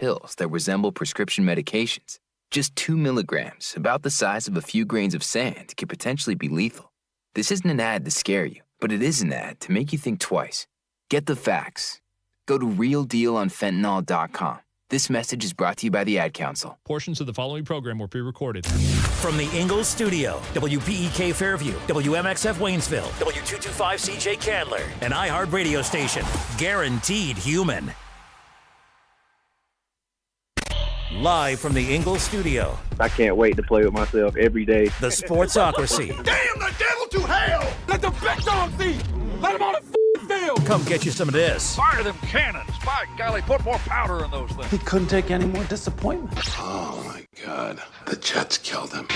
pills that resemble prescription medications. Just 2 milligrams, about the size of a few grains of sand, could potentially be lethal. This isn't an ad to scare you, but it is an ad to make you think twice. Get the facts. Go to realdealonfentanyl.com. This message is brought to you by the Ad Council. Portions of the following program were pre-recorded. From the Ingalls Studio, WPEK Fairview, WMXF Waynesville, W225CJ Candler, an iHeart radio station. Guaranteed human. Live from the Ingalls Studio. I can't wait to play with myself every day. The Sportsocracy. Damn the devil to hell! Let the big dogs eat! Let them on the field! Come get you some of this. Fire them cannons! By golly, put more powder in those things. He couldn't take any more disappointment. Oh my God, the Jets killed him.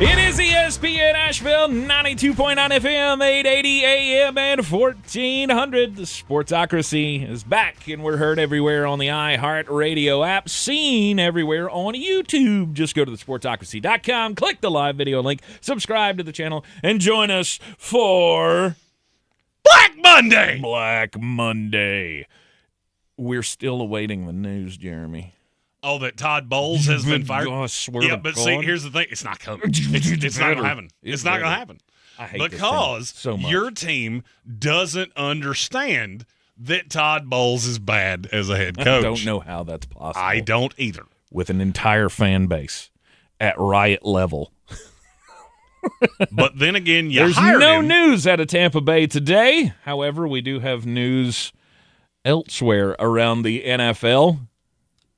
It is ESPN Asheville, 92.9 FM, 880 AM, and 1400. The Sportsocracy is back, and we're heard everywhere on the iHeart Radio app, seen everywhere on YouTube. Just go to thesportsocracy.com, click the live video link, subscribe to the channel, and join us for Black Monday! Black Monday. We're still awaiting the news, Jeremy. Oh, that Todd Bowles has been fired? Oh, I swear yeah, to but God. see, here's the thing. It's not coming. It's not going to happen. It's not going to happen. I hate because this so much. Your team doesn't understand that Todd Bowles is bad as a head coach. I don't know how that's possible. I don't either. With an entire fan base at riot level. But then again, There's hired no him. news out of Tampa Bay today. However, we do have news elsewhere around the NFL.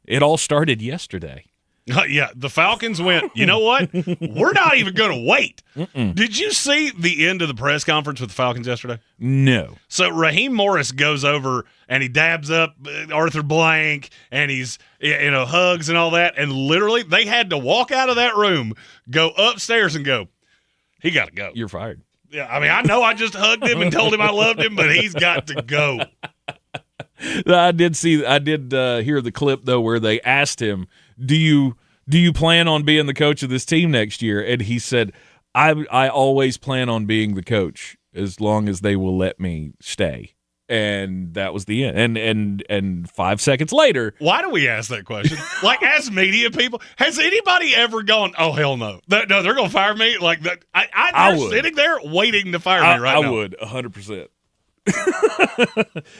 It all started yesterday. Yeah, the Falcons went, you know what? We're not even going to wait. Did you see the end of the press conference with the Falcons yesterday? No. So Raheem Morris goes over and he dabs up Arthur Blank and he's, hugs and all that. And literally they had to walk out of that room, go upstairs and go, he got to go. You're fired. Yeah, I mean, I know I just hugged him and told him I loved him, but he's got to go. I did hear the clip though where they asked him, "Do you plan on being the coach of this team next year?" And he said, "I always plan on being the coach as long as they will let me stay." And that was the end. And 5 seconds later, why do we ask that question? Like, as media people, has anybody ever gone, "Oh hell no, no, they're gonna fire me"? Like that, they're sitting there waiting to fire me right now. I would 100%.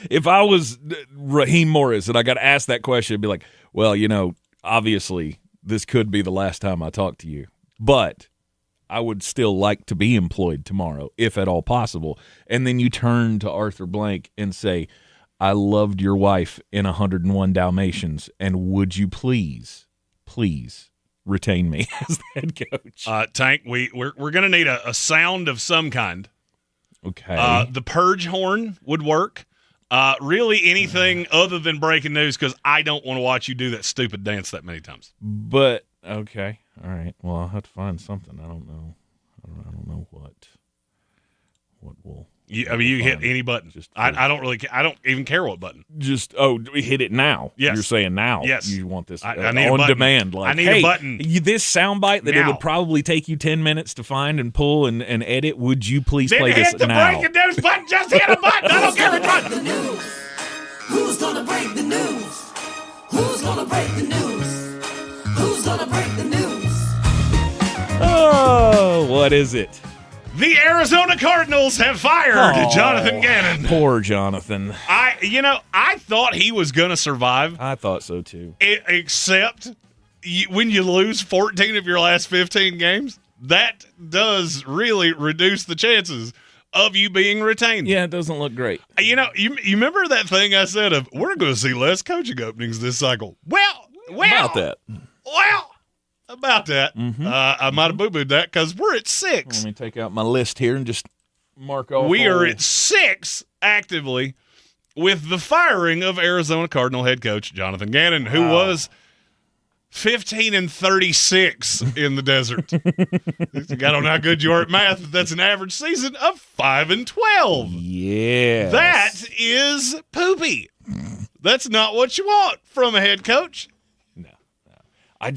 If I was Raheem Morris and I got asked that question, I'd be like, well, obviously this could be the last time I talk to you, but I would still like to be employed tomorrow, if at all possible. And then you turn to Arthur Blank and say, I loved your wife in 101 Dalmatians, and would you please retain me as the head coach? Tank, we're going to need a sound of some kind. Okay. The purge horn would work. Really anything other than breaking news, because I don't want to watch you do that stupid dance that many times. But, okay. All right. Well, I'll have to find something. I don't know. I don't know what will. You hit any button. I don't really. I don't even care what button. Hit it now. Yes. You're saying now. Yes. You want this I need a on button. demand. Like, I need a button. This soundbite that now. it would probably take you 10 minutes to find and pull and edit. Would you please play this hit the now? breaking news button. Just hit a button. I don't care which button. The news. Who's gonna break the news? Who's gonna break the news? Who's gonna break the news? Oh, what is it? The Arizona Cardinals have fired Jonathan Gannon. Poor Jonathan. I thought he was going to survive. I thought so too. Except when you lose 14 of your last 15 games, that does really reduce the chances of you being retained. Yeah, it doesn't look great. You remember that thing I said of, we're going to see less coaching openings this cycle. Well, about that. About that. Mm-hmm. I might have boo-booed that because we're at 6. Let me take out my list here and just mark off. We are at 6 actively with the firing of Arizona Cardinal head coach Jonathan Gannon, who was 15-36 in the desert. I don't know how good you are at math, but that's an average season of 5-12. Yeah. That is poopy. That's not what you want from a head coach. I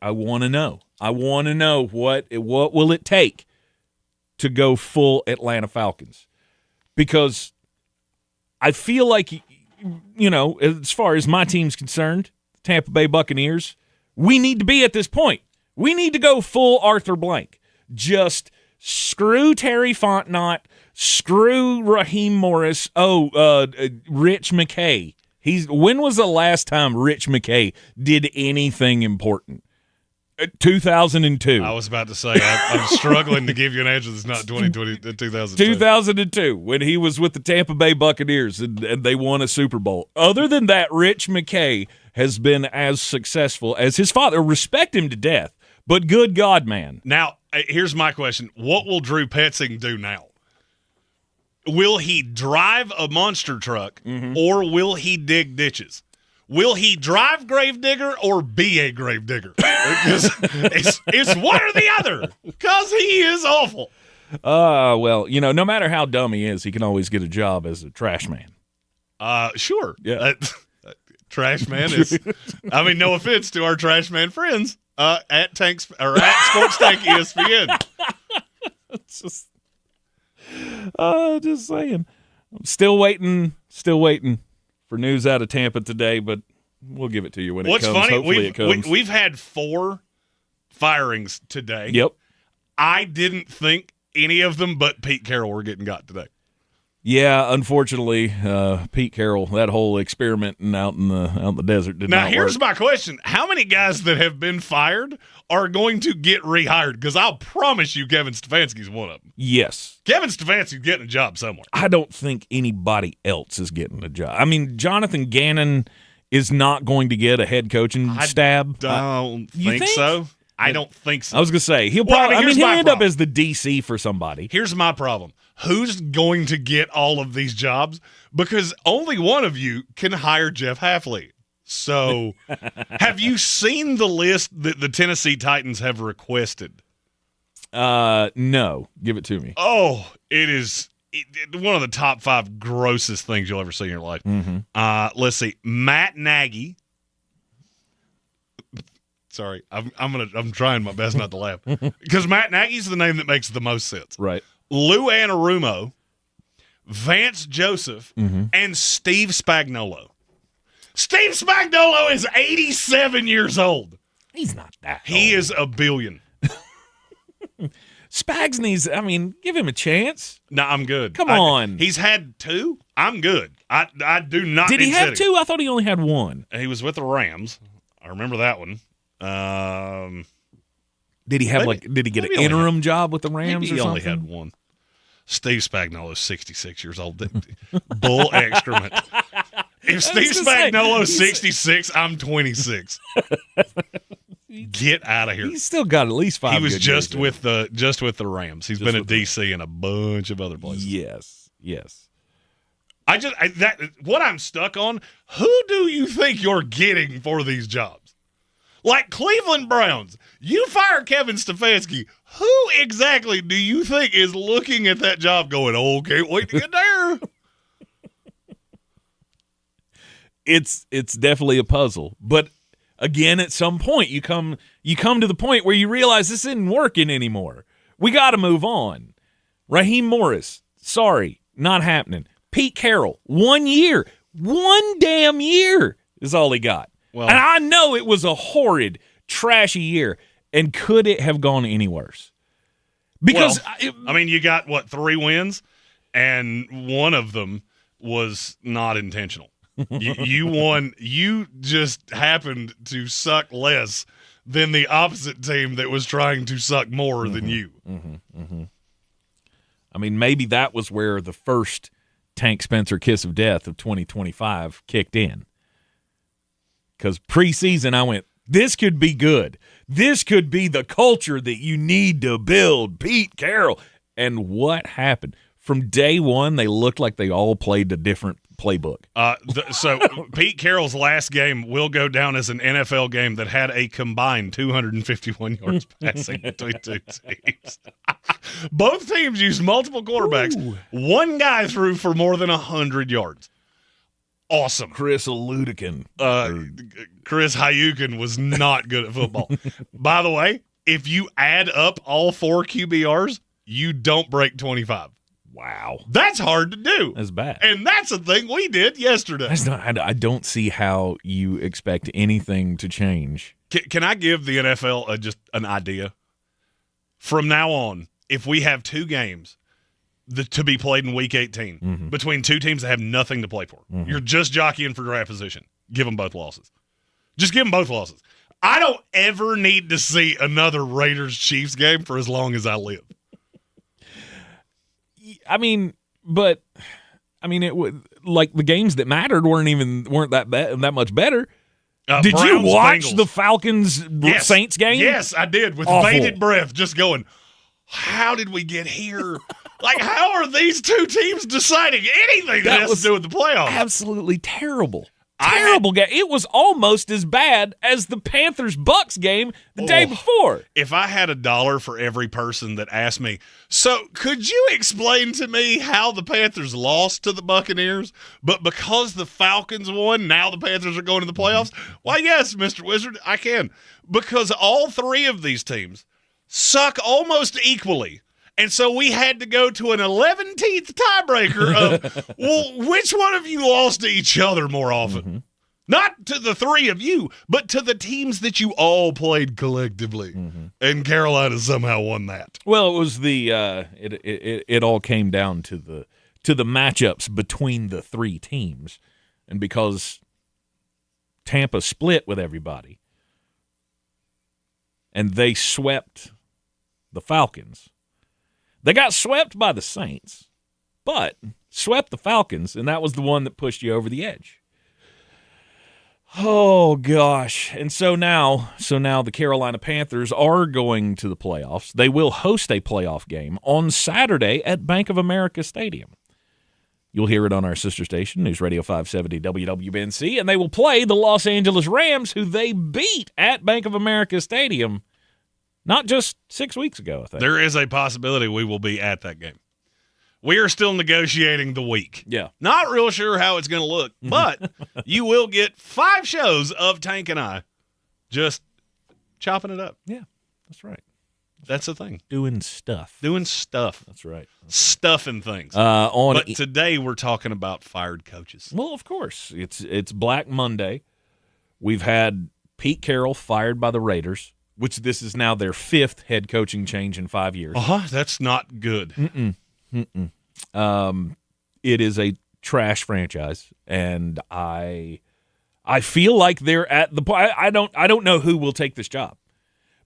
want to know. I want to know what will it take to go full Atlanta Falcons. because I feel like, as far as my team's concerned, Tampa Bay Buccaneers, we need to be at this point. We need to go full Arthur Blank. Just screw Terry Fontenot, screw Raheem Morris, Rich McKay. When was the last time Rich McKay did anything important? 2002. I was about to say, I'm struggling to give you an answer that's not 2002. 2002, when he was with the Tampa Bay Buccaneers and they won a Super Bowl. Other than that, Rich McKay has been as successful as his father. Respect him to death, but good God, man. Now, here's my question. What will Drew Petzing do now? Will he drive a monster truck or will he dig ditches? Will he drive Gravedigger or be a Gravedigger? Because it's one or the other. Because he is awful. Well, no matter how dumb he is, he can always get a job as a trash man. Sure. Yeah. Trash man is. I mean, no offense to our trash man friends at Tanks or at Sports Tank ESPN. It's just saying. I'm still waiting for news out of Tampa today, but we'll give it to you when it comes. What's funny, Hopefully it comes. We've had 4 firings today. Yep. I didn't think any of them but Pete Carroll were getting got today. Yeah, unfortunately, Pete Carroll, that whole experiment out in the desert did not work. Now, here's my question. How many guys that have been fired are going to get rehired? Because I'll promise you Kevin Stefanski's one of them. Yes. Kevin Stefanski's getting a job somewhere. I don't think anybody else is getting a job. I mean, Jonathan Gannon is not going to get a head coaching stab. Don't You think so. I don't think so. I was going to say, he'll end up as the DC for somebody. Here's my problem. Who's going to get all of these jobs? Because only one of you can hire Jeff Hafley. So have you seen the list that the Tennessee Titans have requested? No. Give it to me. Oh, it is one of the top 5 grossest things you'll ever see in your life. Mm-hmm. Let's see. Matt Nagy. Sorry, I'm trying my best not to laugh because Matt Nagy's the name that makes the most sense. Right. Lou Anarumo, Vance Joseph, and Steve Spagnuolo. Steve Spagnuolo is 87 years old. He's not that He old. is a billion. Spags needs, give him a chance. No, I'm good. Come on. He's had 2. I'm good. I do not Did he need have City. 2? I thought he only had 1. He was with the Rams. I remember that one. Did he have did he get an interim job with the Rams maybe or he something? only had 1. Steve Spagnuolo is 66 years old. Bull excrement. If Steve Spagnuolo is 66, I'm 26. Get out of here. He's still got at least 5 He was good just years with the Rams. He's been at DC and a bunch of other places. Yes. What I'm stuck on, who do you think you're getting for these jobs? Like Cleveland Browns, you fire Kevin Stefanski. Who exactly do you think is looking at that job going, oh, can't wait to get there? It's definitely a puzzle. But again, at some point you come to the point where you realize this isn't working anymore. We got to move on. Raheem Morris, sorry, not happening. Pete Carroll, 1 year. 1 damn year is all he got. Well, and I know it was a horrid, trashy year. And could it have gone any worse? Because you got 3 wins, and one of them was not intentional. You won. You just happened to suck less than the opposite team that was trying to suck more than you. Maybe that was where the first Tank Spencer kiss of death of 2025 kicked in. Because preseason, I went, this could be good. This could be the culture that you need to build, Pete Carroll. And what happened? From day one, they looked like they all played a different playbook. So Pete Carroll's last game will go down as an NFL game that had a combined 251 yards passing between 2 teams. Both teams used multiple quarterbacks. Ooh. One guy threw for more than 100 yards. Awesome. Chris Aludikin. Chris Hayukin was not good at football. By the way, if you add up all 4 QBRs, you don't break 25. Wow. That's hard to do. That's bad. And that's a thing we did yesterday. I don't see how you expect anything to change. Can I give the NFL just an idea? From now on, if we have 2 games to be played in Week 18 between 2 teams that have nothing to play for, you're just jockeying for draft position. Give them both losses. Just give them both losses. I don't ever need to see another Raiders-Chiefs game for as long as I live. It would, like, the games that mattered weren't that much better. Did Browns, you watch Bengals. the Falcons Saints game? Yes, I did, with Awful. bated breath, just going, how did we get here? Like, how are these 2 teams deciding anything that has to do with the playoffs? Absolutely terrible. Terrible game. It was almost as bad as the Panthers-Bucks game the day before. If I had $1 for every person that asked me, so could you explain to me how the Panthers lost to the Buccaneers, but because the Falcons won, now the Panthers are going to the playoffs? Why, yes, Mr. Wizard, I can. Because all 3 of these teams suck almost equally. And so we had to go to an 11th tiebreaker of, well, which one of you lost to each other more often? Not to the 3 of you, but to the teams that you all played collectively. And Carolina somehow won that. Well, it was it all came down to the matchups between the 3 teams. And because Tampa split with everybody and they swept the Falcons, they got swept by the Saints, but swept the Falcons, and that was the one that pushed you over the edge. Oh, gosh. And so now the Carolina Panthers are going to the playoffs. They will host a playoff game on Saturday at Bank of America Stadium. You'll hear it on our sister station, News Radio 570 WWNC, and they will play the Los Angeles Rams, who they beat at Bank of America Stadium not just 6 weeks ago, I think. There is a possibility we will be at that game. We are still negotiating the week. Yeah. Not real sure how it's going to look, but you will get 5 shows of Tank and I just chopping it up. Yeah, that's right. That's the thing. Doing stuff. That's right. Stuffing things. But today we're talking about fired coaches. Well, of course. It's Black Monday. We've had Pete Carroll fired by the Raiders, which this is now their 5th head coaching change in 5 years. That's not good. It is a trash franchise, and I feel like they're at the point. I don't know who will take this job,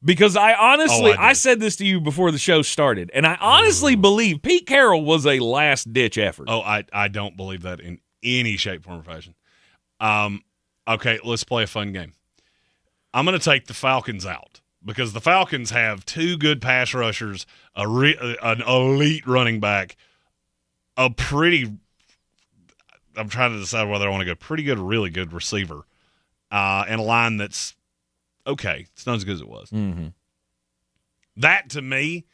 because I honestly I said this to you before the show started, and I honestly believe Pete Carroll was a last ditch effort. I don't believe that in any shape, form, or fashion. Okay, let's play a fun game. I'm going to take the Falcons out because the Falcons have 2 good pass rushers, an elite running back, I'm trying to decide whether I want to go pretty good or really good receiver, and a line that's okay. It's not as good as it was. That, to me,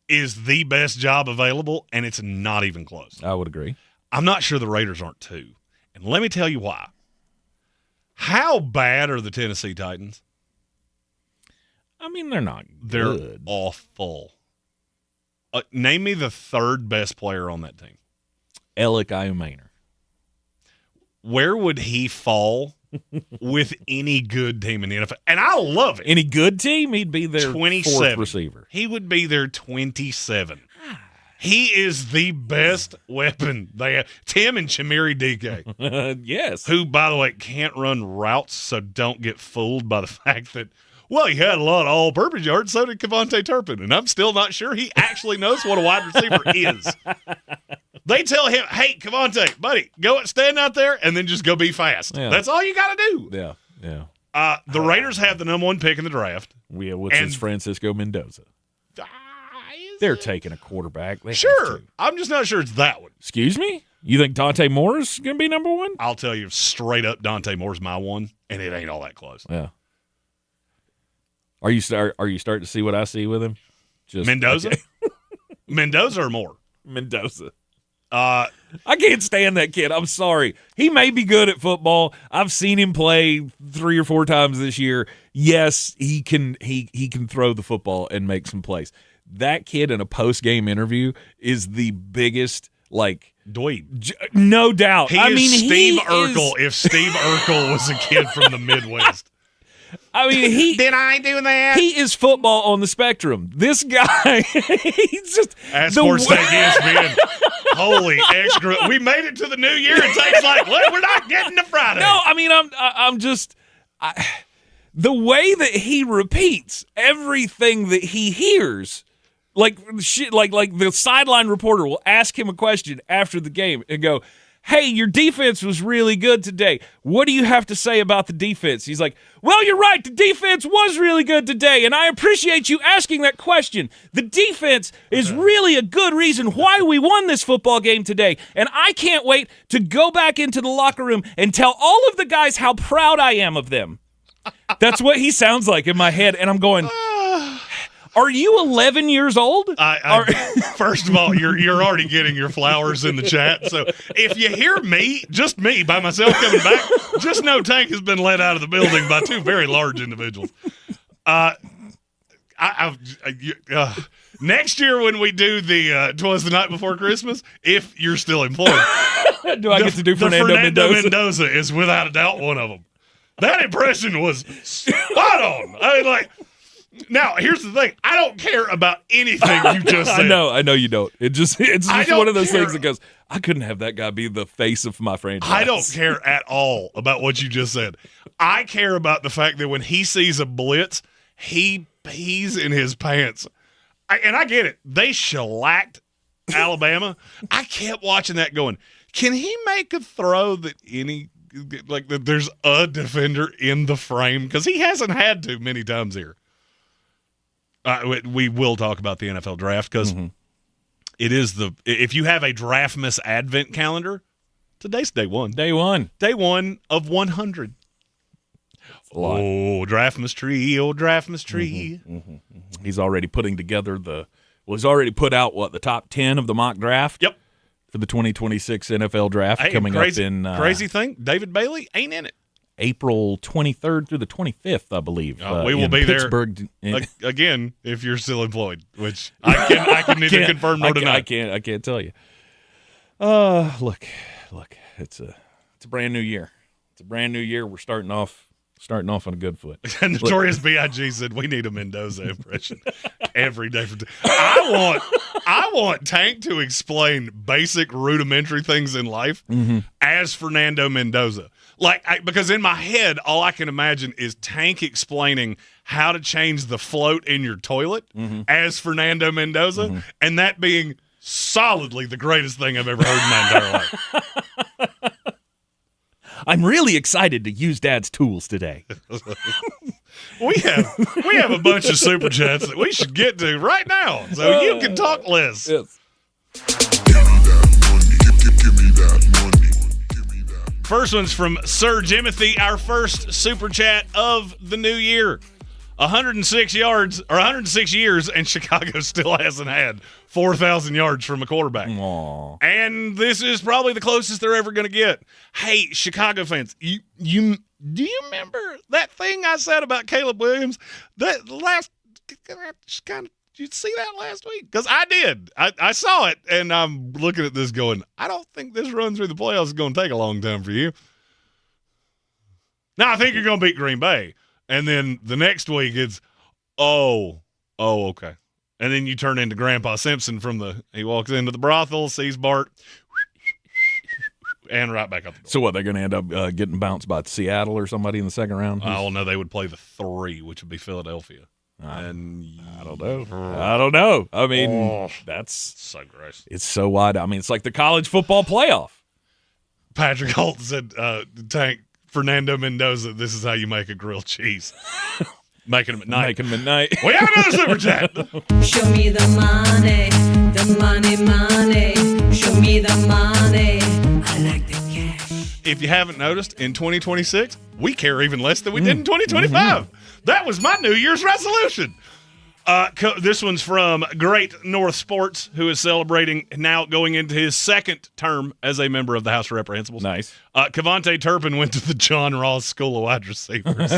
is the best job available, and it's not even close. I would agree. I'm not sure the Raiders aren't too. And let me tell you why. How bad are the Tennessee Titans? I mean, they're not good. They're awful. Name me the 3rd best player on that team. Alec Ayumaner. Where would he fall with any good team in the NFL? And I love it. Any good team, he'd be their 4th receiver. He would be their 27. He is the best weapon they have. Tim and Chimere DK. Yes. Who, by the way, can't run routes, so don't get fooled by the fact that, well, he had a lot of all-purpose yards, so did Kevontae Turpin, and I'm still not sure he actually knows what a wide receiver is. They tell him, hey, Kevontae, buddy, go stand out there and then just go be fast. Yeah. That's all you got to do. Yeah. The Raiders have the number 1 pick in the draft. Yeah, which is Francisco Mendoza. They're taking a quarterback. They have Sure. to. I'm just not sure it's that one. Excuse me? You think Dante Moore's going to be number 1? I'll tell you straight up, Dante Moore's my 1, and it ain't all that close. Yeah. Are you starting to see what I see with him? Just Mendoza? Okay. Mendoza or Moore? Mendoza. I can't stand that kid. I'm sorry. He may be good at football. I've seen him play 3 or 4 times this year. Yes, he can throw the football and make some plays. that kid in a post-game interview is the biggest, like, dweeb. No doubt. He is Steve Urkel if Steve Urkel was a kid from the Midwest. I mean, did I do that? He is football on the spectrum. This guy, he's just at Sports Take ESPN. Holy extra! We made it to the new year, and Tate's like, well, we're not getting to Friday. No, I mean, I'm just the way that he repeats everything that he hears. Like the sideline reporter will ask him a question after the game and go, hey, your defense was really good today. What do you have to say about the defense? He's like, well, you're right. The defense was really good today, and I appreciate you asking that question. The defense is really a good reason why we won this football game today, and I can't wait to go back into the locker room and tell all of the guys how proud I am of them. That's what he sounds like in my head, and I'm going, are you 11 years old? First of all, you're already getting your flowers in the chat. So if you hear me, just me by myself coming back, just know Tank has been let out of the building by two very large individuals. Next year when we do the 'Twas the Night Before Christmas, if you're still employed, do I get to do Fernando Mendoza is without a doubt one of them. That impression was spot on. I mean, like. Now, here's the thing. I don't care about anything you just said. I know you don't. It's just one of those things that goes, I couldn't have that guy be the face of my franchise. I don't care at all about what you just said. I care about the fact that when he sees a blitz, he pees in his pants. And I get it. They shellacked Alabama. I kept watching that going, can he make a throw that that there's a defender in the frame? Because he hasn't had to many times here. We will talk about the NFL draft because it is if you have a Draftmas Advent calendar, today's day one. Day one of 100. Oh, Draftmas tree, oh, Draftmas tree. He's already putting together he's already put out the top 10 of the mock draft. Yep. For the 2026 NFL draft coming up in crazy thing, David Bailey ain't in it. April 23rd through the 25th, I believe. We will be Pittsburgh. There again if you're still employed, which I can neither confirm nor deny. I can't tell you. Look, it's a brand new year. It's a brand new year. We're starting off on a good foot. Notorious B.I.G. said we need a Mendoza impression every day. I want Tank to explain basic rudimentary things in life as Fernando Mendoza. Because in my head, all I can imagine is Tank explaining how to change the float in your toilet as Fernando Mendoza, and that being solidly the greatest thing I've ever heard in my entire life. I'm really excited to use Dad's tools today. We have a bunch of super chats that we should get to right now, so you can talk less. Yes. First one's from Sir Jimothy, our first super chat of the new year. 106 years, and Chicago still hasn't had 4,000 yards from a quarterback. Aww. And this is probably the closest they're ever going to get. Hey, Chicago fans, do you remember that thing I said about Caleb Williams? That last kind of. Did you see that last week? Because I did. I saw it, and I'm looking at this going, I don't think this run through the playoffs is going to take a long time for you. Now, I think you're going to beat Green Bay. And then the next week it's, okay. And then you turn into Grandpa Simpson he walks into the brothel, sees Bart, and right back up the door. So what, they're going to end up getting bounced by Seattle or somebody in the second round? Oh, no, they would play the 3, which would be Philadelphia. And I don't know. I mean, that's so gross. It's so wide. I mean, it's like the college football playoff. Patrick Holt said, Tank, Fernando Mendoza, this is how you make a grilled cheese. Making them at night. We have another super chat. Show me the money, money. Show me the money. I like the cash. If you haven't noticed, in 2026, we care even less than we did in 2025. That was my New Year's resolution. This one's from Great North Sports, who is celebrating now going into his second term as a member of the House of Reprehensibles. Nice. Kevontae Turpin went to the John Ross School of Wide Receivers.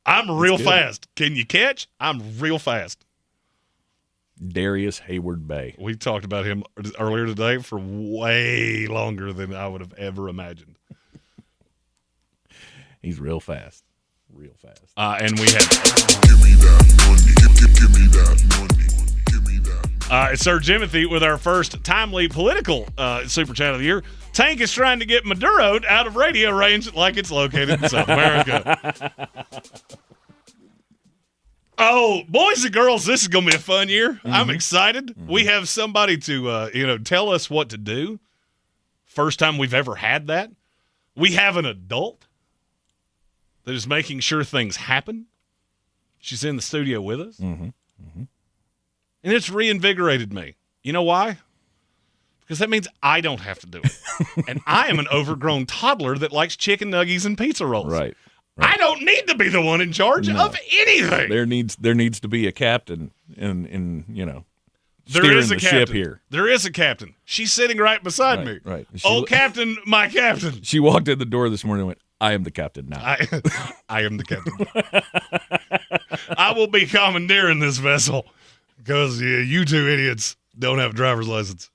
I'm real fast. Can you catch? I'm real fast. Darius Hayward-Bay. We talked about him earlier today for way longer than I would have ever imagined. He's real fast. Real fast. And we had Give me that money. Give me that money. Give me that. Sir Jimothy with our first timely political Super Chat of the year. Tank is trying to get Maduro out of radio range like it's located in South America. Oh, boys and girls, this is going to be a fun year. I'm excited. We have somebody to, tell us what to do. First time we've ever had that. We have an adult that is making sure things happen. She's in the studio with us. And it's reinvigorated me. You know why? Because that means I don't have to do it. And I am an overgrown toddler that likes chicken nuggies and pizza rolls. Right. I don't need to be the one in charge of anything. There needs to be a captain in There steering is a the captain. ship here. There is a captain. She's sitting right beside me. Right. Captain, my captain. She walked in the door this morning and went, I am the captain now. I am the captain. I will be commandeering this vessel because you two idiots don't have a driver's license.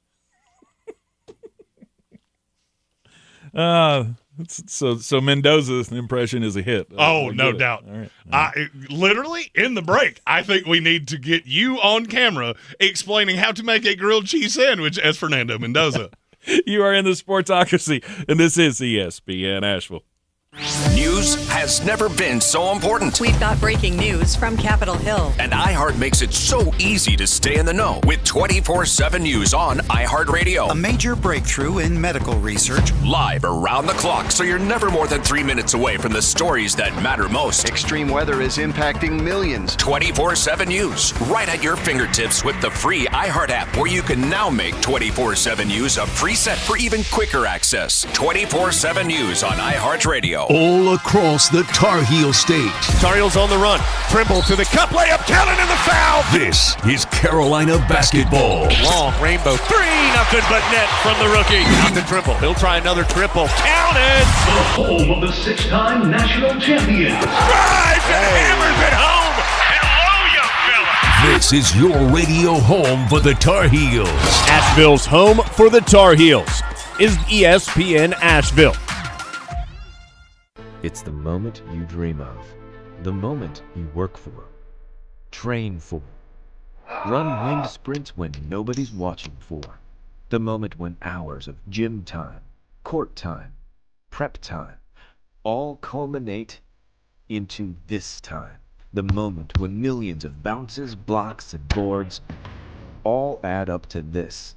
So Mendoza's impression is a hit. Oh, no doubt. All right. Literally, in the break, I think we need to get you on camera explaining how to make a grilled cheese sandwich as Fernando Mendoza. You are in the Sportsocracy, and this is ESPN Asheville. News has never been so important. We've got breaking news from Capitol Hill. And iHeart makes it so easy to stay in the know with 24/7 news on iHeartRadio. A major breakthrough in medical research. Live around the clock, so you're never more than 3 minutes away from the stories that matter most. Extreme weather is impacting millions. 24/7 news, right at your fingertips with the free iHeart app, where you can now make 24/7 news a preset for even quicker access. 24/7 news on iHeartRadio. All across the Tar Heel state. Tar Heels on the run. Trimble to the cup, layup, counted in the foul. This is Carolina basketball. Long rainbow 3-0, but net from the rookie. Out to Trimble. He'll try another triple. Counted. The home of the 6-time national champion. Drives and hammers it home. Hello, young fella. This is your radio home for the Tar Heels. Asheville's home for the Tar Heels is ESPN Asheville. It's the moment you dream of, the moment you work for, train for, run winged sprints when nobody's watching for, the moment when hours of gym time, court time, prep time, all culminate into this time, the moment when millions of bounces, blocks, and boards all add up to this,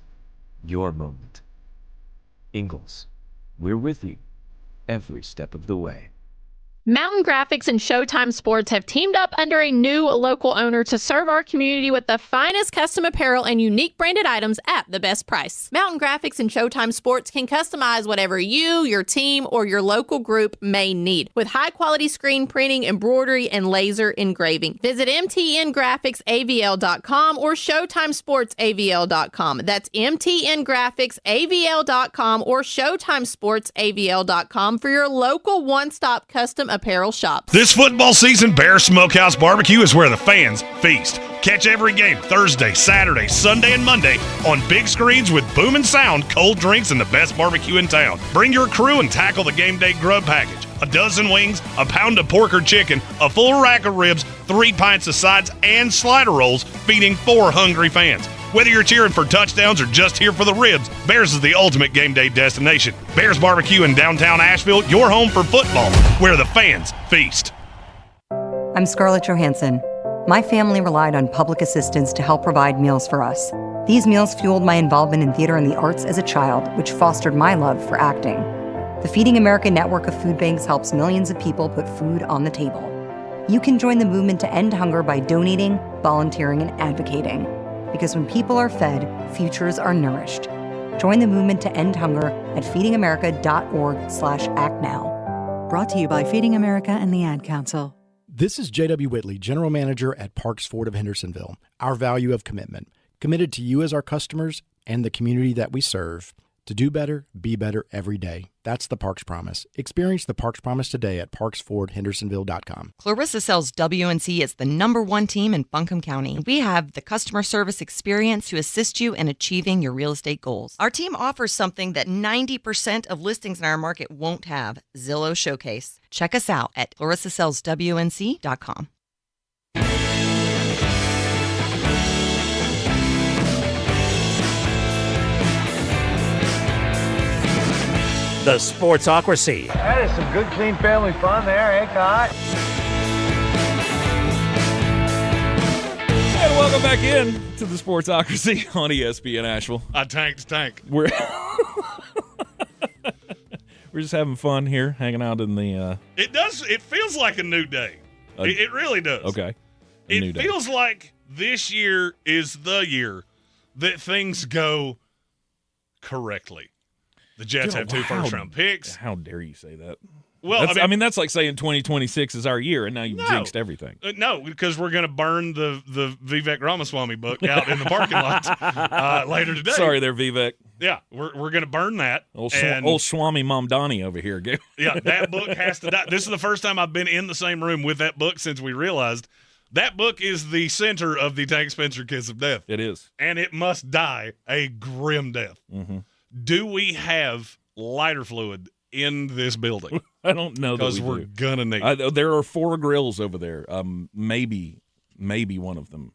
your moment. Ingalls, we're with you every step of the way. Mountain Graphics and Showtime Sports have teamed up under a new local owner to serve our community with the finest custom apparel and unique branded items at the best price. Mountain Graphics and Showtime Sports can customize whatever you, your team, or your local group may need with high-quality screen printing, embroidery, and laser engraving. Visit mtngraphicsavl.com or showtimesportsavl.com. That's mtngraphicsavl.com or showtimesportsavl.com for your local one-stop custom apparel shops. This football season, Bear Smokehouse Barbecue is where the fans feast. Catch every game Thursday, Saturday, Sunday, and Monday on big screens with booming sound, cold drinks, and the best barbecue in town. Bring your crew and tackle the game day grub package. A dozen wings, a pound of pork or chicken, a full rack of ribs, 3 pints of sides, and slider rolls, feeding 4 hungry fans. Whether you're cheering for touchdowns or just here for the ribs, Bears is the ultimate game day destination. Bears Barbecue in downtown Asheville, your home for football, where the fans feast. I'm Scarlett Johansson. My family relied on public assistance to help provide meals for us. These meals fueled my involvement in theater and the arts as a child, which fostered my love for acting. The Feeding America network of food banks helps millions of people put food on the table. You can join the movement to end hunger by donating, volunteering, and advocating. Because when people are fed, futures are nourished. Join the movement to end hunger at feedingamerica.org/act now. Brought to you by Feeding America and the Ad Council. This is J.W. Whitley, General Manager at Parks Ford of Hendersonville. Our value of commitment. Committed to you as our customers and the community that we serve. To do better, be better every day. That's the Parks Promise. Experience the Parks Promise today at parksfordhendersonville.com. Clarissa sells WNC as the #1 team in Buncombe County. We have the customer service experience to assist you in achieving your real estate goals. Our team offers something that 90% of listings in our market won't have, Zillow Showcase. Check us out at clarissasellswnc.com. The Sportsocracy. That is some good, clean family fun there, eh, Cot? And welcome back in to the Sportsocracy on ESPN Asheville. I tanked tank. We're just having fun here, hanging out in the. It feels like a new day. It really does. Okay. It feels like this year is the year that things go correctly. The Jets have 2 first-round picks. How dare you say that? Well, that's like saying 2026 is our year, and now you've jinxed everything. No, because we're going to burn the Vivek Ramaswamy book out in the parking lot later today. Sorry there, Vivek. Yeah, we're going to burn that. Old Swami Mamdani over here. Yeah, that book has to die. This is the first time I've been in the same room with that book since we realized that book is the center of the Tank Spencer Kiss of Death. It is. And it must die a grim death. Mm-hmm. Do we have lighter fluid in this building? I don't know, because we're gonna need it. There are 4 grills over there. Maybe one of them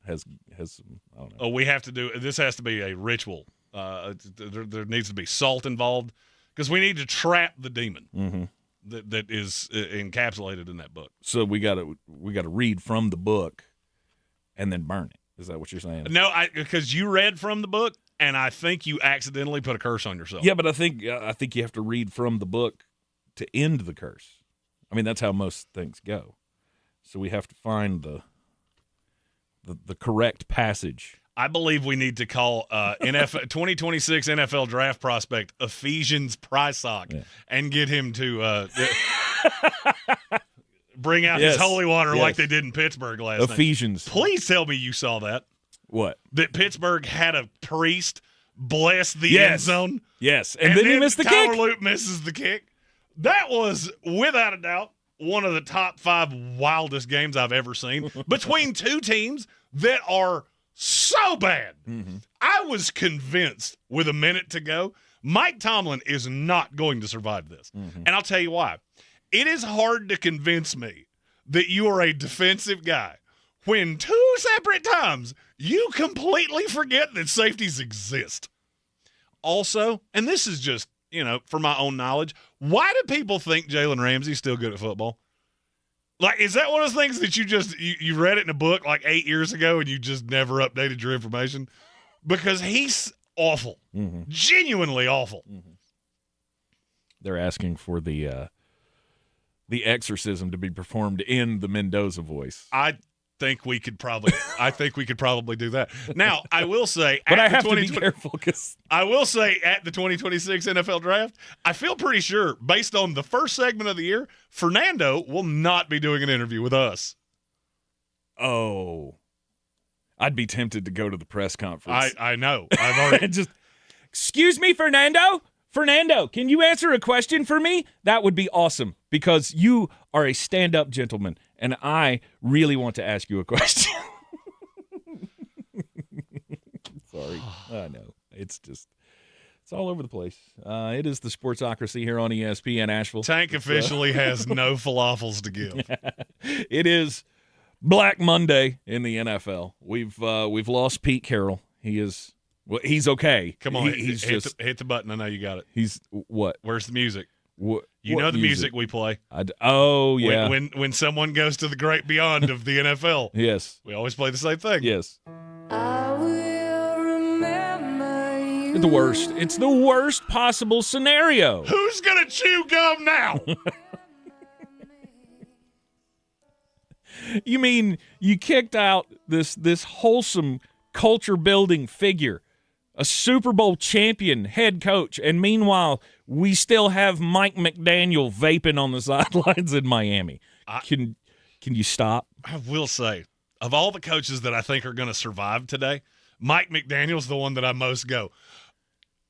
has some. I don't know. Oh, we have to do this. Has to be a ritual. There needs to be salt involved because we need to trap the demon that is encapsulated in that book. So we got to read from the book and then burn it. Is that what you're saying? No, because you read from the book. And I think you accidentally put a curse on yourself. Yeah, but I think you have to read from the book to end the curse. I mean, that's how most things go. So we have to find the correct passage. I believe we need to call NFL 2026 NFL draft prospect Ephesians Prysock and get him to bring out his holy water like they did in Pittsburgh last night. Ephesians. Please tell me you saw that. What? That Pittsburgh had a priest bless the end zone. Yes, and then he missed the kick. Tyler Loop misses the kick. That was, without a doubt, one of the top 5 wildest games I've ever seen between 2 teams that are so bad. Mm-hmm. I was convinced with a minute to go, Mike Tomlin is not going to survive this. Mm-hmm. And I'll tell you why. It is hard to convince me that you are a defensive guy when 2 separate times you completely forget that safeties exist. Also, and this is just, for my own knowledge, why do people think Jalen Ramsey's still good at football? Like, is that one of those things that you read it in a book like 8 years ago and you just never updated your information? Because he's awful. Mm-hmm. Genuinely awful. Mm-hmm. They're asking for the exorcism to be performed in the Mendoza voice. I think we could probably do that. Now, I will say, but I have to be careful because I will say at the 2026 NFL Draft, I feel pretty sure, based on the first segment of the year, Fernando will not be doing an interview with us. Oh, I'd be tempted to go to the press conference. I know. I've already just. Excuse me, Fernando. Fernando, can you answer a question for me? That would be awesome because you are a stand-up gentleman, and I really want to ask you a question. Sorry. I know. It's all over the place. It is the Sportsocracy here on ESPN Asheville. Tank officially has no falafels to give. It is Black Monday in the NFL. We've lost Pete Carroll. He's okay. Come on, hit the button. I know you got it. He's what? Where's the music? What know the music we play. Oh yeah. When someone goes to the great beyond of the NFL. Yes. We always play the same thing. Yes. I will remember you. It's the worst. It's the worst possible scenario. Who's gonna chew gum now? You mean you kicked out this wholesome culture building figure, a Super Bowl champion head coach, and meanwhile we still have Mike McDaniel vaping on the sidelines in Miami. Can you stop? I will say, of all the coaches that I think are going to survive today, Mike McDaniel's the one that I most go,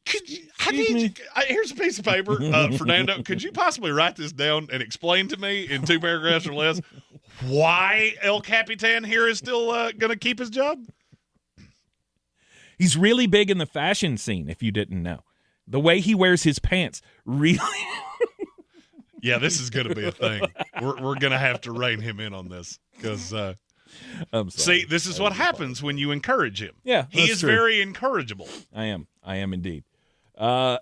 Here's a piece of paper, Fernando. Could you possibly write this down and explain to me in 2 paragraphs or less why El Capitan here is still going to keep his job? He's really big in the fashion scene, if you didn't know. The way he wears his pants, really. Yeah, this is going to be a thing. We're going to have to rein him in on this because, see, this is what happens when you encourage him. Yeah, he is very encourageable. I am indeed. The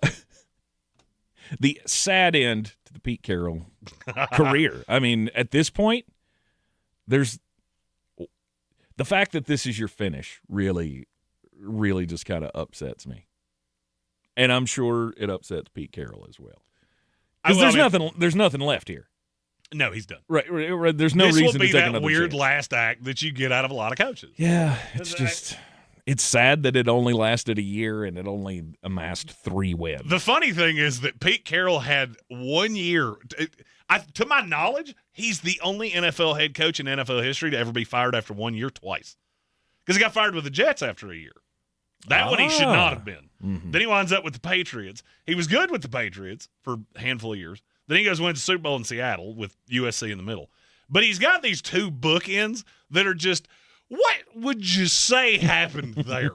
sad end to the Pete Carroll career. I mean, at this point, there's the fact that this is your finish really just kind of upsets me. And I'm sure it upsets Pete Carroll as well. Because there's nothing left here. No, he's done. Right. There's no reason to take another chance. This will be that weird last act that you get out of a lot of coaches. Yeah, it's sad that it only lasted a year and it only amassed 3 wins. The funny thing is that Pete Carroll had 1 year. To my knowledge, he's the only NFL head coach in NFL history to ever be fired after 1 year twice. Because he got fired with the Jets after a year. That one he should not have been. Mm-hmm. Then he winds up with the Patriots. He was good with the Patriots for a handful of years. Then he goes wins the Super Bowl in Seattle with USC in the middle. But he's got these 2 bookends that are just, what would you say happened there?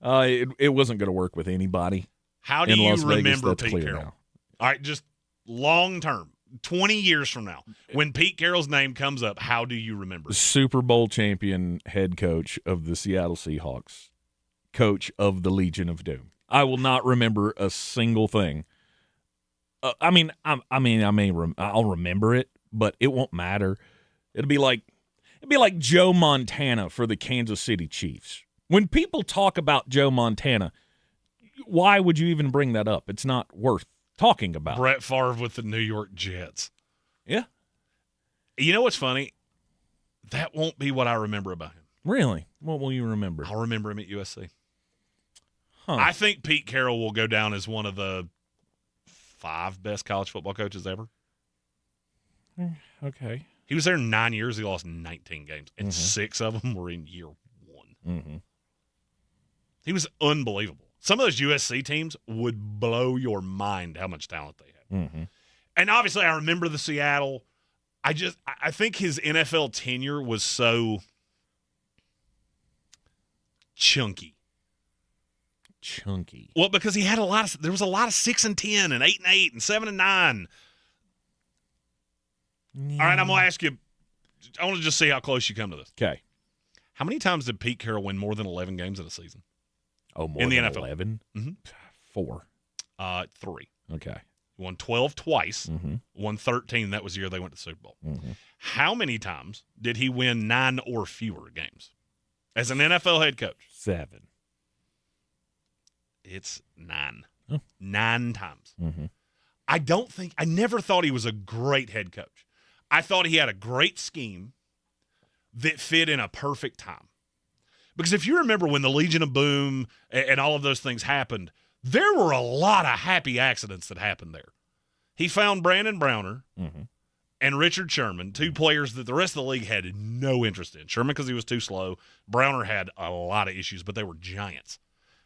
It wasn't going to work with anybody. How do you remember Pete Carroll? All right, just long term. 20 years from now, when Pete Carroll's name comes up, how do you remember it? Super Bowl champion head coach of the Seattle Seahawks, coach of the Legion of Doom. I will not remember a single thing. I'll remember it, but it won't matter. It'd be like Joe Montana for the Kansas City Chiefs. When people talk about Joe Montana, why would you even bring that up? It's not worth talking about. Brett Favre with the New York Jets. Yeah. You know what's funny? That won't be what I remember about him. Really? What will you remember? I'll remember him at USC. Huh. I think Pete Carroll will go down as one of the 5 best college football coaches ever. Okay. He was there 9 years. He lost 19 games, and 6 of them were in year 1. Mm-hmm. He was unbelievable. Some of those USC teams would blow your mind how much talent they had. Mm-hmm. And obviously, I remember the Seattle. I think his NFL tenure was so chunky. Well, because he had there was a lot of 6-10 and 8-8 and 7-9. All right, I'm going to ask you, I want to just see how close you come to this. Okay. How many times did Pete Carroll win more than 11 games in a season? Oh, more in the than NFL? 11? Mm-hmm. 4. 3. Okay. He won 12 twice. Mm-hmm. Won 13. That was the year they went to the Super Bowl. Mm-hmm. How many times did he win 9 or fewer games as an NFL head coach? 7. It's 9. Oh. 9 times. Mm-hmm. I never thought he was a great head coach. I thought he had a great scheme that fit in a perfect time. Because if you remember when the Legion of Boom and all of those things happened, there were a lot of happy accidents that happened there. He found Brandon Browner and Richard Sherman, 2 players that the rest of the league had no interest in. Sherman because he was too slow. Browner had a lot of issues, but they were giants.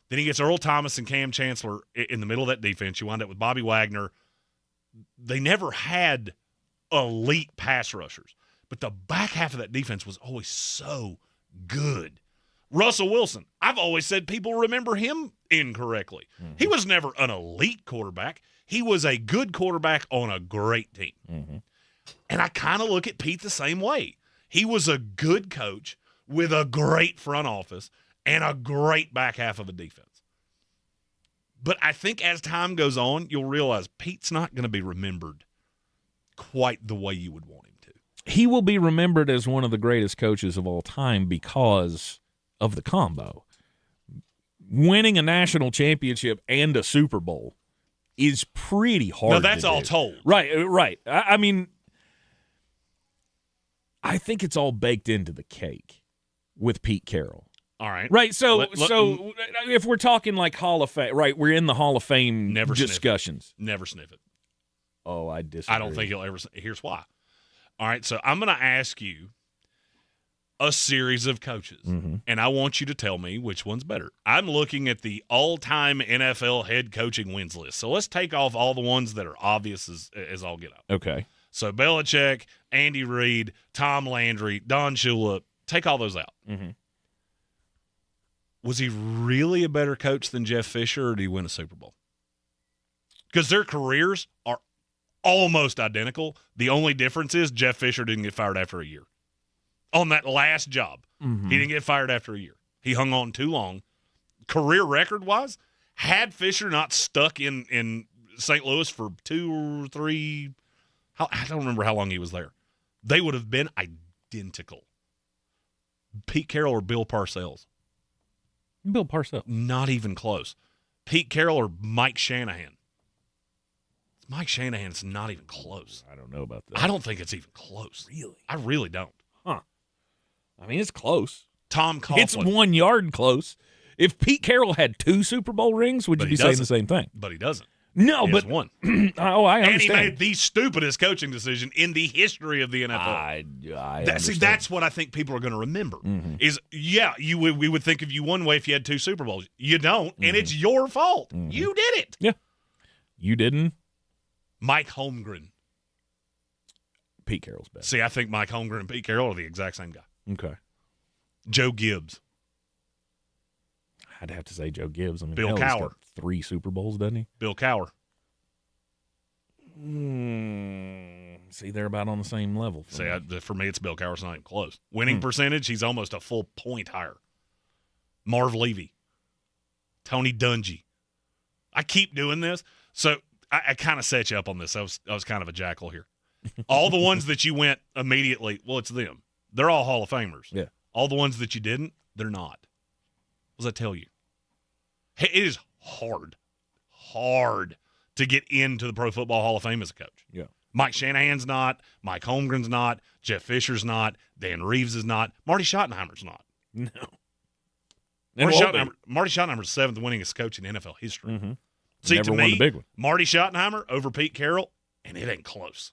Then he gets Earl Thomas and Cam Chancellor in the middle of that defense. You wind up with Bobby Wagner. They never had elite pass rushers, but the back half of that defense was always so good. Russell Wilson, I've always said people remember him incorrectly. Mm-hmm. He was never an elite quarterback. He was a good quarterback on a great team. Mm-hmm. And I kind of look at Pete the same way. He was a good coach with a great front office and a great back half of a defense. But I think as time goes on, you'll realize Pete's not going to be remembered quite the way you would want him to. He will be remembered as one of the greatest coaches of all time because of the combo. Winning a national championship and a Super Bowl is pretty hard. No, that's all told. Right. I mean, I think it's all baked into the cake with Pete Carroll. All right. Right. So if we're talking like Hall of Fame, right, we're in the Hall of Fame discussions. Never sniff it. Oh, I disagree. I don't think he'll ever. Here's why. All right. So I'm going to ask you, a series of coaches, and I want you to tell me which one's better. I'm looking at the all-time NFL head coaching wins list. So let's take off all the ones that are obvious as all get out. Okay. So Belichick, Andy Reid, Tom Landry, Don Shula, take all those out. Was he really a better coach than Jeff Fisher, or did he win a Super Bowl? Because their careers are almost identical. The only difference is Jeff Fisher didn't get fired after a year. On that last job, he didn't get fired after a year. He hung on too long. Career record-wise, had Fisher not stuck in St. Louis for 2 or 3, I don't remember how long he was there, they would have been identical. Pete Carroll or Bill Parcells? Bill Parcells. Not even close. Pete Carroll or Mike Shanahan? Mike Shanahan's not even close. I don't know about that. I don't think it's even close. Really? I really don't. Huh. I mean, it's close. Tom Coughlin. It's 1 yard close. If Pete Carroll had 2 Super Bowl rings, would you be saying the same thing? But he doesn't. No, he but has one. I understand. And he made the stupidest coaching decision in the history of the NFL. I understand. That's what I think people are going to remember. Is we would think of you one way if you had 2 Super Bowls. You don't, and it's your fault. You did it. Yeah, you didn't. Mike Holmgren. Pete Carroll's better. See, I think Mike Holmgren and Pete Carroll are the exact same guy. Okay. Joe Gibbs. I'd have to say Joe Gibbs. I mean, Bill he's Cowher. got 3 Super Bowls, doesn't he? Bill Cowher. See, they're about on the same level. For me, it's Bill Cowher's not even close. Winning percentage, he's almost a full point higher. Marv Levy. Tony Dungy. I keep doing this. So I kind of set you up on this. I was kind of a jackal here. All the ones that you went immediately, well, it's them. They're all Hall of Famers. Yeah. All the ones that you didn't, they're not. What does that tell you? It is hard to get into the Pro Football Hall of Fame as a coach. Yeah. Mike Shanahan's not. Mike Holmgren's not. Jeff Fisher's not. Dan Reeves is not. Marty Schottenheimer's not. No. Marty Schottenheimer's the 7th winningest coach in NFL history. See, Never to won me, the big one. Marty Schottenheimer over Pete Carroll, and it ain't close.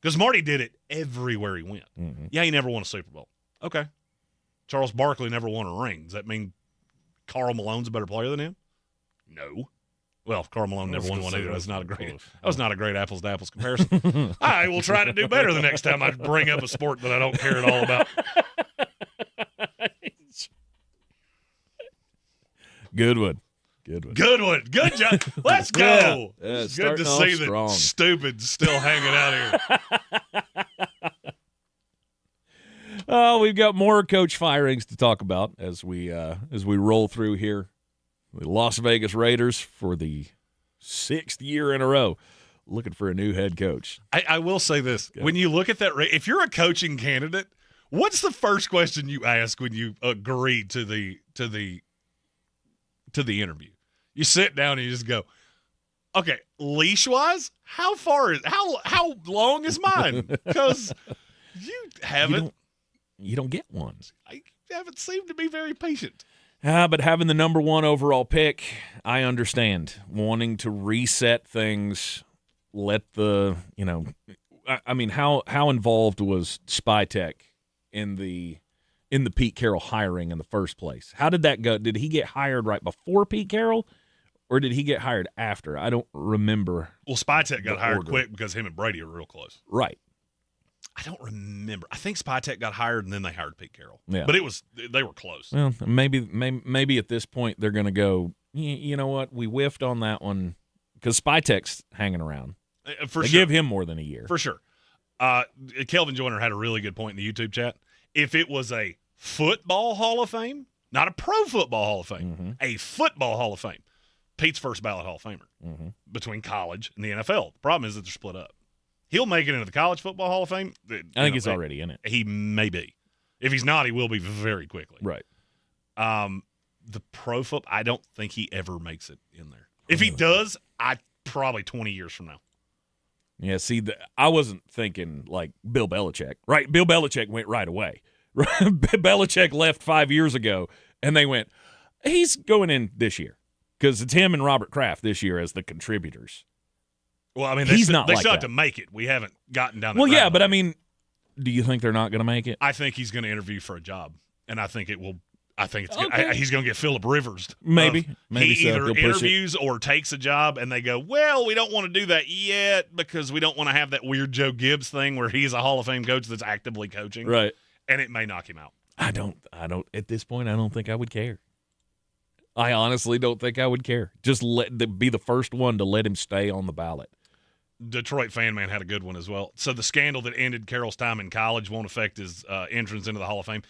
Because Marty did it everywhere he went. Yeah, he never won a Super Bowl. Okay. Charles Barkley never won a ring. Does that mean Karl Malone's a better player than him? No. Well, Karl Malone never won one either. That was not a great apples to apples comparison. I will try to do better the next time I bring up a sport that I don't care at all about. Good one. Good job. Let's go. Yeah, It's good to see that stupid's still hanging out here. Oh, we've got more coach firings to talk about as we roll through here. The Las Vegas Raiders, for the 6th year in a row, looking for a new head coach. I will say this. When you look at that, if you're a coaching candidate, what's the first question you ask when you agree to the interview? You sit down and you just go, okay, leash-wise, how long is mine? Because you haven't. You don't get one. I haven't seemed to be very patient. But having the number 1 overall pick, I understand. Wanting to reset things, let the, I mean, how involved was Spytech in the Pete Carroll hiring in the first place? How did that go? Did he get hired right before Pete Carroll, or did he get hired after? I don't remember. Well, Spytech got hired quick because him and Brady are real close. Right. I don't remember. I think Spytech got hired and then they hired Pete Carroll. Yeah. But they were close. Well, maybe at this point they're going to go, you know what? We whiffed on that one because Spytech's hanging around. For they sure. give him more than a year. For sure. Kelvin Joyner had a really good point in the YouTube chat. If it was a football Hall of Fame, not a pro football Hall of Fame, a football Hall of Fame, Pete's first ballot Hall of Famer between college and the NFL. The problem is that they're split up. He'll make it into the College Football Hall of Fame. I think he's already in it. He may be. If he's not, he will be very quickly. Right. The pro football, I don't think he ever makes it in there. If he does, probably 20 years from now. Yeah, see, I wasn't thinking like Bill Belichick. Right? Bill Belichick went right away. Belichick left 5 years ago, and they went, he's going in this year because it's him and Robert Kraft this year as the contributors. Well, I mean, they still like have to make it. We haven't gotten down that Well, yeah, route. but I mean, do you think they're not going to make it? I think he's going to interview for a job, and I think it will. I think it's Okay. he's going to get Phillip Rivers. Maybe He so. either He'll push interviews or takes a job, and they go, well, we don't want to do that yet because we don't want to have that weird Joe Gibbs thing where he's a Hall of Fame coach that's actively coaching. Right. And it may knock him out. I don't at this point, I don't think I would care. I honestly don't think I would care. Just be the first one to let him stay on the ballot. Detroit Fan Man had a good one as well. So the scandal that ended Carroll's time in college won't affect his entrance into the Hall of Fame.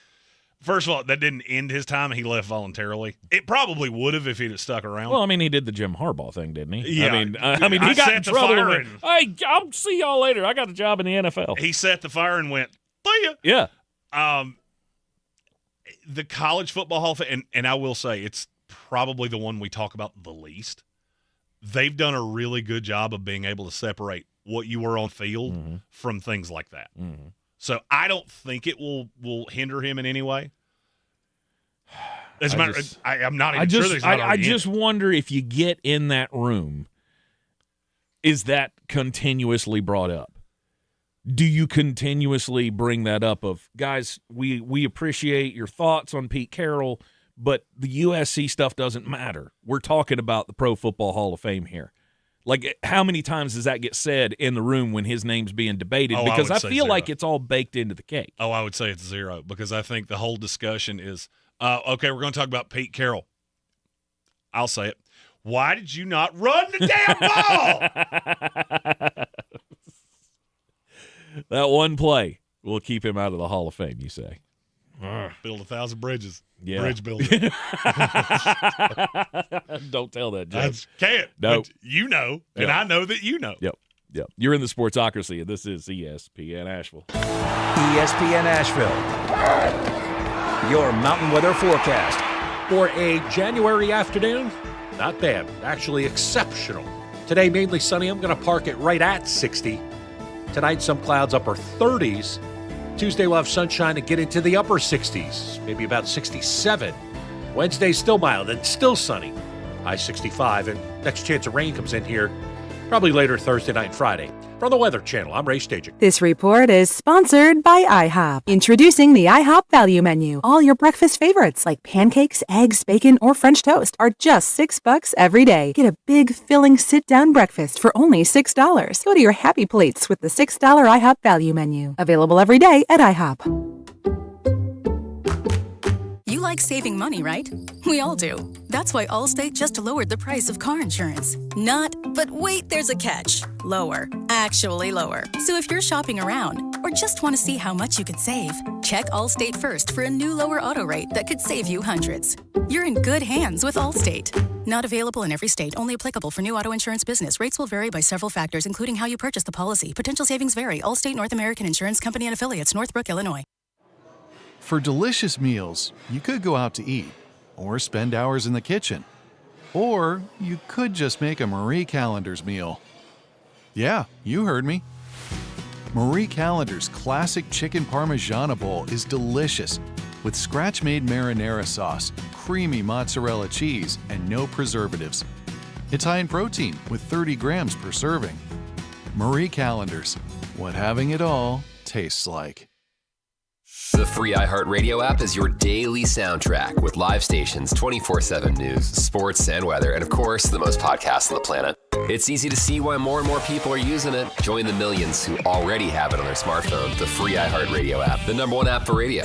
First of all, that didn't end his time. He left voluntarily. It probably would have if he'd have stuck around. Well, I mean, he did the Jim Harbaugh thing, didn't he? Yeah. I mean, he got in trouble. Hey, I'll see y'all later. I got a job in the NFL. He set the fire and went, see ya. Yeah. The College Football Hall of Fame, and I will say it's probably the one we talk about the least. They've done a really good job of being able to separate what you were on field from things like that. Mm-hmm. So I don't think it will hinder him in any way. I'm not even sure that he's not I just wonder if you get in that room, is that continuously brought up? Do you continuously bring that up of, guys, we appreciate your thoughts on Pete Carroll, but the USC stuff doesn't matter. We're talking about the Pro Football Hall of Fame here. Like, how many times does that get said in the room when his name's being debated? Because I feel like it's all baked into the cake. Oh, I would say it's zero because I think the whole discussion is, okay, we're going to talk about Pete Carroll. I'll say it. Why did you not run the damn ball? That one play will keep him out of the Hall of Fame, you say? Build 1,000 bridges. Yeah. Bridge builder. Don't tell that, Joe. Can't. Nope. But you know, and I know that you know. Yep. You're in the Sportsocracy, and this is ESPN Asheville. ESPN Asheville. Your mountain weather forecast. For a January afternoon, not bad. Actually exceptional. Today, mainly sunny. I'm going to park it right at 60. Tonight, some clouds, upper 30s. Tuesday, we'll have sunshine and get into the upper 60s, maybe about 67. Wednesday, still mild and still sunny, high 65. And next chance of rain comes in here probably later Thursday night and Friday. From the Weather Channel, I'm Ray Staging. This report is sponsored by IHOP. Introducing the IHOP Value Menu. All your breakfast favorites like pancakes, eggs, bacon, or French toast are just $6 every day. Get a big, filling sit-down breakfast for only $6. Go to your happy plates with the $6 IHOP Value Menu. Available every day at IHOP. You like saving money, right? We all do. That's why Allstate just lowered the price of car insurance. Not, but wait, there's a catch. Lower. Actually lower. So if you're shopping around or just want to see how much you could save, check Allstate first for a new lower auto rate that could save you hundreds. You're in good hands with Allstate. Not available in every state. Only applicable for new auto insurance business. Rates will vary by several factors, including how you purchase the policy. Potential savings vary. Allstate North American Insurance Company and Affiliates, Northbrook, Illinois. For delicious meals, you could go out to eat or spend hours in the kitchen. Or you could just make a Marie Callender's meal. Yeah, you heard me. Marie Callender's classic chicken parmigiana bowl is delicious with scratch-made marinara sauce, creamy mozzarella cheese, and no preservatives. It's high in protein with 30 grams per serving. Marie Callender's, what having it all tastes like. The free iHeartRadio app is your daily soundtrack with live stations, 24/7 news, sports, and weather, and of course, the most podcasts on the planet. It's easy to see why more and more people are using it. Join the millions who already have it on their smartphone. The free iHeartRadio app, the #1 app for radio.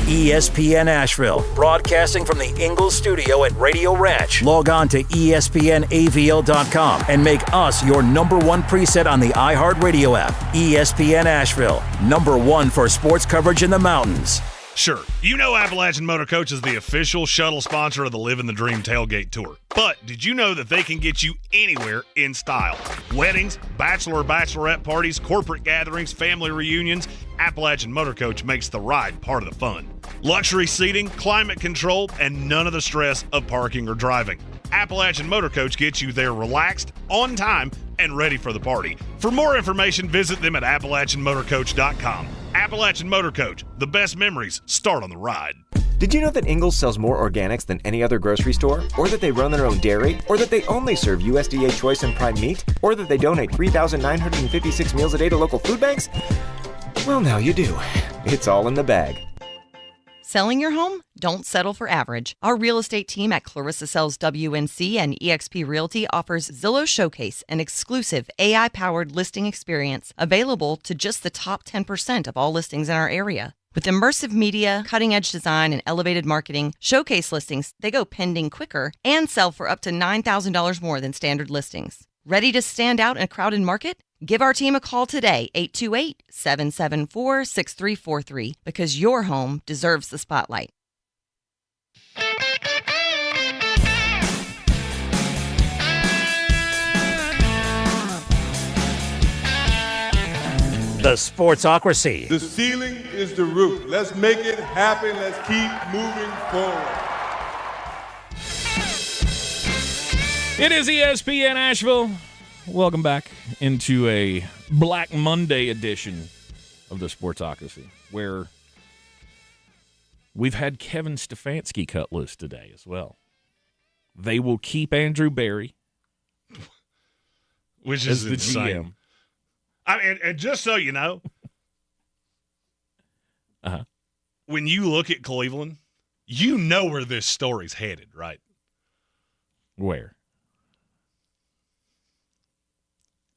ESPN Asheville, broadcasting from the Ingalls studio at Radio Ranch. Log on to ESPNAVL.com and make us your #1 preset on the iHeartRadio app. ESPN Asheville, #1 for sports coverage in the mountains. Sure, you know Appalachian Motor Coach is the official shuttle sponsor of the Living the Dream Tailgate Tour. But did you know that they can get you anywhere in style? Weddings, bachelorette parties, corporate gatherings, family reunions, Appalachian Motor Coach makes the ride part of the fun. Luxury seating, climate control, and none of the stress of parking or driving. Appalachian Motor Coach gets you there relaxed, on time, and ready for the party. For more information, visit them at AppalachianMotorCoach.com. Appalachian Motor Coach, the best memories start on the ride. Did you know that Ingalls sells more organics than any other grocery store? Or that they run their own dairy? Or that they only serve USDA choice and prime meat? Or that they donate 3,956 meals a day to local food banks? Well, now you do. It's all in the bag. Selling your home? Don't settle for average. Our real estate team at Clarissa Sells WNC and eXp Realty offers Zillow Showcase, an exclusive AI-powered listing experience available to just the top 10% of all listings in our area. With immersive media, cutting-edge design, and elevated marketing, Showcase listings, they go pending quicker and sell for up to $9,000 more than standard listings. Ready to stand out in a crowded market? Give our team a call today, 828-774-6343, because your home deserves the spotlight. The Sportsocracy. The ceiling is the roof. Let's make it happen. Let's keep moving forward. It is ESPN Asheville. Welcome back into a Black Monday edition of the Sportsocracy, where we've had Kevin Stefanski cut loose today as well. They will keep Andrew Berry, which as is the insane. GM. I mean, and just so you know, when you look at Cleveland, you know where this story's headed, right? Where?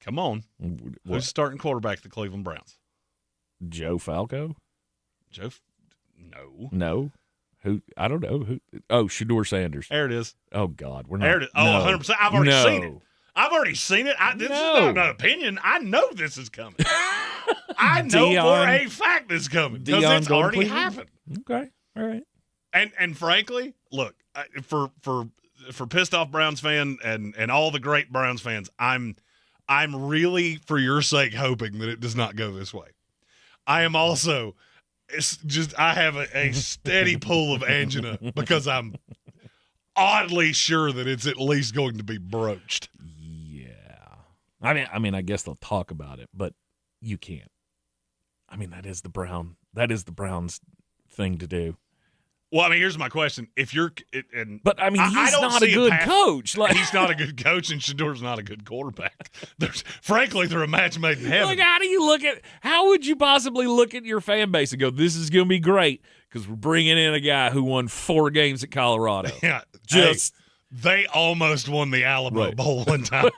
Come on. What? Who's starting quarterback for the Cleveland Browns? Joe Falco? No. No. Who? I don't know. Who? Oh, Shedeur Sanders. There it is. Oh, God. We're not. There it is. Oh, no. 100%. I've already seen it. This is not an opinion. I know this is coming. I know for a fact this is coming because it's already happened. Okay. All right. And frankly, look, for pissed off Browns fan and all the great Browns fans, I'm really, for your sake, hoping that it does not go this way. I am also I have a steady pool of angina because I'm oddly sure that it's at least going to be broached. I mean, I guess they'll talk about it, but you can't. I mean, that is the Browns thing to do. Well, I mean, here's my question: he's not a good coach. Like, he's not a good coach, and Shedeur's not a good quarterback. Frankly, they're a match made in heaven. Like, how would you possibly look at your fan base and go, "This is going to be great"? Because we're bringing in a guy who won 4 games at Colorado. Yeah, they almost won the Alamo Bowl one time.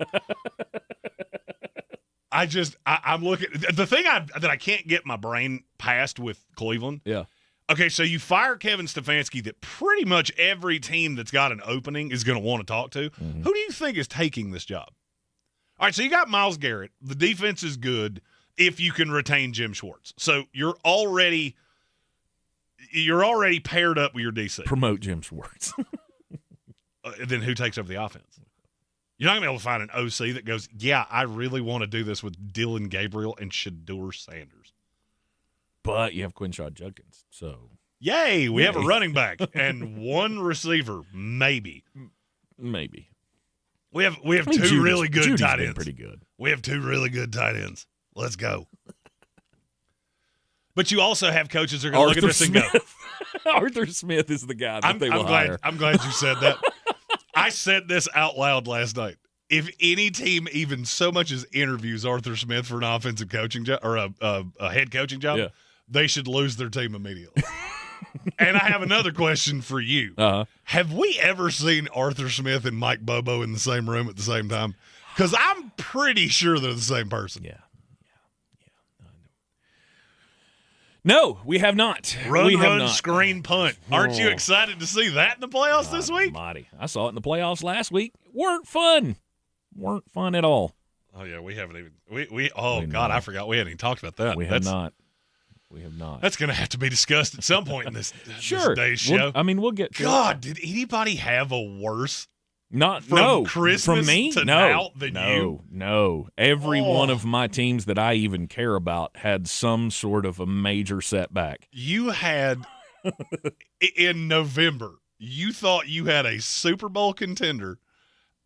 I'm looking. The thing that I can't get my brain past with Cleveland. Yeah. Okay, so you fire Kevin Stefanski that pretty much every team that's got an opening is going to want to talk to. Mm-hmm. Who do you think is taking this job? All right, so you got Myles Garrett. The defense is good if you can retain Jim Schwartz. So you're already paired up with your DC. Promote Jim Schwartz. Then who takes over the offense? You're not going to be able to find an OC that goes, yeah, I really want to do this with Dylan Gabriel and Shedeur Sanders. But you have Quinshaw Judkins, so. Yay, we have a running back and one receiver, maybe. Maybe. We have two really good Judy's tight been ends. Pretty good. We have 2 really good tight ends. Let's go. But you also have coaches that are going to look at this and go. Arthur Smith is the guy that they will hire. I'm glad you said that. I said this out loud last night. If any team even so much as interviews Arthur Smith for an offensive coaching job or a head coaching job, they should lose their team immediately. And I have another question for you. Have we ever seen Arthur Smith and Mike Bobo in the same room at the same time? Because I'm pretty sure they're the same person. Yeah. No, we have not. Run, screen, punt. Aren't you excited to see that in the playoffs this week? Mighty. I saw it in the playoffs last week. Weren't fun at all. Oh, yeah, we haven't even I forgot we hadn't even talked about that. We have not. That's going to have to be discussed at some point in this day's show. We'll get to God, did anybody have a worse Christmas from me? to now than you? No. Every one of my teams that I even care about had some sort of a major setback. You had, in November, you thought you had a Super Bowl contender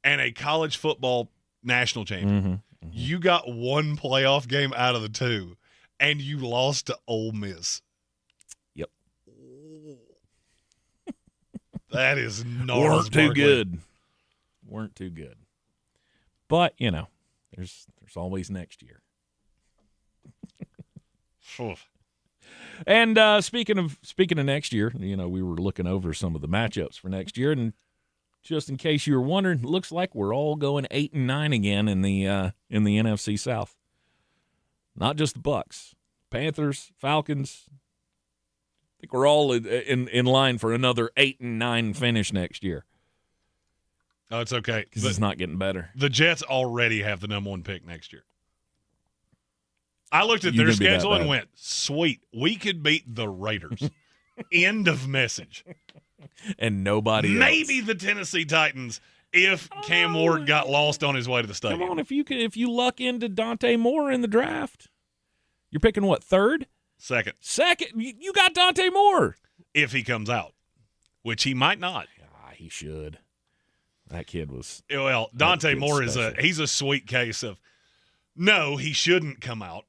and a college football national champion. Mm-hmm. You got one playoff game out of the 2, and you lost to Ole Miss. Yep. That is not Weren't too good. But, there's always next year. And speaking of next year, we were looking over some of the matchups for next year, and just in case you were wondering, it looks like we're all going 8-9 again in the NFC South. Not just the Bucs, Panthers, Falcons. I think we're all in line for another 8-9 finish next year. Oh, it's okay because it's not getting better. The Jets already have the number 1 pick next year. I looked at their schedule and went, sweet, we could beat the Raiders. End of message. And nobody Maybe else. the Tennessee Titans if Cam Ward got lost on his way to the stadium. Come on, if you luck into Dante Moore in the draft, you're picking what, third? Second. You got Dante Moore. If he comes out, which he might not. He should. That kid was. Well, Dante Moore he's a sweet case of, no, he shouldn't come out.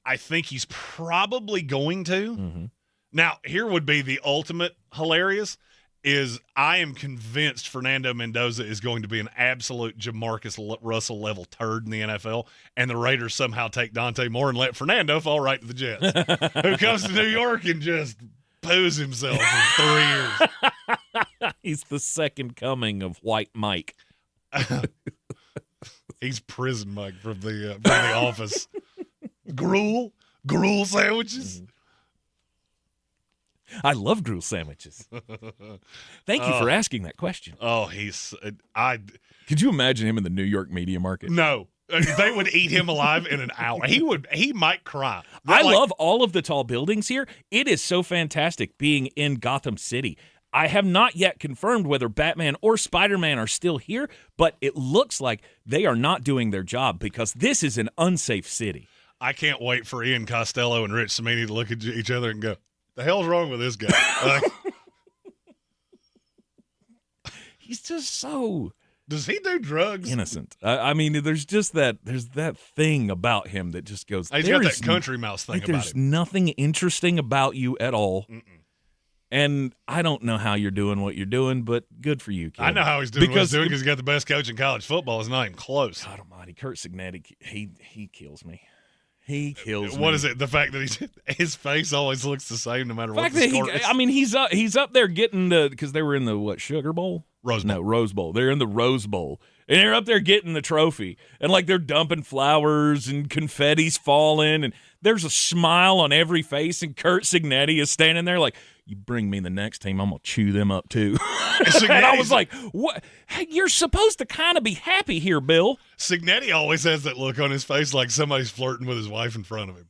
I think he's probably going to. Mm-hmm. Now, here would be the ultimate hilarious is I am convinced Fernando Mendoza is going to be an absolute Jamarcus Russell level turd in the NFL, and the Raiders somehow take Dante Moore and let Fernando fall right to the Jets, who comes to New York and just poos himself for 3 years. He's the second coming of White Mike. He's prison Mike from the office. Gruel sandwiches. I love gruel sandwiches. Thank you for asking that question. Oh, Could you imagine him in the New York media market? No. They would eat him alive in an hour. He might cry. I love all of the tall buildings here. It is so fantastic being in Gotham City. I have not yet confirmed whether Batman or Spider-Man are still here, but it looks like they are not doing their job because this is an unsafe city. I can't wait for Ian Costello and Rich Cimini to look at each other and go, the hell's wrong with this guy? He's just so... Does he do drugs? Innocent. I mean, there's that thing about him that just goes... He's got that country mouse thing about him. There's nothing interesting about you at all. Mm-mm. And I don't know how you're doing what you're doing, but good for you, kid. I know how he's doing what he's doing because he's got the best coach in college football. It's not even close. God almighty, Kurt Signetti, he kills me. He kills me. What is it? The fact that his face always looks the same no matter what the score is? I mean, he's up there getting because they were in the Sugar Bowl? Rose Bowl. No, Rose Bowl. They're in the Rose Bowl. And they're up there getting the trophy. And, they're dumping flowers and confetti's falling. And there's a smile on every face. And Kurt Signetti is standing there like, you bring me the next team, I'm going to chew them up too. And I was like, what? Hey, you're supposed to kind of be happy here, Bill. Signetti always has that look on his face like somebody's flirting with his wife in front of him.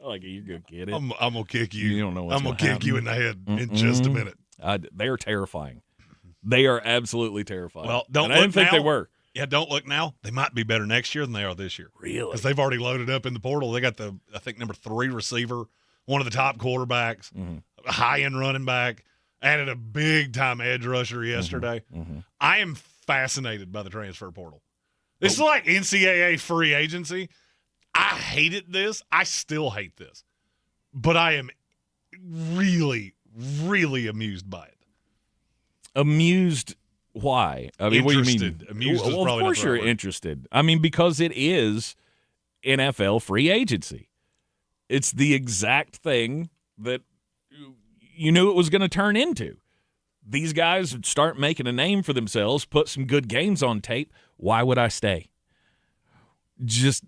Like you're going to get it. I'm going to kick you. You don't know what's I'm going to kick you in the head in just a minute. They are terrifying. They are absolutely terrifying. Well, I didn't think they were. Yeah, don't look now. They might be better next year than they are this year. Really? Because they've already loaded up in the portal. They got I think, number 3 receiver, one of the top quarterbacks, a high-end running back, added a big-time edge rusher yesterday. I am fascinated by the transfer portal. This is like NCAA free agency. I hated this. I still hate this. But I am really, really amused by it. Amused? Why? I mean, interested. What do you mean? Amused is well, probably of course you're interested. I mean, because it is NFL free agency. It's the exact thing that you knew it was going to turn into. These guys would start making a name for themselves, put some good games on tape. Why would I stay?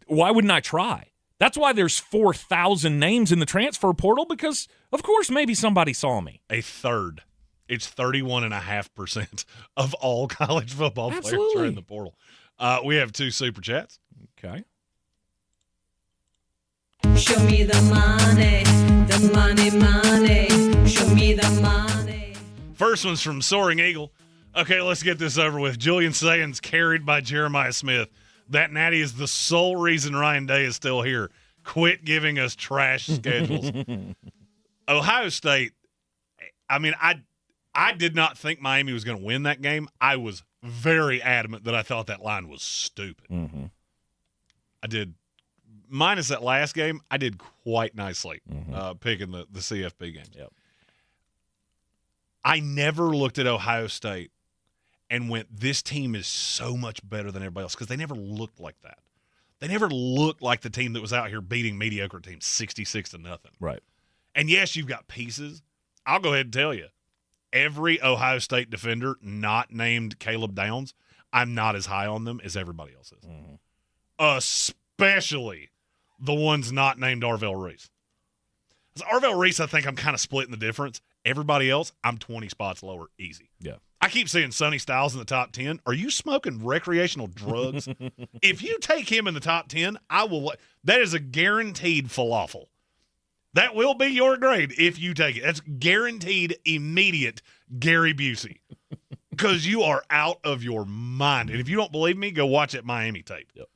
Why wouldn't I try? That's why there's 4,000 names in the transfer portal because, of course, maybe somebody saw me. A third. It's 31.5% of all college football players are in the portal. We have 2 super chats. Okay. Show me the money, money. Show me the money. First one's from Soaring Eagle. Okay, let's get this over with. Julian Sayans carried by Jeremiah Smith. That natty is the sole reason Ryan Day is still here. Quit giving us trash schedules. Ohio State, I mean, I did not think Miami was going to win that game. I was very adamant that I thought that line was stupid. I did. Minus that last game, I did quite nicely picking the CFP games. Yep. I never looked at Ohio State and went, this team is so much better than everybody else because they never looked like that. they never looked like the team that was out here beating mediocre teams 66-0. Right. And yes, you've got pieces. I'll go ahead and tell you, every Ohio State defender not named Caleb Downs, I'm not as high on them as everybody else is. Mm-hmm. Especially the ones not named Arvell Reese. Arvell Reese, I think I'm kind of splitting the difference. Everybody else, I'm 20 spots lower, easy. Yeah. I keep seeing Sonny Styles in the top 10. Are you smoking recreational drugs? If you take him in the top 10, I will. That is a guaranteed falafel. That will be your grade if you take it. That's guaranteed immediate Gary Busey. Because you are out of your mind. And if you don't believe me, go watch that Miami tape. Yep.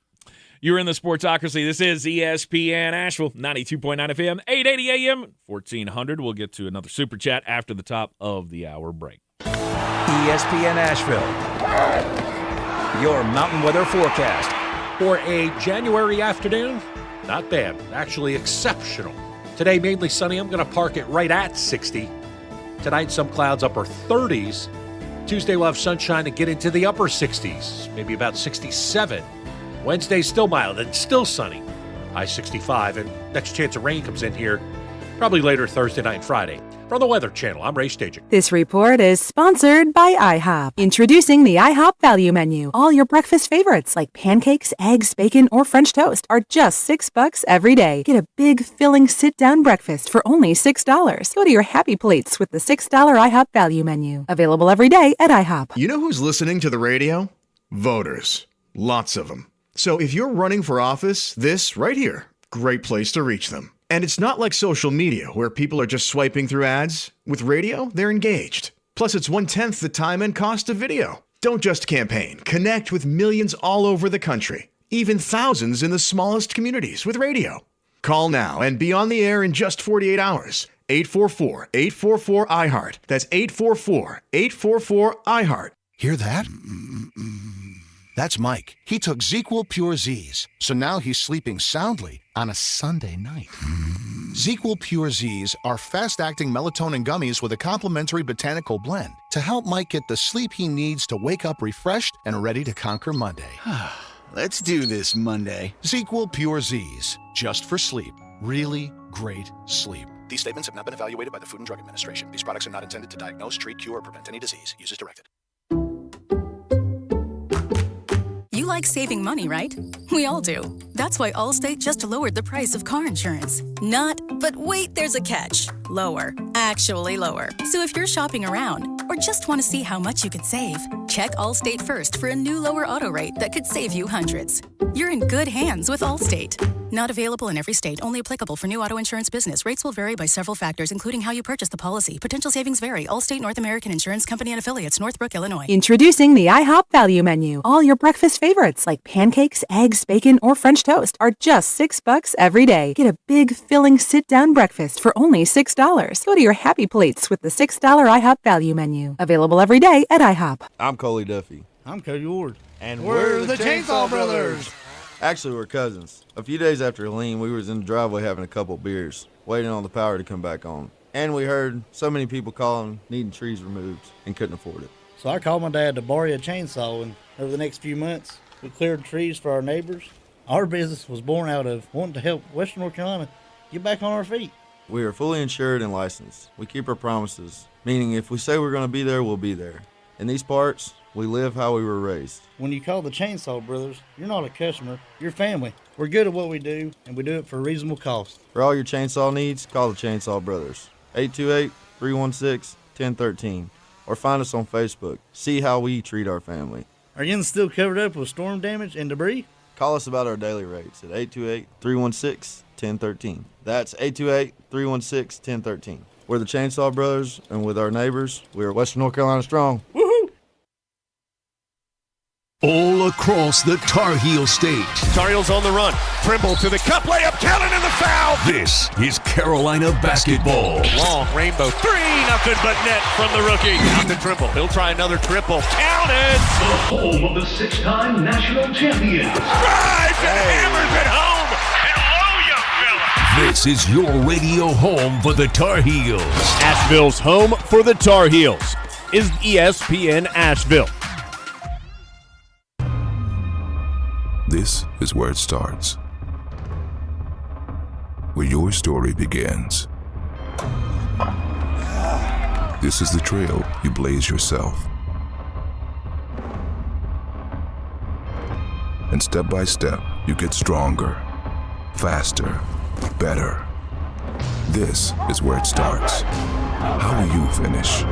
You're in the Sportsocracy. This is ESPN Asheville, 92.9 FM, 880 AM, 1400. We'll get to another super chat after the top of the hour break. ESPN Asheville, your mountain weather forecast. For a January afternoon, not bad, actually exceptional. Today, mainly sunny. I'm going to park it right at 60. Tonight, some clouds, upper 30s. Tuesday, we'll have sunshine to get into the upper 60s, maybe about 67. Wednesday, still mild and still sunny. High 65, and next chance of rain comes in here probably later Thursday night and Friday. From the Weather Channel, I'm Ray Staging. This report is sponsored by IHOP. Introducing the IHOP Value Menu. All your breakfast favorites like pancakes, eggs, bacon, or French toast are just $6 every day. Get a big, filling sit-down breakfast for only $6. Go to your happy plates with the $6 IHOP Value Menu. Available every day at IHOP. You know who's listening to the radio? Voters. Lots of them. So if you're running for office, this right here, great place to reach them. And it's not like social media where people are just swiping through ads. With radio, they're engaged. Plus, it's 1/10 the time and cost of video. Don't just campaign. Connect with millions all over the country, even thousands in the smallest communities with radio. Call now and be on the air in just 48 hours. 844-844-IHEART. That's 844-844-IHEART. Hear that? That's Mike. He took ZQL Pure Z's, so now he's sleeping soundly on a Sunday night. ZQL Pure Z's are fast-acting melatonin gummies with a complementary botanical blend to help Mike get the sleep he needs to wake up refreshed and ready to conquer Monday. Let's do this Monday. ZQL Pure Z's, just for sleep. Really great sleep. These statements have not been evaluated by the Food and Drug Administration. These products are not intended to diagnose, treat, cure, or prevent any disease. Use as directed. You like saving money, right? We all do. That's why Allstate just lowered the price of car insurance. Not, but wait, there's a catch. Lower. Actually lower. So if you're shopping around or just want to see how much you could save, check Allstate first for a new lower auto rate that could save you hundreds. You're in good hands with Allstate. Not available in every state. Only applicable for new auto insurance business. Rates will vary by several factors, including how you purchase the policy. Potential savings vary. Allstate North American Insurance Company and Affiliates, Northbrook, Illinois. Introducing the IHOP Value Menu. All your breakfast favorites like pancakes, eggs, bacon, or French toast are just $6 every day. Get a big, filling sit-down breakfast for only $6. Go to your happy plates with the $6 IHOP Value Menu. Available every day at IHOP. I'm Coley Duffy. I'm Cody Ward. And we're the Chainsaw Brothers. Actually, we're cousins. A few days after Helene, we was in the driveway having a couple beers, waiting on the power to come back on. And we heard so many people calling, needing trees removed, and couldn't afford it. So I called my dad to borrow a chainsaw, and over the next few months, we cleared trees for our neighbors. Our business was born out of wanting to help Western North Carolina get back on our feet. We are fully insured and licensed. We keep our promises, meaning if we say we're going to be there, we'll be there. In these parts, we live how we were raised. When you call the Chainsaw Brothers, you're not a customer, you're family. We're good at what we do, and we do it for a reasonable cost. For all your chainsaw needs, call the Chainsaw Brothers. 828-316-1013. Or find us on Facebook. See how we treat our family. Are you still covered up with storm damage and debris? Call us about our daily rates at 828-316-1013. That's 828-316-1013. We're the Chainsaw Brothers, and with our neighbors, we are Western North Carolina strong. Woohoo! All across the Tar Heel State. Tar Heels on the run. Trimble to the cup, layup, Kellen in the foul. This is Carolina basketball. Long rainbow 3-0, but net from the rookie. Out to Trimble. He'll try another triple. Counted. The home of the 6-time national champions. Drives and hammers it home. Hello, young fella. This is your radio home for the Tar Heels. Asheville's home for the Tar Heels is ESPN Asheville. This This is where it starts. Where your story begins. This is the trail you blaze yourself. And step by step, you get stronger, faster, better. This is where it starts. How will you finish?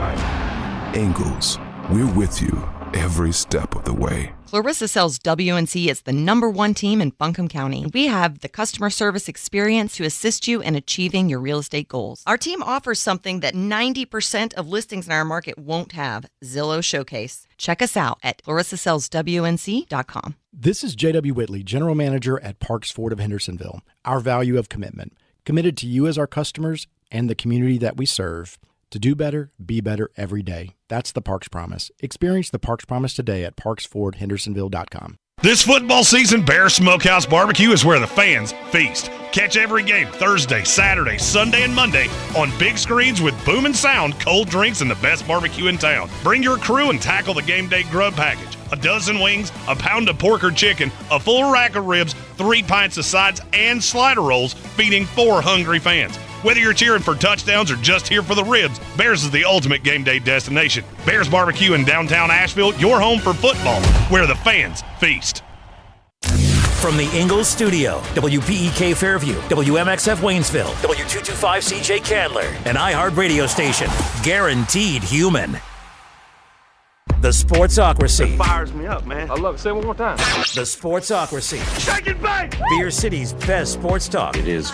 Ingalls, we're with you every step of the way. Clarissa sells WNC as the #1 team in Buncombe County. We have the customer service experience to assist you in achieving your real estate goals. Our team offers something that 90% of listings in our market won't have, Zillow Showcase. Check us out at clarissasellswnc.com. This is J.W. Whitley, General Manager at Parks Ford of Hendersonville. Our value of commitment. Committed to you as our customers and the community that we serve. To do better, be better every day. That's the Parks Promise. Experience the Parks Promise today at parksfordhendersonville.com. This football season, Bear Smokehouse Barbecue is where the fans feast. Catch every game Thursday, Saturday, Sunday, and Monday on big screens with boom and sound, cold drinks, and the best barbecue in town. Bring your crew and tackle the game day grub package. A dozen wings, a pound of pork or chicken, a full rack of ribs, 3 pints of sides, and slider rolls, feeding 4 hungry fans. Whether you're cheering for touchdowns or just here for the ribs, Bears is the ultimate game day destination. Bears Barbecue in downtown Asheville, your home for football, where the fans feast. From the Ingalls Studio, WPEK Fairview, WMXF Waynesville, W225CJ Candler, an iHeart radio station, guaranteed human. The Sportsocracy. It fires me up, man. I love it. Say it one more time. The Sportsocracy. Shake it back! Beer City's best sports talk. It is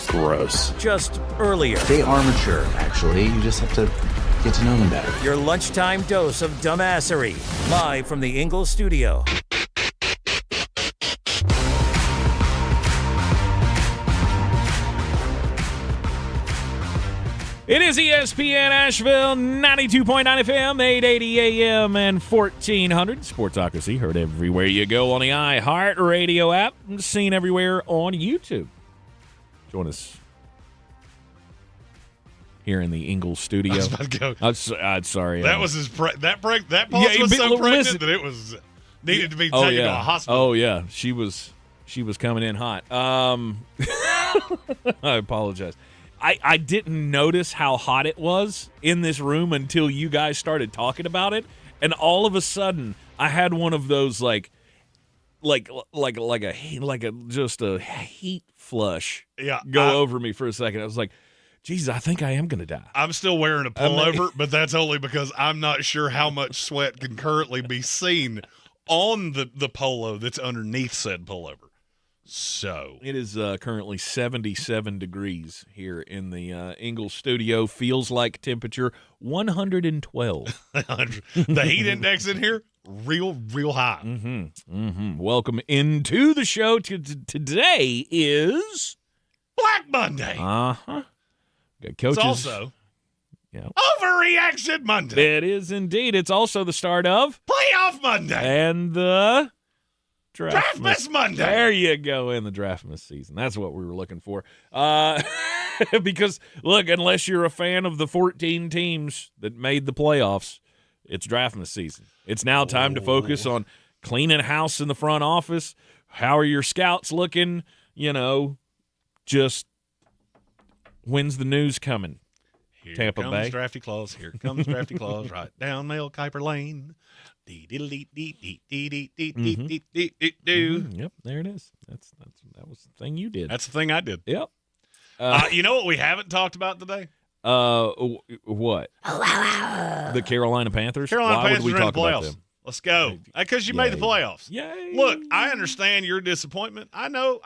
gross. Just earlier. They are mature, actually. You just have to get to know them better. Your lunchtime dose of dumbassery. Live from the Ingalls Studio. It is ESPN Asheville, 92.9 FM, 880 AM, and 1400. Sportsocracy, heard everywhere you go on the iHeart Radio app. And seen everywhere on YouTube. Join us here in the Ingalls studio. I was about to go. I'm sorry. That was his that pause was so pregnant that it was needed to be taken to a hospital. Oh yeah, she was coming in hot. I apologize. I didn't notice how hot it was in this room until you guys started talking about it, and all of a sudden I had one of those like a heat flush go over me for a second. I was like, geez, I think I am going to die. I'm still wearing a pullover, but that's only because I'm not sure how much sweat can currently be seen on the polo that's underneath said pullover. So it is currently 77 degrees here in the Ingalls studio. Feels like temperature 112. The heat index in here real high. Welcome into the show. Today is Black Monday. Got It's coaches. also Overreaction Monday. It is indeed. It's also the start of Playoff Monday and the Draftmas Monday. There you go, in the Draftmas season. That's what we were looking for. Because, look, unless you're a fan of the 14 teams that made the playoffs, it's Draftmas season. It's now time to focus on cleaning house in the front office. How are your scouts looking? Just when's the news coming? Here Tampa comes Bay. Drafty Claus. Here comes Drafty Claus. Right down Mel Kiper Lane. Yep, there it is. That was the thing you did. That's the thing I did. Yep. You know what we haven't talked about today? What? The Carolina Panthers. Carolina Why Panthers would we are in talk the about playoffs. them? Let's go. Because you made the playoffs. Yay. Look, I understand your disappointment. I know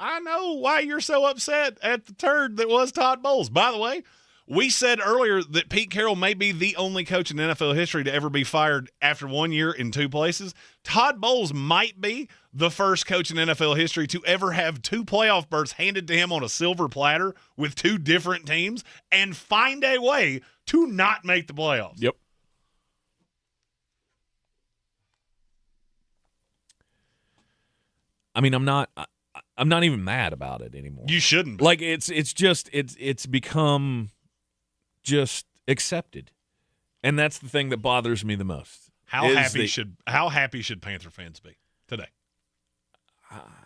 why you're so upset at the turd that was Todd Bowles. By the way, we said earlier that Pete Carroll may be the only coach in NFL history to ever be fired after 1 year in 2 places. Todd Bowles might be the first coach in NFL history to ever have 2 playoff berths handed to him on a silver platter with 2 different teams and find a way to not make the playoffs. Yep. I mean, I'm not even mad about it anymore. You shouldn't be. Like it's become just accepted. And that's the thing that bothers me the most. How happy should Panther fans be today?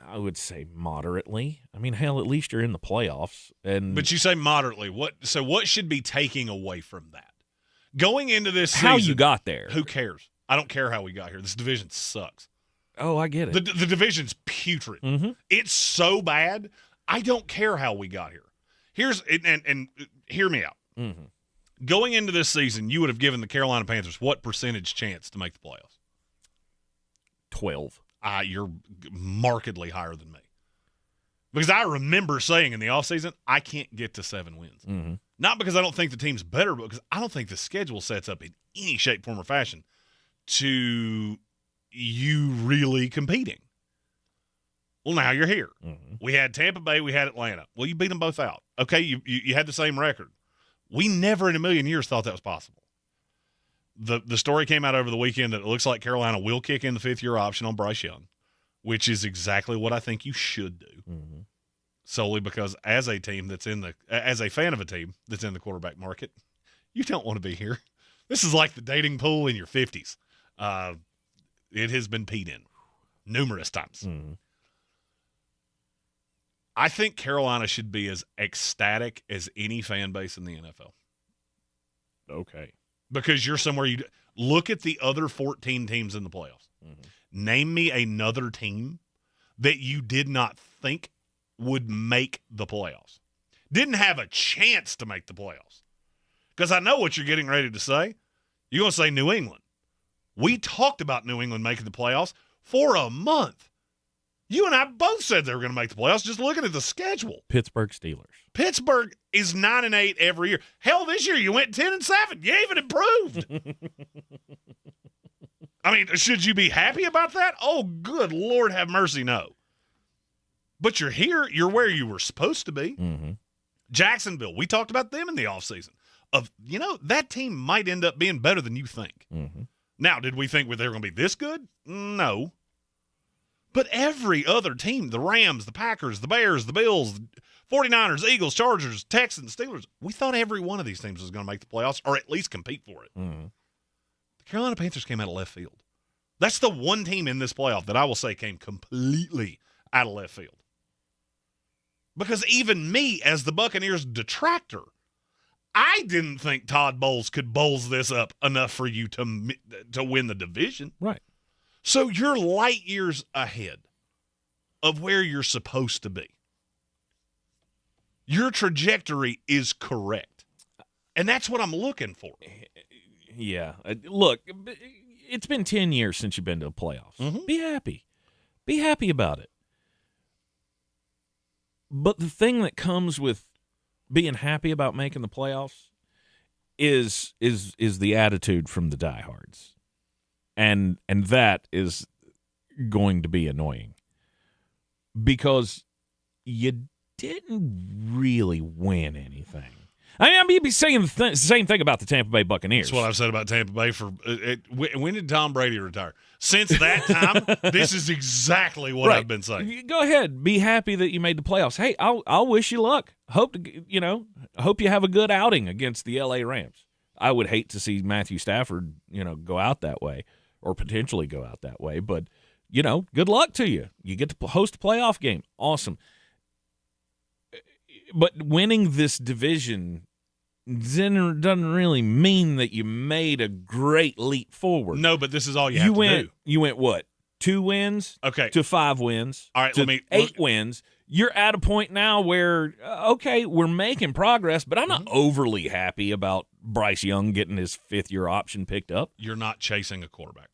I would say moderately. I mean, hell, at least you're in the playoffs. But you say moderately. So what should be taking away from that? Going into this season, how you got there. Who cares? I don't care how we got here. This division sucks. Oh, I get it. The division's putrid. Mm-hmm. It's so bad. I don't care how we got here. And hear me out. Mm-hmm. Going into this season, you would have given the Carolina Panthers what percentage chance to make the playoffs? 12. You're markedly higher than me. Because I remember saying in the offseason, I can't get to 7 wins. Mm-hmm. Not because I don't think the team's better, but because I don't think the schedule sets up in any shape, form, or fashion to you really competing. Well, now you're here. Mm-hmm. We had Tampa Bay, we had Atlanta. Well, you beat them both out. Okay, you had the same record. We never in a million years thought that was possible. The story came out over the weekend that it looks like Carolina will kick in the 5th-year option on Bryce Young, which is exactly what I think you should do. Mm-hmm. Solely because as a fan of a team that's in the quarterback market, you don't want to be here. This is like the dating pool in your 50s. It has been peed in numerous times. Mm-hmm. I think Carolina should be as ecstatic as any fan base in the NFL. Okay. Because you're somewhere you look at the other 14 teams in the playoffs. Mm-hmm. Name me another team that you did not think would make the playoffs. Didn't have a chance to make the playoffs. Because I know what you're getting ready to say. You're going to say New England. We talked about New England making the playoffs for a month. You and I both said they were going to make the playoffs just looking at the schedule. Pittsburgh Steelers. Pittsburgh is 9-8 every year. Hell, this year you went 10-7. You even improved. I mean, should you be happy about that? Oh, good Lord, have mercy, no. But you're here. You're where you were supposed to be. Mm-hmm. Jacksonville, we talked about them in the offseason. That team might end up being better than you think. Mm-hmm. Now, did we think they were going to be this good? No. But every other team, the Rams, the Packers, the Bears, the Bills, 49ers, Eagles, Chargers, Texans, Steelers, we thought every one of these teams was going to make the playoffs or at least compete for it. Mm-hmm. The Carolina Panthers came out of left field. That's the one team in this playoff that I will say came completely out of left field. Because even me, as the Buccaneers detractor, I didn't think Todd Bowles could Bowles this up enough for you to win the division. Right. So you're light years ahead of where you're supposed to be. Your trajectory is correct. And that's what I'm looking for. Yeah. Look, it's been 10 years since you've been to the playoffs. Mm-hmm. Be happy. Be happy about it. But the thing that comes with being happy about making the playoffs is the attitude from the diehards. And that is going to be annoying because you didn't really win anything. I mean, I'd be saying the same thing about the Tampa Bay Buccaneers. That's what I've said about Tampa Bay for when did Tom Brady retire? Since that time, this is exactly what I've been saying. Go ahead, be happy that you made the playoffs. Hey, I'll wish you luck. Hope you have a good outing against the LA Rams. I would hate to see Matthew Stafford, go out that way or potentially go out that way, but good luck to you. You get to host a playoff game. Awesome. But winning this division doesn't really mean that you made a great leap forward. No, but this is all you have to do. You went what? 2 wins? Okay. To 5 wins? All right, to 8 wins. You're at a point now where, we're making progress, but I'm not overly happy about Bryce Young getting his 5th-year option picked up. You're not chasing a quarterback.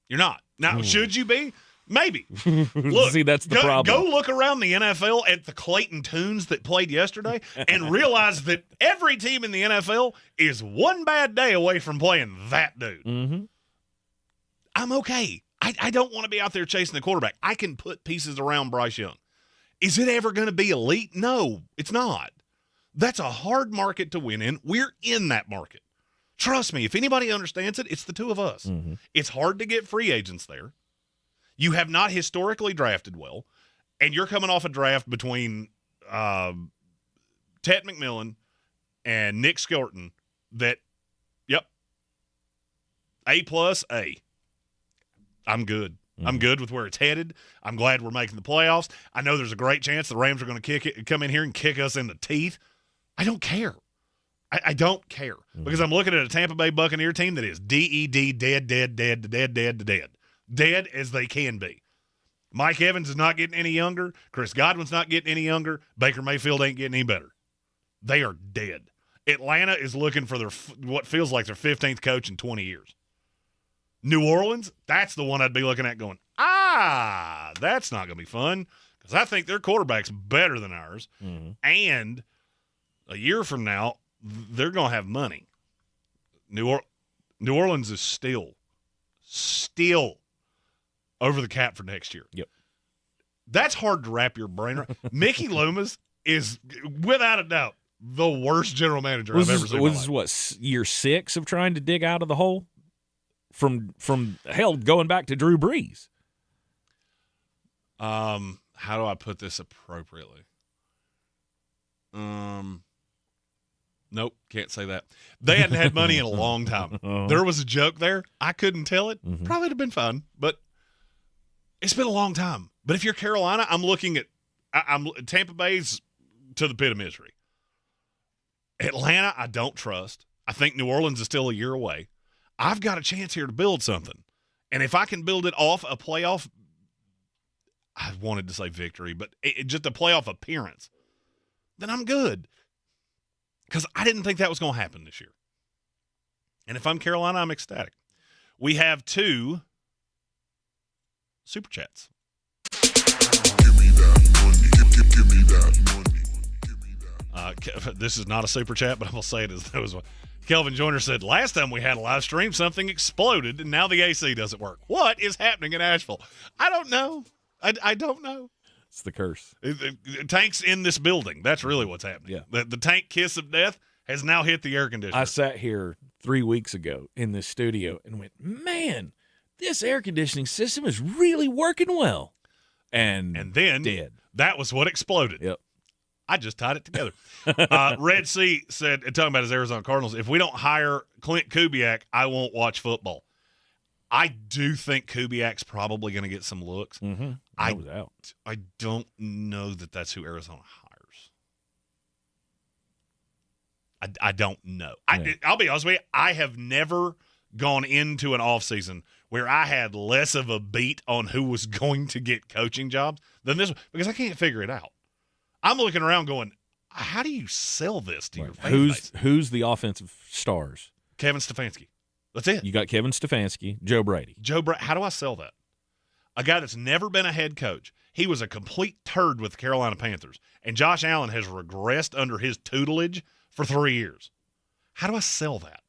You're not. Now, should you be? Maybe. Look, see, that's the problem. Go look around the NFL at the Clayton Tunes that played yesterday and realize that every team in the NFL is one bad day away from playing that dude. Mm-hmm. I'm okay. I don't want to be out there chasing the quarterback. I can put pieces around Bryce Young. Is it ever going to be elite? No, it's not. That's a hard market to win in. We're in that market. Trust me, if anybody understands it, it's the two of us. Mm-hmm. It's hard to get free agents there. You have not historically drafted well, and you're coming off a draft between Ted McMillan and Nick Skeleton that, A+, A. I'm good. I'm good with where it's headed. I'm glad we're making the playoffs. I know there's a great chance the Rams are going to come in here and kick us in the teeth. I don't care. I don't care because I'm looking at a Tampa Bay Buccaneer team that is DED, dead as they can be. Mike Evans is not getting any younger. Chris Godwin's not getting any younger. Baker Mayfield ain't getting any better. They are dead. Atlanta is looking for what feels like their 15th coach in 20 years. New Orleans, that's the one I'd be looking at going, that's not going to be fun because I think their quarterback's better than ours. And a year from now, they're going to have money. New Orleans is still over the cap for next year. Yep. That's hard to wrap your brain around. Mickey Loomis is, without a doubt, the worst general manager I've ever seen. Was what, year 6 of trying to dig out of the hole? From hell, going back to Drew Brees. How do I put this appropriately? Nope, can't say that. They hadn't had money in a long time. There was a joke there. I couldn't tell it. Probably would have been fun, but it's been a long time. But if you're Carolina, I'm looking at Tampa Bay's to the pit of misery. Atlanta, I don't trust. I think New Orleans is still a year away. I've got a chance here to build something. And if I can build it off a playoff, I wanted to say victory, but just a playoff appearance, then I'm good. Because I didn't think that was going to happen this year. And if I'm Carolina, I'm ecstatic. We have 2 Super Chats. This is not a Super Chat, but I'm going to say it as though it was one. Kelvin Joyner said, last time we had a live stream, something exploded, and now the AC doesn't work. What is happening in Asheville? I don't know. I don't know. It's the curse. Tank's in this building. That's really what's happening. Yeah. The tank kiss of death has now hit the air conditioner. I sat here 3 weeks ago in this studio and went, man, this air conditioning system is really working well. And then dead. That was what exploded. Yep. I just tied it together. Red Sea said, talking about his Arizona Cardinals, if we don't hire Clint Kubiak, I won't watch football. I do think Kubiak's probably going to get some looks. I don't know that that's who Arizona hires. I don't know. Yeah. I'll be honest with you. I have never gone into an offseason where I had less of a beat on who was going to get coaching jobs than this one because I can't figure it out. I'm looking around going, how do you sell this to your fan base? Who's the offensive stars? Kevin Stefanski. That's it. You got Kevin Stefanski, Joe Brady. How do I sell that? A guy that's never been a head coach. He was a complete turd with the Carolina Panthers, and Josh Allen has regressed under his tutelage for 3 years. How do I sell that?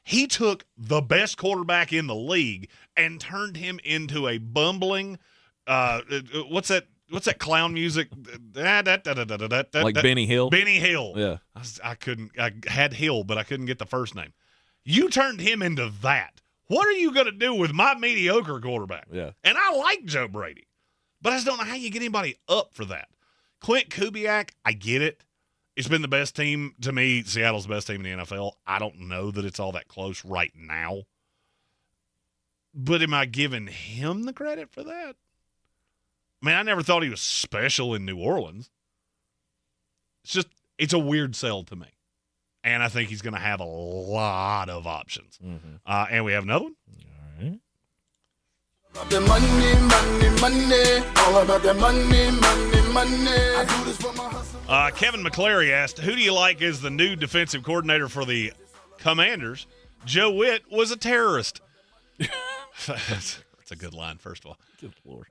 He took the best quarterback in the league and turned him into a bumbling what's that clown music? Like Benny Hill? Benny Hill. Yeah. I had Hill, but I couldn't get the first name. You turned him into that. What are you going to do with my mediocre quarterback? Yeah. And I like Joe Brady, but I just don't know how you get anybody up for that. Clint Kubiak, I get it. It's been the best team to me. Seattle's the best team in the NFL. I don't know that it's all that close right now. But am I giving him the credit for that? I mean, I never thought he was special in New Orleans. It's a weird sell to me. And I think he's going to have a lot of options. And we have another one. All right. About the money, all about the money. I do this for my hustle. Kevin McClary asked, who do you like as the new defensive coordinator for the Commanders? Joe Witt was a terrorist. That's a good line, first of all. Good Lord.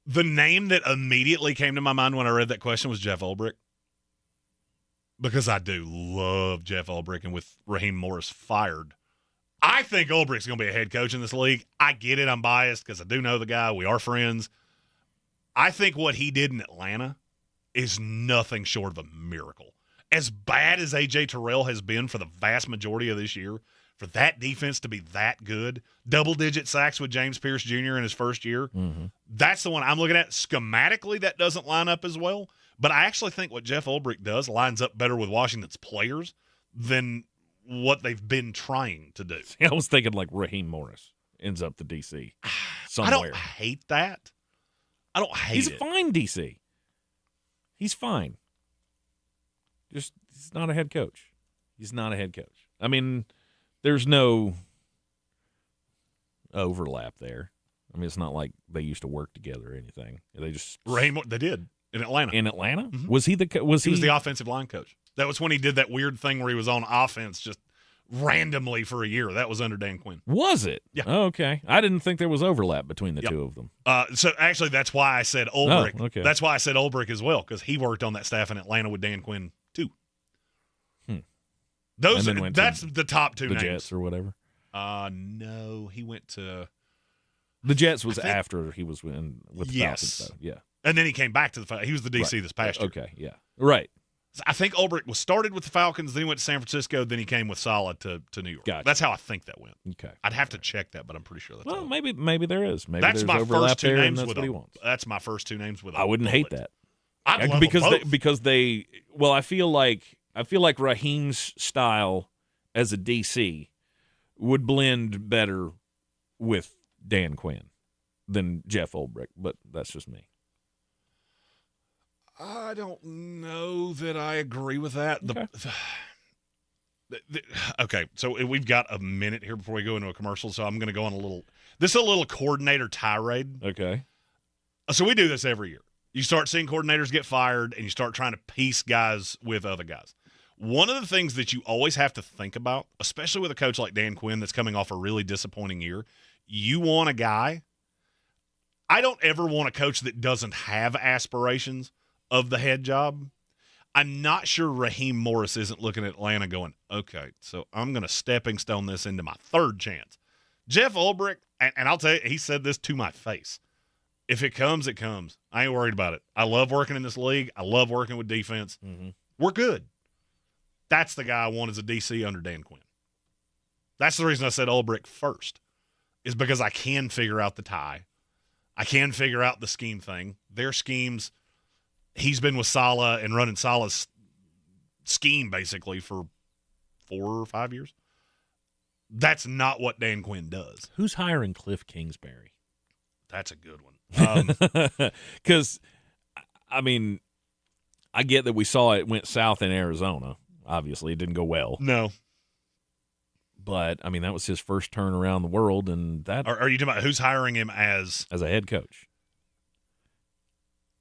The name that immediately came to my mind when I read that question was Jeff Ulbrich. Because I do love Jeff Ulbrich, and with Raheem Morris fired, I think Ulbrich's going to be a head coach in this league. I get it. I'm biased because I do know the guy. We are friends. I think what he did in Atlanta is nothing short of a miracle. As bad as A.J. Terrell has been for the vast majority of this year, for that defense to be that good, double-digit sacks with James Pierce Jr. in his first year, that's the one I'm looking at. Schematically, that doesn't line up as well. But I actually think what Jeff Ulbrich does lines up better with Washington's players than what they've been trying to do. I was thinking like Raheem Morris ends up the DC. somewhere. I don't hate that. I don't hate it. He's fine, DC. He's fine. Just he's not a head coach. He's not a head coach. I mean, there's no overlap there. I mean, it's not like they used to work together or anything. They just They did in Atlanta. In Atlanta, Mm-hmm. was he the he was the offensive line coach. That was when he did that weird thing where he was on offense just randomly for a year. That was under Dan Quinn. Was it? Yeah. Oh, okay. I didn't think there was overlap between the two of them. So actually, that's why I said Ulbrich. Oh, okay. That's why I said Ulbrich as well, because he worked on that staff in Atlanta with Dan Quinn too. That's the top two the names. Jets or whatever. No, he went to the Jets was after he was with the Falcons. Though. Yeah, and then he came back to the Falcons. He was the DC this past year. Okay, yeah, right. So I think Ulbrich was started with the Falcons, then he went to San Francisco, then he came with Saleh to New York. Gotcha. That's how I think that went. Okay, I'd have to check that, but I'm pretty sure that's well. Maybe there is. Maybe that's there's my overlap first two there, and names that's with what he him. wants. That's my first two names with him. I wouldn't hate that. I'd love because them both. because they well, I feel like Raheem's style as a DC would blend better with Dan Quinn than Jeff Ulbrich, but that's just me. I don't know that I agree with that. Okay, so we've got a minute here before we go into a commercial, so I'm going to go on a little coordinator tirade. Okay. So we do this every year. You start seeing coordinators get fired, and you start trying to piece guys with other guys. One of the things that you always have to think about, especially with a coach like Dan Quinn that's coming off a really disappointing year, you want a guy. I don't ever want a coach that doesn't have aspirations of the head job. I'm not sure Raheem Morris isn't looking at Atlanta going, okay, so I'm going to stepping stone this into my third chance. Jeff Ulbrich, and I'll tell you, he said this to my face. If it comes, it comes. I ain't worried about it. I love working in this league. I love working with defense. Mm-hmm. We're good. That's the guy I want as a DC under Dan Quinn. That's the reason I said Ulbrich first, is because I can figure out the tie. I can figure out the scheme thing. Their schemes, he's been with Saleh and running Saleh's scheme basically for 4 or 5 years. That's not what Dan Quinn does. Who's hiring Cliff Kingsbury? That's a good one. Because, I mean, I get that we saw it went south in Arizona. Obviously, it didn't go well. No. But, I mean, that was his first turn around the world, and that. Are you talking about who's hiring him as a head coach?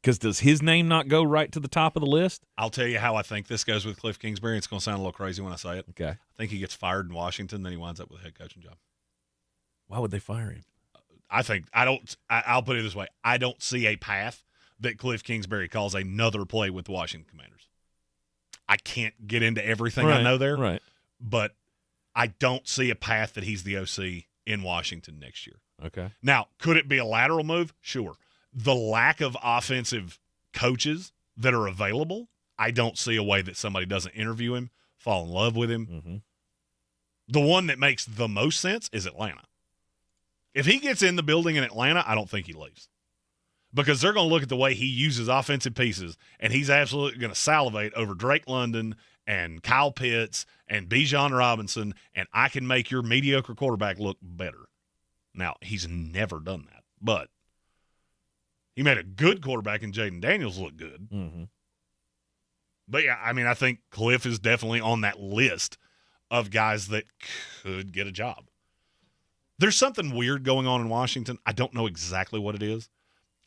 Because does his name not go right to the top of the list? I'll tell you how I think this goes with Cliff Kingsbury. It's going to sound a little crazy when I say it. Okay. I think he gets fired in Washington, then he winds up with a head coaching job. Why would they fire him? I'll put it this way. I don't see a path that Cliff Kingsbury calls another play with the Washington Commanders. I can't get into everything I know there. Right. But I don't see a path that he's the OC in Washington next year. Okay. Now, could it be a lateral move? Sure. The lack of offensive coaches that are available, I don't see a way that somebody doesn't interview him, fall in love with him. Mm-hmm. The one that makes the most sense is Atlanta. If he gets in the building in Atlanta, I don't think he leaves. Because they're going to look at the way he uses offensive pieces, and he's absolutely going to salivate over Drake London and Kyle Pitts and Bijan Robinson, and I can make your mediocre quarterback look better. Now, he's never done that, but he made a good quarterback in Jaden Daniels look good. Mm-hmm. But, yeah, I mean, I think Cliff is definitely on that list of guys that could get a job. There's something weird going on in Washington. I don't know exactly what it is.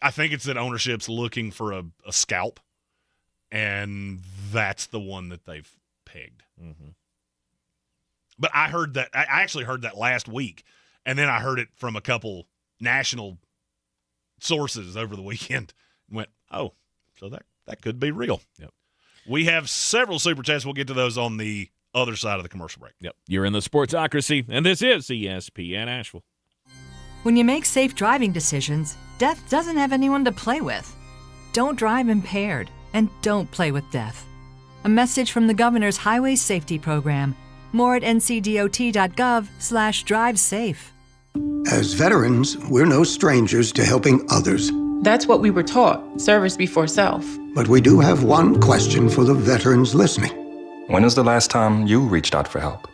I think it's that ownership's looking for a scalp, and that's the one that they've pegged. Mm-hmm. But I actually heard that last week, and then I heard it from a couple national sources over the weekend and went, oh, so that could be real. Yep. We have several super chats. We'll get to those on the other side of the commercial break. Yep. You're in the Sportsocracy, and this is ESPN Asheville. When you make safe driving decisions, death doesn't have anyone to play with. Don't drive impaired, and don't play with death. A message from the Governor's Highway Safety Program. More at ncdot.gov/drive-safe. As veterans, we're no strangers to helping others. That's what we were taught, service before self. But we do have one question for the veterans listening. When was the last time you reached out for help?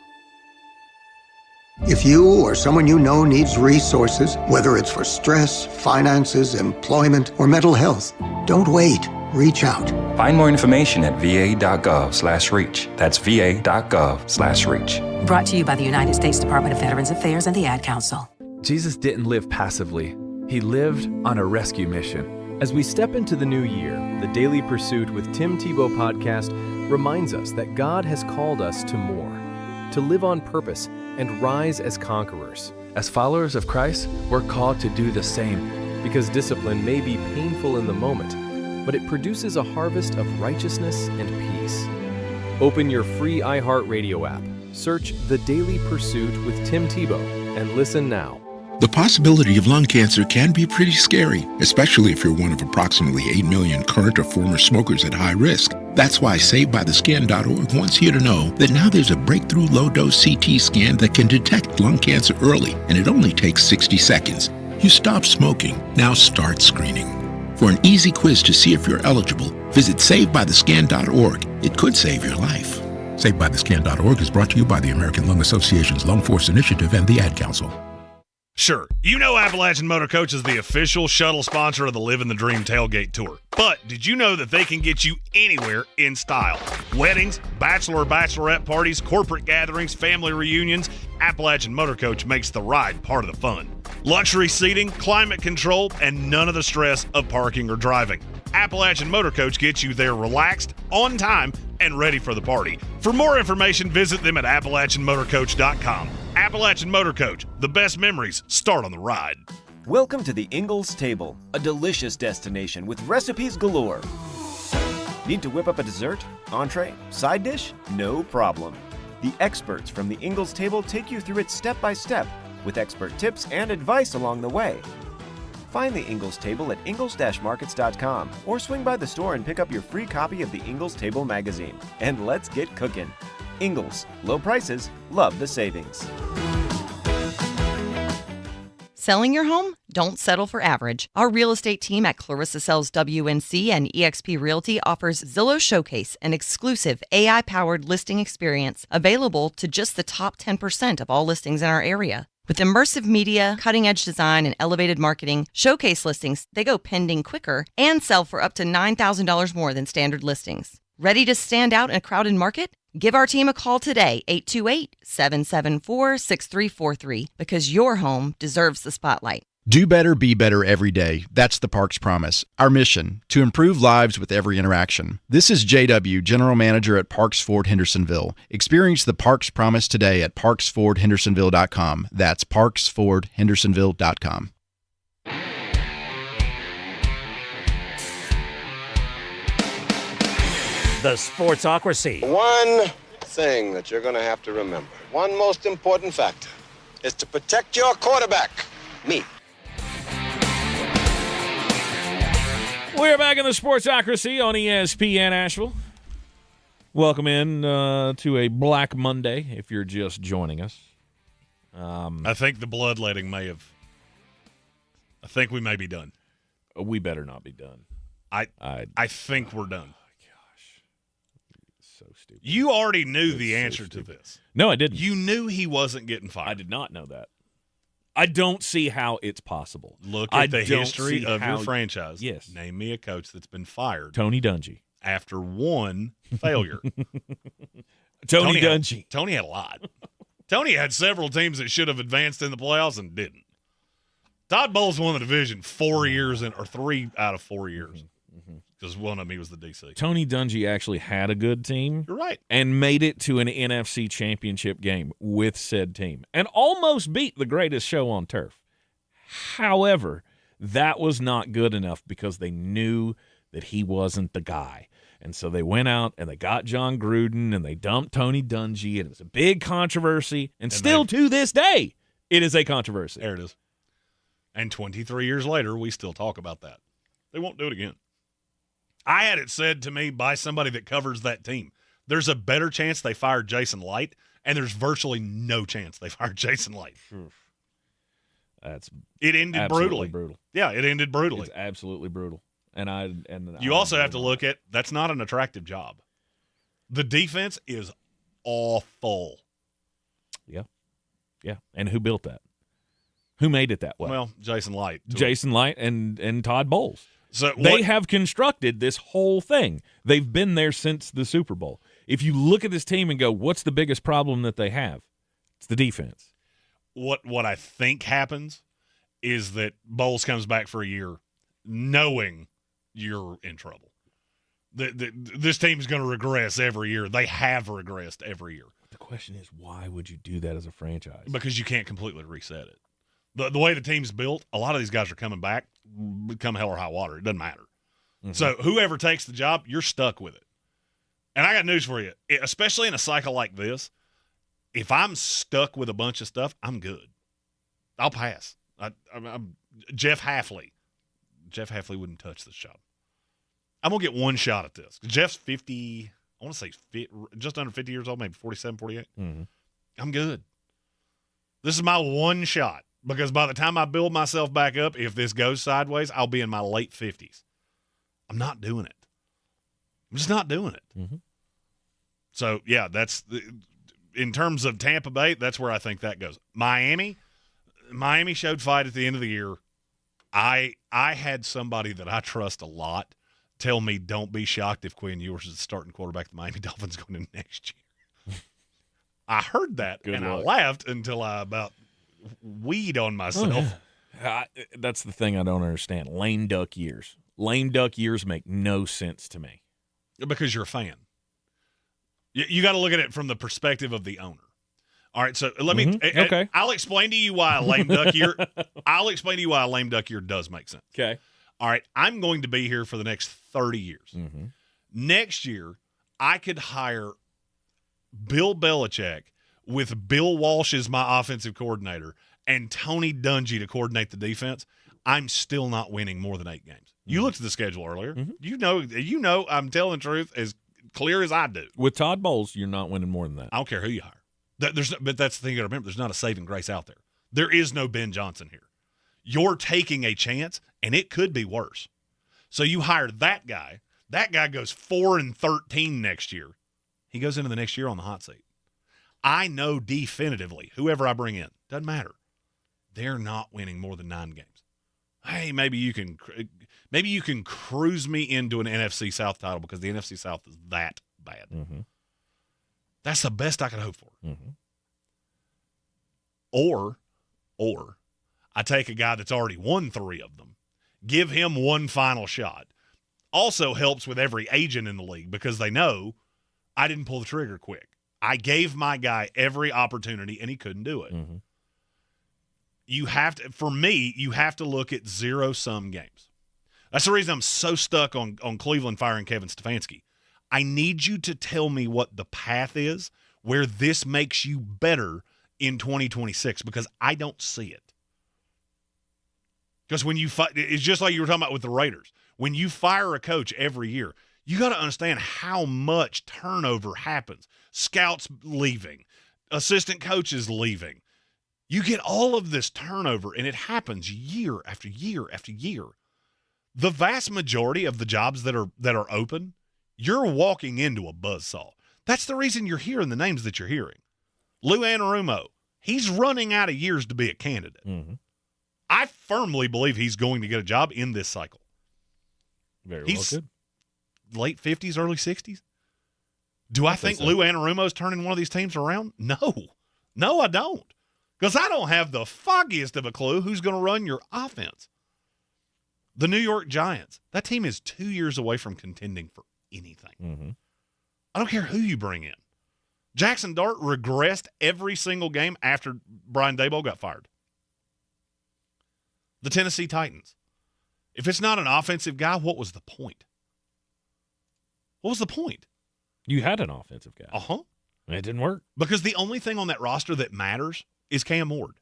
If you or someone you know needs resources, whether it's for stress, finances, employment, or mental health, don't wait. Reach out. Find more information at va.gov/reach. That's va.gov/reach. Brought to you by the United States Department of Veterans Affairs and the Ad Council. Jesus didn't live passively. He lived on a rescue mission. As we step into the new year, the Daily Pursuit with Tim Tebow podcast reminds us that God has called us to more, to live on purpose and rise as conquerors. As followers of Christ, we're called to do the same, because discipline may be painful in the moment, but it produces a harvest of righteousness and peace. Open your free iHeartRadio app, search The Daily Pursuit with Tim Tebow, and listen now. The possibility of lung cancer can be pretty scary, especially if you're one of approximately 8 million current or former smokers at high risk. That's why SaveByTheScan.org wants you to know that now there's a breakthrough low-dose CT scan that can detect lung cancer early, and it only takes 60 seconds. You stop smoking, now start screening. For an easy quiz to see if you're eligible, visit SaveByTheScan.org. It could save your life. SaveByTheScan.org is brought to you by the American Lung Association's Lung Force Initiative and the Ad Council. Sure, you know Appalachian Motor Coach is the official shuttle sponsor of the Living the Dream Tailgate Tour. But did you know that they can get you anywhere in style? Weddings, bachelorette parties, corporate gatherings, family reunions, Appalachian Motor Coach makes the ride part of the fun. Luxury seating, climate control, and none of the stress of parking or driving. Appalachian Motor Coach gets you there relaxed, on time, and ready for the party. For more information, visit them at AppalachianMotorCoach.com. Appalachian Motor Coach, the best memories start on the ride. Welcome to the Ingalls Table, a delicious destination with recipes galore. Need to whip up a dessert, entree, side dish? No problem. The experts from the Ingalls Table take you through it step by step, with expert tips and advice along the way. Find the Ingalls Table at ingalls-markets.com or swing by the store and pick up your free copy of the Ingalls Table magazine. And let's get cooking. Ingalls, low prices, love the savings. Selling your home? Don't settle for average. Our real estate team at Clarissa Sells WNC and eXp Realty offers Zillow Showcase, an exclusive AI-powered listing experience available to just the top 10% of all listings in our area. With immersive media, cutting-edge design, and elevated marketing, Showcase listings, they go pending quicker and sell for up to $9,000 more than standard listings. Ready to stand out in a crowded market? Give our team a call today, 828-774-6343, because your home deserves the spotlight. Do better, be better every day. That's the Parks Promise. Our mission, to improve lives with every interaction. This is JW, General Manager at Parks Ford Hendersonville. Experience the Parks Promise today at parksfordhendersonville.com. That's parksfordhendersonville.com. The Sportsocracy. One thing that you're going to have to remember, one most important factor, is to protect your quarterback, me. We're back in the Sportsocracy on ESPN Asheville. Welcome in to a Black Monday, if you're just joining us. I think the bloodletting may have. I think we may be done. We better not be done. I think we're done. So stupid. You already knew the answer to this. No, I didn't. You knew he wasn't getting fired. I did not know that. I don't see how it's possible. Look at the history of your franchise. Yes. Name me a coach that's been fired. Tony Dungy. After one failure. Tony Dungy. Tony had a lot. Tony had several teams that should have advanced in the playoffs and didn't. Todd Bowles won the division 4 years or 3 out of 4 years. Because one of them, he was the DC. Tony Dungy actually had a good team. You're right. And made it to an NFC championship game with said team. And almost beat the greatest show on turf. However, that was not good enough because they knew that he wasn't the guy. And so they went out and they got John Gruden and they dumped Tony Dungy. And it was a big controversy. And still to this day, it is a controversy. There it is. And 23 years later, we still talk about that. They won't do it again. I had it said to me by somebody that covers that team. There's a better chance they fired Jason Light, and there's virtually no chance they fired Jason Light. It ended brutally. Brutal. Yeah, it ended brutally. It's absolutely brutal. And you also have to look at that's not an attractive job. The defense is awful. Yeah. Yeah, and who built that? Who made it that way? Well, Jason Light. Jason Light and Todd Bowles. So they have constructed this whole thing. They've been there since the Super Bowl. If you look at this team and go, what's the biggest problem that they have? It's the defense. What I think happens is that Bowles comes back for a year knowing you're in trouble. This team's going to regress every year. They have regressed every year. The question is, why would you do that as a franchise? Because you can't completely reset it. The way the team's built, a lot of these guys are coming back, come hell or high water. It doesn't matter. Mm-hmm. So whoever takes the job, you're stuck with it. And I got news for you, especially in a cycle like this. If I'm stuck with a bunch of stuff, I'm good. I'll pass. I'm Jeff Halfley. Jeff Halfley wouldn't touch this job. I'm going to get one shot at this. Jeff's 50, I want to say just under 50 years old, maybe 47, 48. Mm-hmm. I'm good. This is my one shot because by the time I build myself back up, if this goes sideways, I'll be in my late 50s. I'm not doing it. I'm just not doing it. Mm-hmm. So, yeah, in terms of Tampa Bay, that's where I think that goes. Miami showed fight at the end of the year. I had somebody that I trust a lot tell me don't be shocked if Quinn Ewers is the starting quarterback of the Miami Dolphins going into next year. I heard that, I laughed until I about weed on myself. That's the thing I don't understand. Lame duck years. Lame duck years make no sense to me. Because you're a fan. You got to look at it from the perspective of the owner. All right, so let me. Okay. I'll explain to you why a lame duck year. I'll explain to you why a lame duck year does make sense. Okay. All right, I'm going to be here for the next 30 years. Mm-hmm. Next year, I could hire Bill Belichick with Bill Walsh as my offensive coordinator and Tony Dungy to coordinate the defense. I'm still not winning more than 8 games. You looked at the schedule earlier. Mm-hmm. You know. I'm telling the truth as clear as I do. With Todd Bowles, you're not winning more than that. I don't care who you hire. But that's the thing you got to remember. There's not a saving grace out there. There is no Ben Johnson here. You're taking a chance, and it could be worse. So you hire that guy. That guy goes 4-13 next year. He goes into the next year on the hot seat. I know definitively, whoever I bring in, doesn't matter. They're not winning more than 9 games. Hey, maybe you can cruise me into an NFC South title because the NFC South is that bad. Mm-hmm. That's the best I could hope for. Mm-hmm. Or I take a guy that's already won 3 of them, give him one final shot. Also helps with every agent in the league because they know I didn't pull the trigger quick. I gave my guy every opportunity, and he couldn't do it. Mm-hmm. You have to look at zero-sum games. That's the reason I'm so stuck on Cleveland firing Kevin Stefanski. I need you to tell me what the path is where this makes you better in 2026 because I don't see it. Because when you it's just like you were talking about with the Raiders. When you fire a coach every year, you got to understand how much turnover happens. Scouts leaving, assistant coaches leaving. You get all of this turnover, and it happens year after year after year. The vast majority of the jobs that are open, you're walking into a buzzsaw. That's the reason you're hearing the names that you're hearing. Lou Anarumo, he's running out of years to be a candidate. Mm-hmm. I firmly believe he's going to get a job in this cycle. He's well good. Late 50s, early 60s. Do I think Lou Anarumo's turning one of these teams around? No, I don't. Because I don't have the foggiest of a clue who's going to run your offense. The New York Giants, that team is 2 years away from contending for anything. Mm-hmm. I don't care who you bring in. Jackson Dart regressed every single game after Brian Daboll got fired. The Tennessee Titans. If it's not an offensive guy, what was the point? What was the point? You had an offensive guy. Uh-huh. And it didn't work. Because the only thing on that roster that matters is Cam Ward.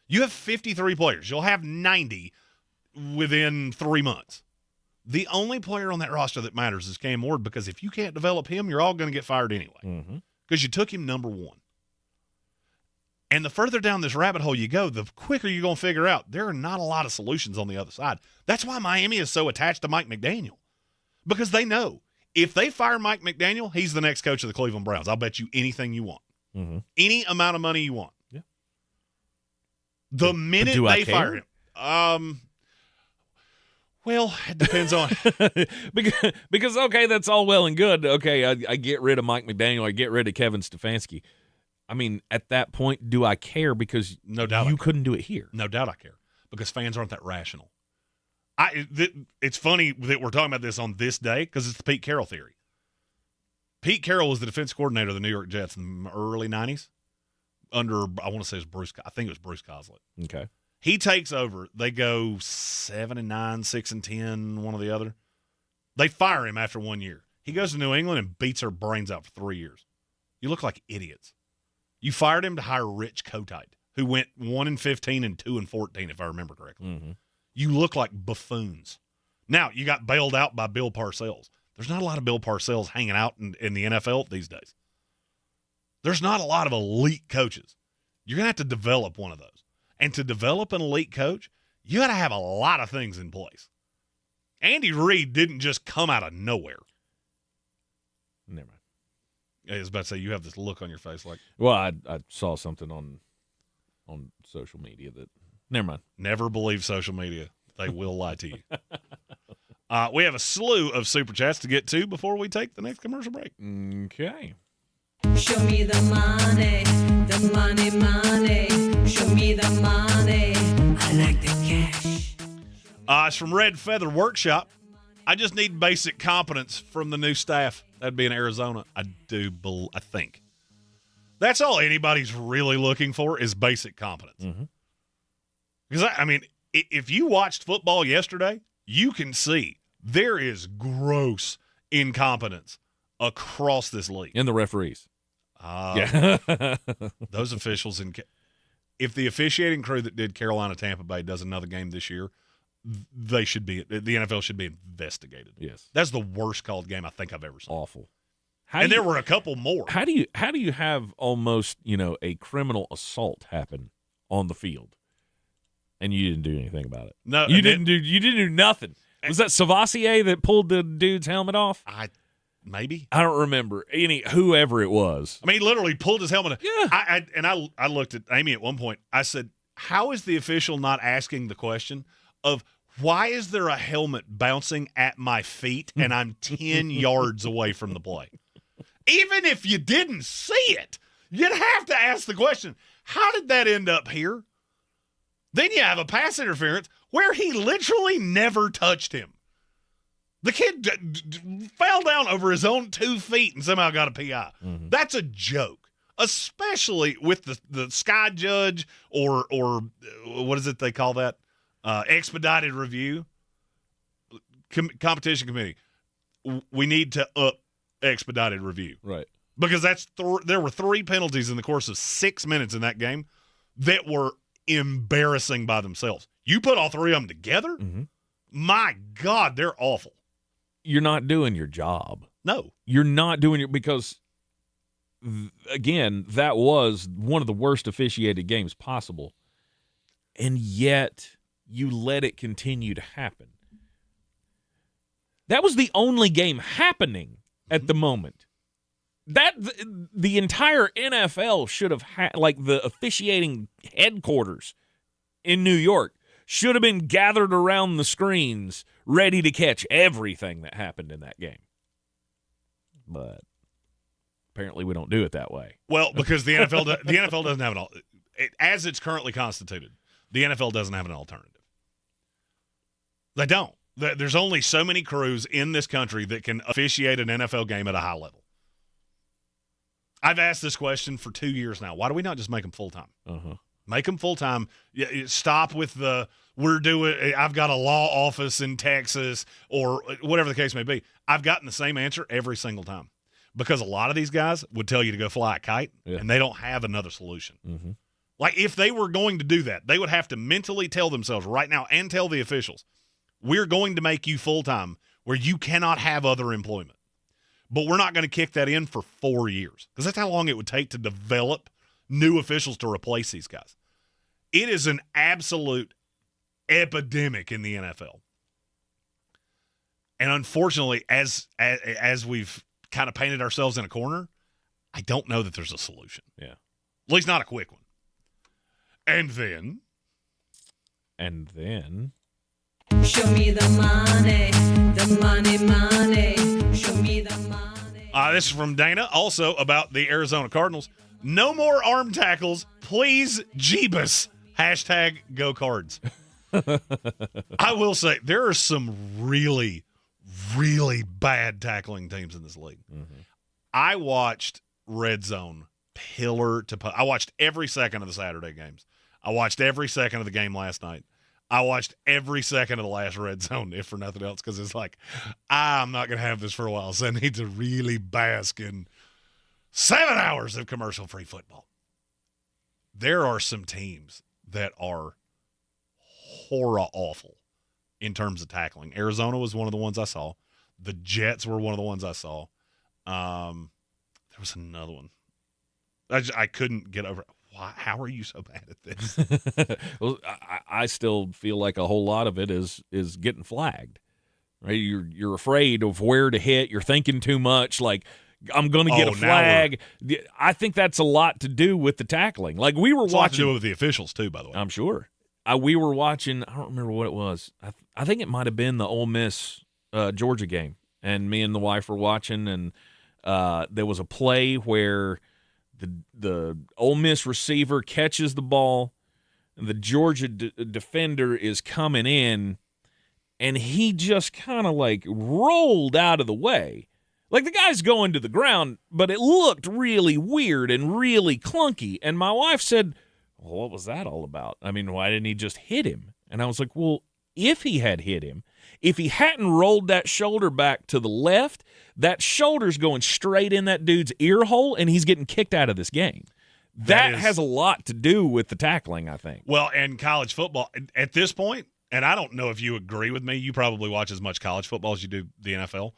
You have 53 players. You'll have 90 within 3 months. The only player on that roster that matters is Cam Ward because if you can't develop him, you're all going to get fired anyway because you took him number 1. And the further down this rabbit hole you go, the quicker you're going to figure out there are not a lot of solutions on the other side. That's why Miami is so attached to Mike McDaniel because they know if they fire Mike McDaniel, he's the next coach of the Cleveland Browns. I'll bet you anything you want. Mm-hmm. Any amount of money you want. Yeah. The minute they fire him. Well, it depends on because okay, that's all well and good. Okay, I get rid of Mike McDaniel, I get rid of Kevin Stefanski. I mean, at that point, do I care? Because no doubt you couldn't do it here. No doubt I care because fans aren't that rational. It's funny that we're talking about this on this day because it's the Pete Carroll theory. Pete Carroll was the defense coordinator of the New York Jets in the early 90s under, I want to say it was I think it was Bruce Coslett. Okay. He takes over. They go 7-9, 6-10, one or the other. They fire him after 1 year. He goes to New England and beats their brains out for 3 years. You look like idiots. You fired him to hire Rich Kotite, who went 1-15 and 2-14, if I remember correctly. Mm-hmm. You look like buffoons. Now, you got bailed out by Bill Parcells. There's not a lot of Bill Parcells hanging out in the NFL these days. There's not a lot of elite coaches. You're going to have to develop one of those. And to develop an elite coach, you got to have a lot of things in place. Andy Reid didn't just come out of nowhere. Never mind. I was about to say, you have this look on your face like. Well, I saw something on social media that. Never mind. Never believe social media. They will lie to you. We have a slew of super chats to get to before we take the next commercial break. Okay. Show me the money, money. Show me the money. I like the cash. It's from Red Feather Workshop. I just need basic competence from the new staff. That'd be in Arizona. I think. That's all anybody's really looking for is basic competence. Mm-hmm. Because, I mean, if you watched football yesterday, you can see there is gross incompetence across this league. And the referees. Yeah. Those officials. If the officiating crew that did Carolina-Tampa Bay does another game this year, the NFL should be investigated. Yes. That's the worst called game I think I've ever seen. Awful. There were a couple more. How do you have almost, a criminal assault happen on the field? And you didn't do anything about it. No, you didn't do nothing. Was that Savassier that pulled the dude's helmet off? Maybe. I don't remember. Whoever it was. I mean, he literally pulled his helmet off. Yeah. I looked at Amy at one point. I said, how is the official not asking the question of why is there a helmet bouncing at my feet and I'm 10 yards away from the play? Even if you didn't see it, you'd have to ask the question, how did that end up here? Then you have a pass interference where he literally never touched him. The kid fell down over his own 2 feet and somehow got a PI. Mm-hmm. That's a joke, especially with the sky judge or what is it they call that? Expedited review. Competition committee. We need to up expedited review. Right. Because there were 3 penalties in the course of 6 minutes in that game that were embarrassing by themselves. You put all 3 of them together, my God, they're awful. You're not doing your job. No. You're not doing because, again, that was one of the worst officiated games possible. And yet you let it continue to happen. That was the only game happening at the moment. The entire NFL should have had, the officiating headquarters in New York should have been gathered around the screens, ready to catch everything that happened in that game. But apparently we don't do it that way. Well, because the NFL doesn't have as it's currently constituted, the NFL doesn't have an alternative. They don't. There's only so many crews in this country that can officiate an NFL game at a high level. I've asked this question for 2 years now. Why do we not just make them full-time? Uh-huh. Make them full-time. Stop with I've got a law office in Texas or whatever the case may be. I've gotten the same answer every single time because a lot of these guys would tell you to go fly a kite, and they don't have another solution. Mm-hmm. If they were going to do that, they would have to mentally tell themselves right now and tell the officials, we're going to make you full-time where you cannot have other employment. But we're not going to kick that in for 4 years because that's how long it would take to develop new officials to replace these guys. It is an absolute epidemic in the NFL. And unfortunately, as we've kind of painted ourselves in a corner, I don't know that there's a solution. Yeah. At least not a quick one. And then And then... Show me the money, show me the money. This is from Dana, also about the Arizona Cardinals. No more arm tackles, please, Jeebus. Hashtag go Cards. I will say, there are some really, really bad tackling teams in this league. Mm-hmm. I watched Red Zone pillar to post. I watched every second of the Saturday games. I watched every second of the game last night. I watched every second of the last Red Zone, if for nothing else, because it's like, I'm not going to have this for a while, so I need to really bask in 7 hours of commercial-free football. There are some teams that are horror-awful in terms of tackling. Arizona was one of the ones I saw. The Jets were one of the ones I saw. There was another one. I couldn't get over it. Why, how are you so bad at this? Well, I still feel like a whole lot of it is getting flagged. Right? You're afraid of where to hit. You're thinking too much. Like, I'm going to get a flag. I think that's a lot to do with the tackling. Like, we were it's watching. A lot to do with the officials too, by the way. I'm sure. We were watching. I don't remember what it was. I think it might have been the Ole Miss Georgia game, and me and the wife were watching, and there was a play where the Ole Miss receiver catches the ball, and the Georgia defender is coming in, and he just kind of like rolled out of the way. Like, the guy's going to the ground, but it looked really weird and really clunky. And my wife said, well, what was that all about? I mean, why didn't he just hit him? And I was like, well, if he had hit him, if he hadn't rolled that shoulder back to the left, that shoulder's going straight in that dude's ear hole, and he's getting kicked out of this game. That has a lot to do with the tackling, I think. Well, and college football, at this point, and I don't know if you agree with me, you probably watch as much college football as you do the NFL.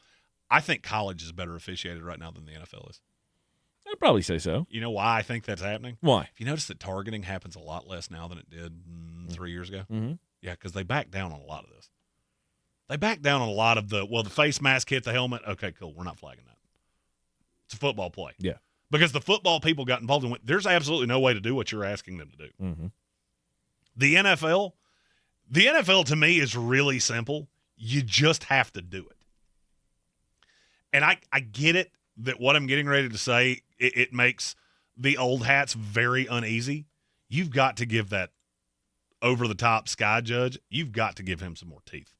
I think college is better officiated right now than the NFL is. I'd probably say so. You know why I think that's happening? Why? If you notice that targeting happens a lot less now than it did 3 years ago? Mm-hmm. Yeah, because they backed down on a lot of this. They backed down on a lot of the face mask hit the helmet. Okay, cool. We're not flagging that. It's a football play. Yeah. Because the football people got involved and went, there's absolutely no way to do what you're asking them to do. Mm-hmm. The NFL to me is really simple. You just have to do it. And I get it that what I'm getting ready to say, it makes the old hats very uneasy. You've got to give that over-the-top sky judge, you've got to give him some more teeth.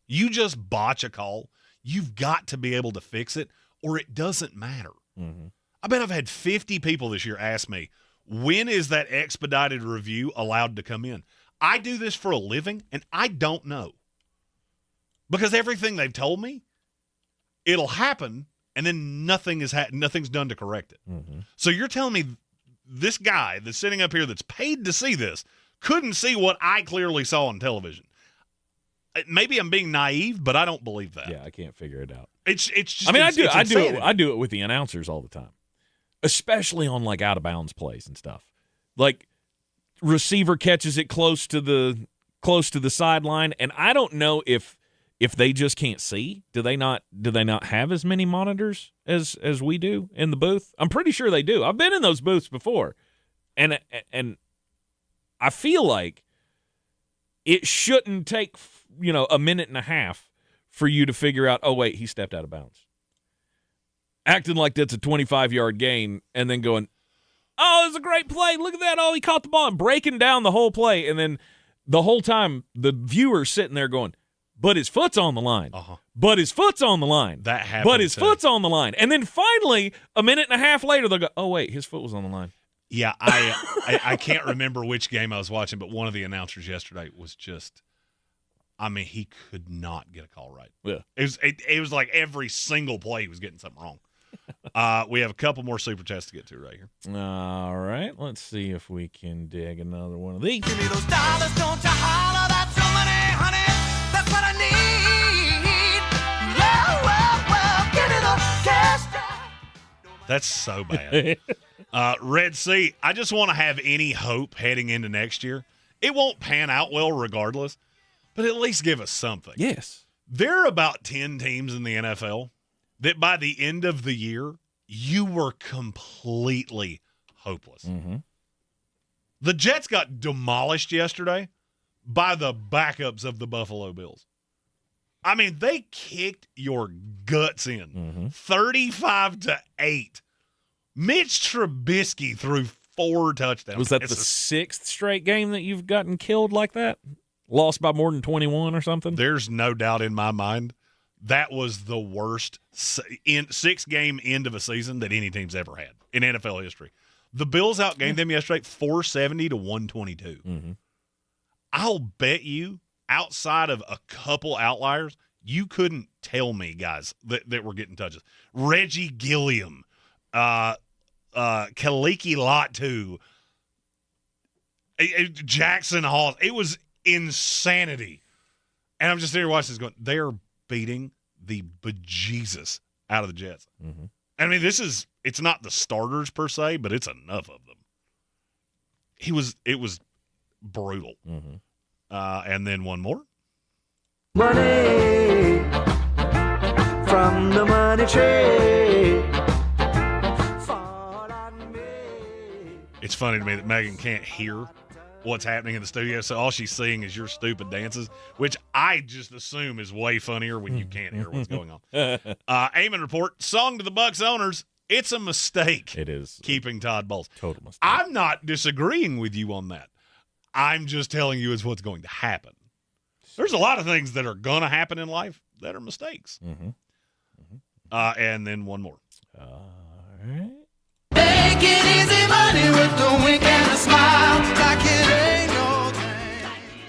You just botch a call, you've got to be able to fix it, or it doesn't matter. Mm-hmm. I bet I've had 50 people this year ask me, when is that expedited review allowed to come in? I do this for a living, and I don't know. Because everything they've told me, it'll happen, and then nothing's done to correct it. Mm-hmm. So you're telling me this guy that's sitting up here that's paid to see this couldn't see what I clearly saw on television. Maybe I'm being naive, but I don't believe that. Yeah, I can't figure it out. It's just. I mean, I do it with the announcers all the time, especially on like out of bounds plays and stuff. Like, receiver catches it close to the sideline, and I don't know if they just can't see. Do they not have as many monitors as we do in the booth? I'm pretty sure they do. I've been in those booths before, and I feel like it shouldn't take a minute and a half for you to figure out, oh, wait, he stepped out of bounds. Acting like that's a 25-yard gain and then going, oh, it's a great play. Look at that. Oh, he caught the ball, and breaking down the whole play. And then the whole time the viewer's sitting there going, but his foot's on the line. Uh-huh. But his foot's on the line. That happened. But his foot's on the line. And then finally, a minute and a half later, they'll go, oh, wait, his foot was on the line. Yeah, I can't remember which game I was watching, but one of the announcers yesterday was just, I mean, he could not get a call right. Yeah. It was like every single play he was getting something wrong. We have a couple more super chats to get to right here. All right, let's see if we can dig another one of these. Give me those dollars, don't you holler, that's your money, honey. That's what I need. Well, give me the cash. That's so bad. Red Sea, I just want to have any hope heading into next year. It won't pan out well regardless, but at least give us something. Yes. There are about 10 teams in the NFL that by the end of the year, you were completely hopeless. Mm-hmm. The Jets got demolished yesterday by the backups of the Buffalo Bills. I mean, they kicked your guts in 35-8. Mitch Trubisky threw 4 touchdowns. Was that the 6th straight game that you've gotten killed like that? Lost by more than 21 or something? There's no doubt in my mind that was the worst 6-game end of a season that any team's ever had in NFL history. The Bills outgained them yesterday 470-122. Mm-hmm. I'll bet you, outside of a couple outliers, you couldn't tell me, guys, that we're getting touches. Reggie Gilliam, Kaliki Latu, Jackson Hall. It was insanity. And I'm just sitting here watching this going, they are beating the bejesus out of the Jets. Mm-hmm. I mean, it's not the starters per se, but it's enough of them. It was brutal. Mm-hmm. And then one more. Money from the money tree. It's funny to me that Megan can't hear what's happening in the studio, so all she's seeing is your stupid dances, which I just assume is way funnier when you can't hear what's going on. Eamon report, song to the Bucs owners, it's a mistake. It is. Keeping Todd Bowles. Total mistake. I'm not disagreeing with you on that. I'm just telling you is what's going to happen. There's a lot of things that are going to happen in life that are mistakes. Mm-hmm. And then one more. All right. Take it easy, money, with the wink and a smile, like it ain't no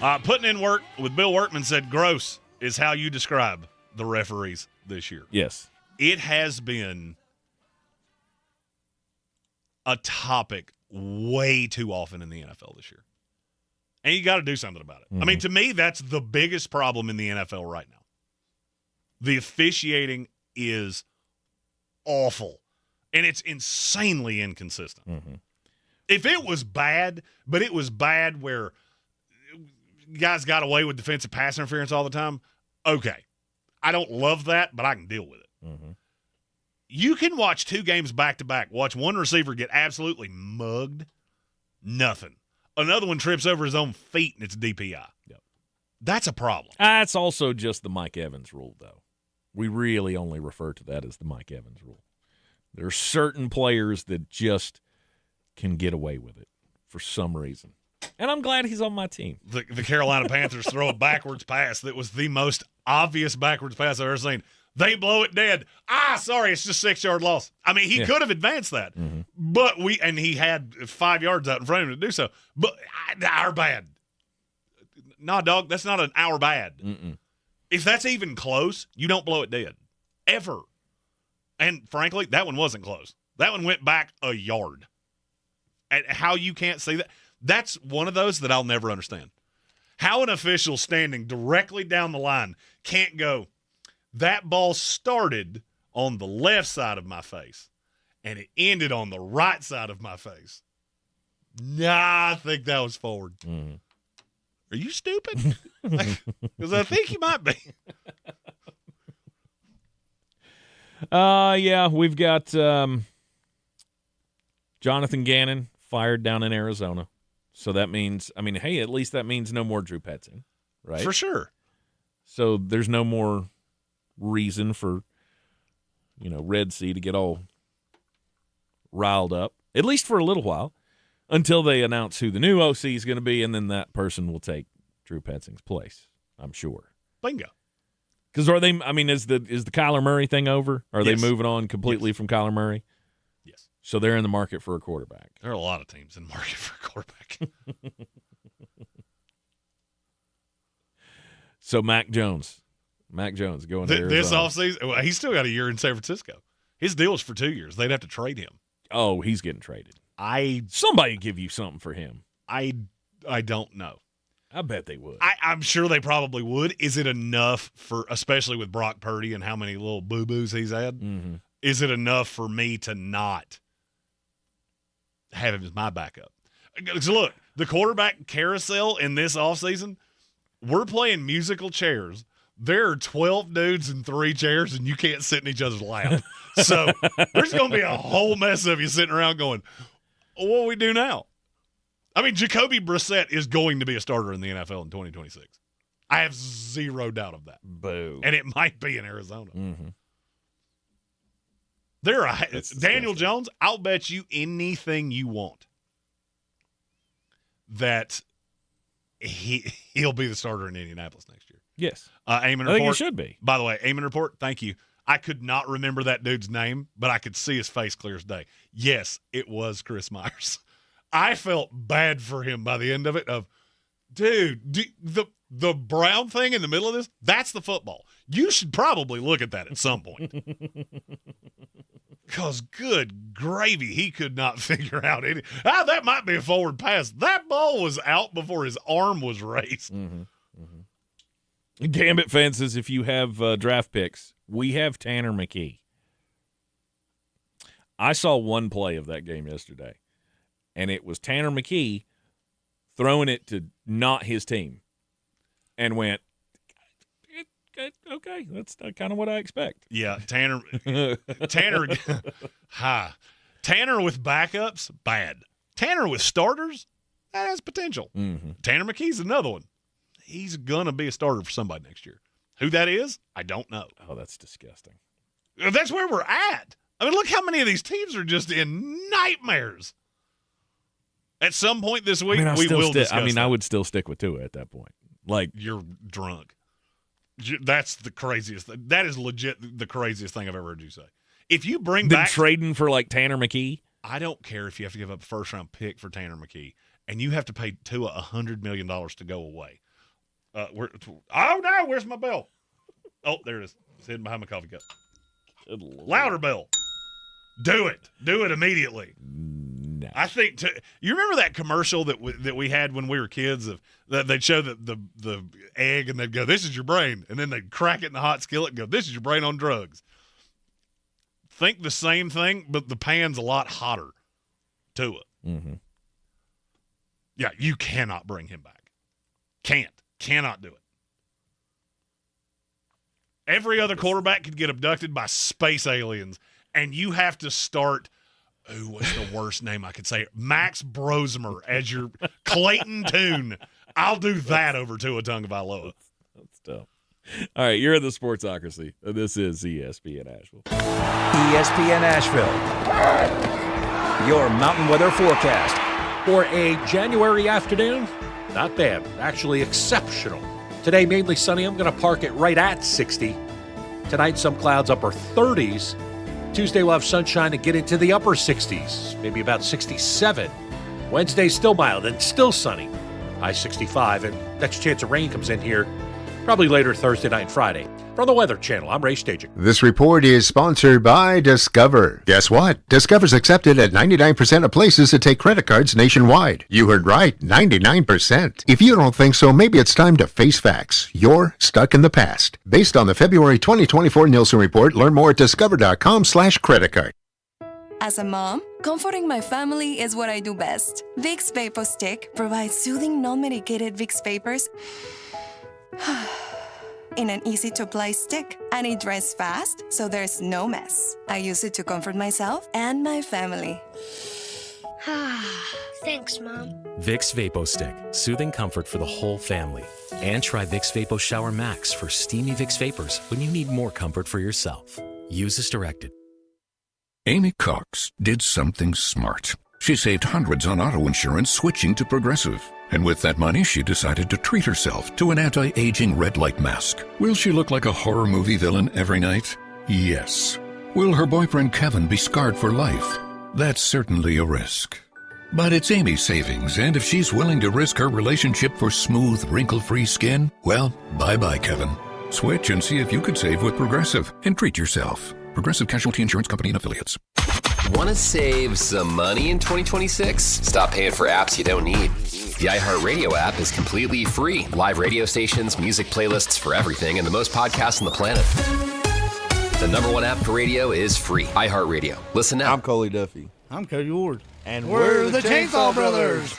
thing. Putting in work with Bill Workman said gross is how you describe the referees this year. Yes. It has been a topic way too often in the NFL this year. And you got to do something about it. Mm-hmm. I mean, to me, that's the biggest problem in the NFL right now. The officiating is awful, and it's insanely inconsistent. Mm-hmm. If it was bad, but it was bad where guys got away with defensive pass interference all the time, okay. I don't love that, but I can deal with it. Mm-hmm. You can watch 2 games back-to-back, watch one receiver get absolutely mugged, nothing. Another one trips over his own feet, and it's DPI. Yep. That's a problem. That's also just the Mike Evans rule, though. We really only refer to that as the Mike Evans rule. There are certain players that just can get away with it for some reason. And I'm glad he's on my team. The Carolina Panthers throw a backwards pass that was the most obvious backwards pass I've ever seen. They blow it dead. Sorry, it's just 6-yard loss. I mean, he could have advanced that. Mm-hmm. But he had 5 yards out in front of him to do so. But our bad. Nah, dog, that's not an our bad. Mm-mm. If that's even close, you don't blow it dead. Ever. And frankly, that one wasn't close. That one went back a yard. And how you can't see that, that's one of those that I'll never understand. How an official standing directly down the line can't go, that ball started on the left side of my face, and it ended on the right side of my face. Nah, I think that was forward. Mm-hmm. Are you stupid? Because I think you might be. Yeah, we've got Jonathan Gannon fired down in Arizona. So that means, I mean, hey, at least that means no more Drew Petzing, right? For sure. So there's no more reason for, Red Sea to get all riled up, at least for a little while, until they announce who the new OC is going to be, and then that person will take Drew Petzing's place, I'm sure. Bingo. Because is the Kyler Murray thing over? Are they moving on completely from Kyler Murray? Yes. So they're in the market for a quarterback. There are a lot of teams in the market for a quarterback. So Mac Jones going to Arizona. This offseason, he's still got a year in San Francisco. His deal is for 2 years. They'd have to trade him. Oh, he's getting traded. Somebody give you something for him. I don't know. I bet they would. I'm sure they probably would. Is it enough for, especially with Brock Purdy and how many little boo-boos he's had, mm-hmm. Is it enough for me to not have him as my backup? So look, the quarterback carousel in this offseason, we're playing musical chairs. There are 12 dudes in 3 chairs, and you can't sit in each other's lap. So there's going to be a whole mess of you sitting around going, what do we do now? I mean, Jacoby Brissett is going to be a starter in the NFL in 2026. I have zero doubt of that. Boo. And it might be in Arizona. Mm-hmm. Daniel Jones, I'll bet you anything you want that he'll be the starter in Indianapolis next year. Yes. Eamon I Report. think he should be. By the way, Eamon Report, thank you. I could not remember that dude's name, but I could see his face clear as day. Yes, it was Chris Myers. I felt bad for him by the end of it dude, the brown thing in the middle of this, that's the football. You should probably look at that at some point. Because good gravy, he could not figure out any. That might be a forward pass. That ball was out before his arm was raised. Mm-hmm. Mm-hmm. Gambit fences, if you have draft picks, we have Tanner McKee. I saw one play of that game yesterday, and it was Tanner McKee throwing it to not his team and went, okay, that's kind of what I expect. Yeah, Tanner Tanner with backups, bad. Tanner with starters, that has potential. Mm-hmm. Tanner McKee's another one. He's going to be a starter for somebody next year. Who that is, I don't know. Oh, that's disgusting. That's where we're at. I mean, look how many of these teams are just in nightmares. At some point this week, we will discuss that. I would still stick with Tua at that point. Like, you're drunk. That's the craziest thing. That is legit the craziest thing I've ever heard you say. If you bring back trading for like Tanner McKee, I don't care if you have to give up a first-round pick for Tanner McKee, and you have to pay Tua $100 million to go away. Oh no! Where's my bell? Oh, there it is. It's hidden behind my coffee cup. Louder bell. Do it. Do it immediately. No. I think you remember that commercial that we had when we were kids that they'd show the egg and they'd go, "This is your brain," and then they'd crack it in the hot skillet and go, "This is your brain on drugs." Think the same thing, but the pan's a lot hotter to it. Mm-hmm. Yeah, you cannot bring him back. Cannot do it. Every other quarterback could get abducted by space aliens, and you have to start. Ooh, what's the worst name I could say? Max Brosmer as your Clayton Tune. I'll do that over Tua Tagovailoa. That's tough. All right, you're in the Sportsocracy. This is ESPN Asheville. ESPN Asheville. Your mountain weather forecast. For a January afternoon, not bad. Actually exceptional. Today, mainly sunny. I'm going to park it right at 60. Tonight, some clouds, upper 30s. Tuesday, we'll have sunshine and get into the upper 60s, maybe about 67. Wednesday, still mild and still sunny. High 65, and next chance of rain comes in here probably later Thursday night and Friday. From the Weather Channel, I'm Ray Stajic. This report is sponsored by Discover. Guess what? Discover's accepted at 99% of places that take credit cards nationwide. You heard right, 99%. If you don't think so, maybe it's time to face facts. You're stuck in the past. Based on the February 2024 Nielsen report, learn more at discover.com/creditcard. As a mom, comforting my family is what I do best. Vicks Vapor Stick provides soothing, non-medicated Vicks vapors in an easy-to-apply stick, and it dries fast, so there's no mess. I use it to comfort myself and my family. Thanks, Mom. Vicks Vapo Stick, soothing comfort for the whole family. And try Vicks Vapo Shower Max for steamy Vicks vapors when you need more comfort for yourself. Use as directed. Amy Cox did something smart. She saved hundreds on auto insurance switching to Progressive. And with that money, she decided to treat herself to an anti-aging red light mask. Will she look like a horror movie villain every night? Yes. Will her boyfriend Kevin be scarred for life? That's certainly a risk. But it's Amy's savings, and if she's willing to risk her relationship for smooth, wrinkle-free skin, well, bye-bye, Kevin. Switch and see if you could save with Progressive and treat yourself. Progressive Casualty Insurance Company and Affiliates. Want to save some money in 2026? Stop paying for apps you don't need. The iHeartRadio app is completely free. Live radio stations, music playlists for everything, and the most podcasts on the planet. The #1 app for radio is free. iHeartRadio. Listen now. I'm Coley Duffy. I'm Cody Ward. And we're the Chainsaw Brothers.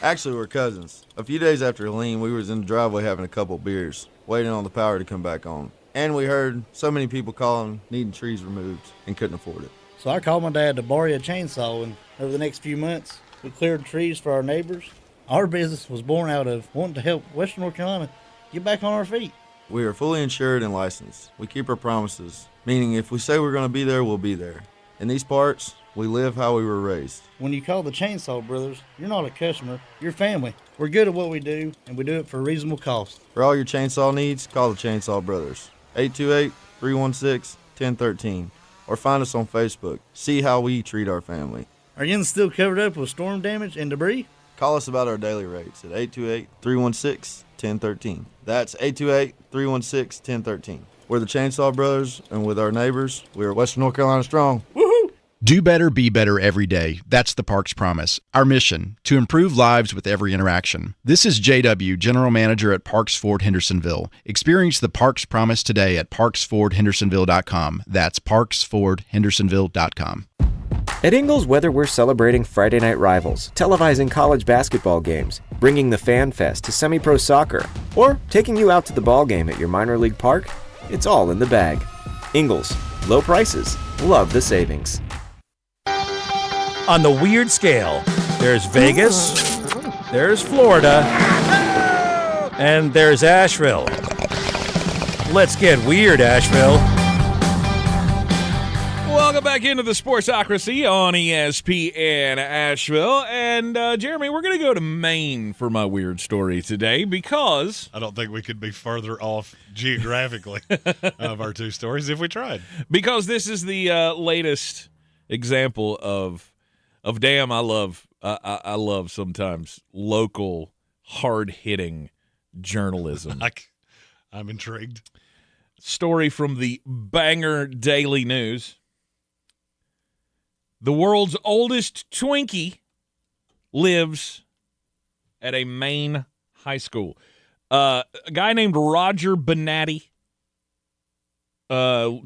Actually, we're cousins. A few days after Helene, we was in the driveway having a couple beers, waiting on the power to come back on. And we heard so many people calling, needing trees removed, and couldn't afford it. So I called my dad to borrow a chainsaw, and over the next few months, we cleared trees for our neighbors, Our business was born out of wanting to help Western North Carolina get back on our feet. We are fully insured and licensed. We keep our promises, meaning if we say we're going to be there, we'll be there. In these parts, we live how we were raised. When you call the Chainsaw Brothers, you're not a customer, you're family. We're good at what we do, and we do it for a reasonable cost. For all your chainsaw needs, call the Chainsaw Brothers. 828-316-1013. Or find us on Facebook. See how we treat our family. Are you still covered up with storm damage and debris? Call us about our daily rates at 828-316-1013. That's 828-316-1013. We're the Chainsaw Brothers, and with our neighbors, we are Western North Carolina strong. Woohoo! Do better, be better every day. That's the Parks Promise. Our mission, to improve lives with every interaction. This is JW, General Manager at Parks Ford Hendersonville. Experience the Parks Promise today at parksfordhendersonville.com. That's parksfordhendersonville.com. At Ingles Weather, we're celebrating Friday night rivals, televising college basketball games, bringing the Fan Fest to semi-pro soccer, or taking you out to the ball game at your minor league park. It's all in the bag. Ingles, low prices, love the savings. On the weird scale, there's Vegas, there's Florida, and there's Asheville. Let's get weird, Asheville. Welcome back into the Sportsocracy on ESPN Asheville. And, Jeremy, we're going to go to Maine for my weird story today because I don't think we could be further off geographically of our two stories if we tried. Because this is the latest example of damn, I love sometimes local hard-hitting journalism. I'm intrigued. Story from the Bangor Daily News. The world's oldest Twinkie lives at a Maine high school. A guy named Roger Benatti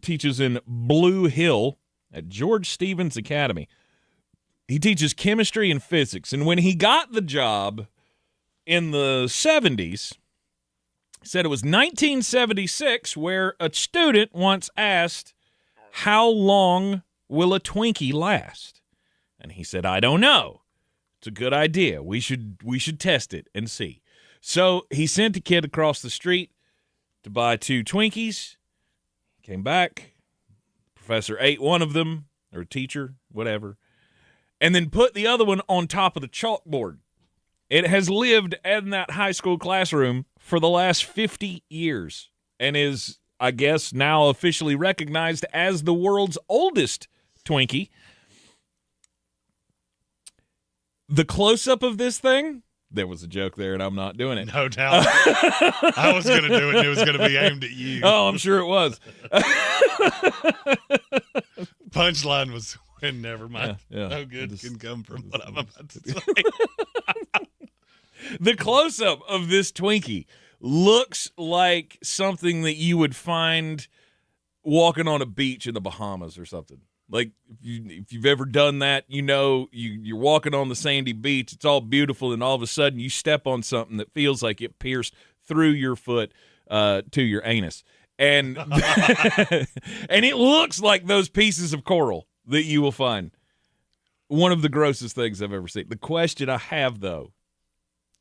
teaches in Blue Hill at George Stevens Academy. He teaches chemistry and physics. And when he got the job in the 70s, he said it was 1976 where a student once asked, "How long will a Twinkie last?" And he said, "I don't know. It's a good idea. We should test it and see." So he sent a kid across the street to buy 2 Twinkies. He came back. Professor ate one of them, or teacher, whatever, and then put the other one on top of the chalkboard. It has lived in that high school classroom for the last 50 years and is, I guess, now officially recognized as the world's oldest Twinkie. The close-up of this thing, there was a joke there, and I'm not doing it. No doubt. I was going to do it, and it was going to be aimed at you. Oh, I'm sure it was. Punchline was, and never mind. Yeah. No good can come from what I'm about to say. The close-up of this Twinkie looks like something that you would find walking on a beach in the Bahamas or something. Like, if you've ever done that, you know you're walking on the sandy beach. It's all beautiful, and all of a sudden you step on something that feels like it pierced through your foot to your anus. And, and it looks like those pieces of coral that you will find. One of the grossest things I've ever seen. The question I have, though.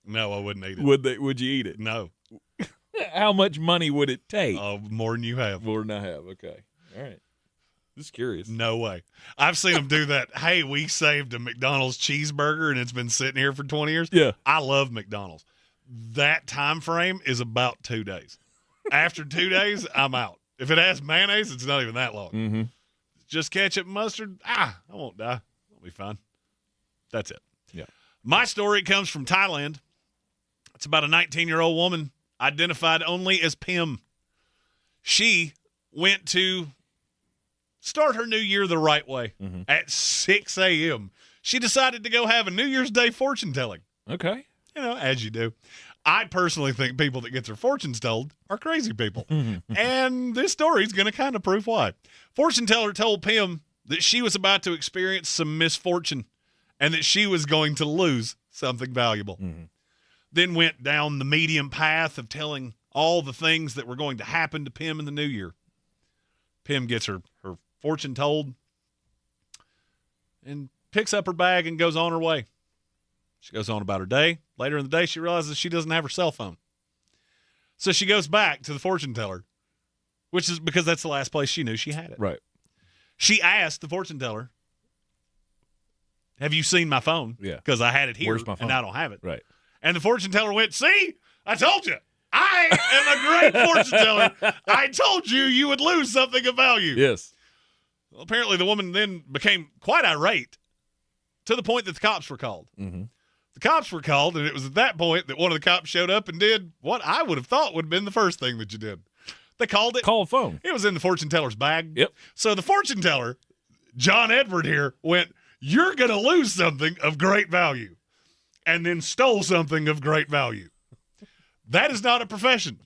No, I wouldn't eat it. Would you eat it? No. How much money would it take? More than you have. More than I have. Okay. All right. Just curious. No way. I've seen them do that. Hey, we saved a McDonald's cheeseburger and it's been sitting here for 20 years. Yeah. I love McDonald's. That time frame is about 2 days. After 2 days, I'm out. If it has mayonnaise, it's not even that long. Mm-hmm. Just ketchup and mustard. I won't die. I'll be fine. That's it. Yeah. My story comes from Thailand. It's about a 19-year-old woman identified only as Pim. She went to start her new year the right way at 6 a.m. She decided to go have a New Year's Day fortune telling. Okay. You know, as you do. I personally think people that get their fortunes told are crazy people. And this story is going to kind of prove why. Fortune teller told Pim that she was about to experience some misfortune and that she was going to lose something valuable. Then went down the medium path of telling all the things that were going to happen to Pim in the new year. Pim gets her fortune told and picks up her bag and goes on her way. She goes on about her day. Later in the day, she realizes she doesn't have her cell phone. So she goes back to the fortune teller, which is because that's the last place she knew she had it. Right. She asked the fortune teller, have you seen my phone? Yeah. Because I had it here Where's my phone? and I don't have it. Right. And the fortune teller went, see, I told you. I am a great fortune teller. I told you would lose something of value. Yes. Well, apparently the woman then became quite irate to the point that the cops were called. Mm-hmm. The cops were called, and it was at that point that one of the cops showed up and did what I would have thought would have been the first thing that you did. They called it. Call a phone. It was in the fortune teller's bag. Yep. So the fortune teller, John Edward here, went, you're going to lose something of great value, and then stole something of great value. That is not a profession.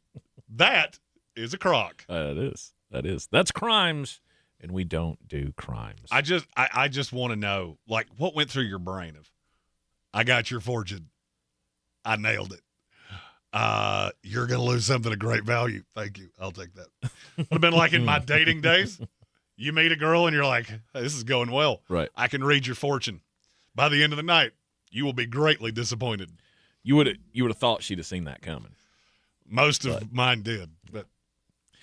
That is a crock. That is. That's crimes, and we don't do crimes. I just want to know, like, what went through your brain of, I got your fortune. I nailed it. You're going to lose something of great value. Thank you. I'll take that. Would have been like in my dating days. You meet a girl and you're like, hey, this is going well. Right. I can read your fortune. By the end of the night, you will be greatly disappointed. You would have thought she'd have seen that coming. Most of mine did, but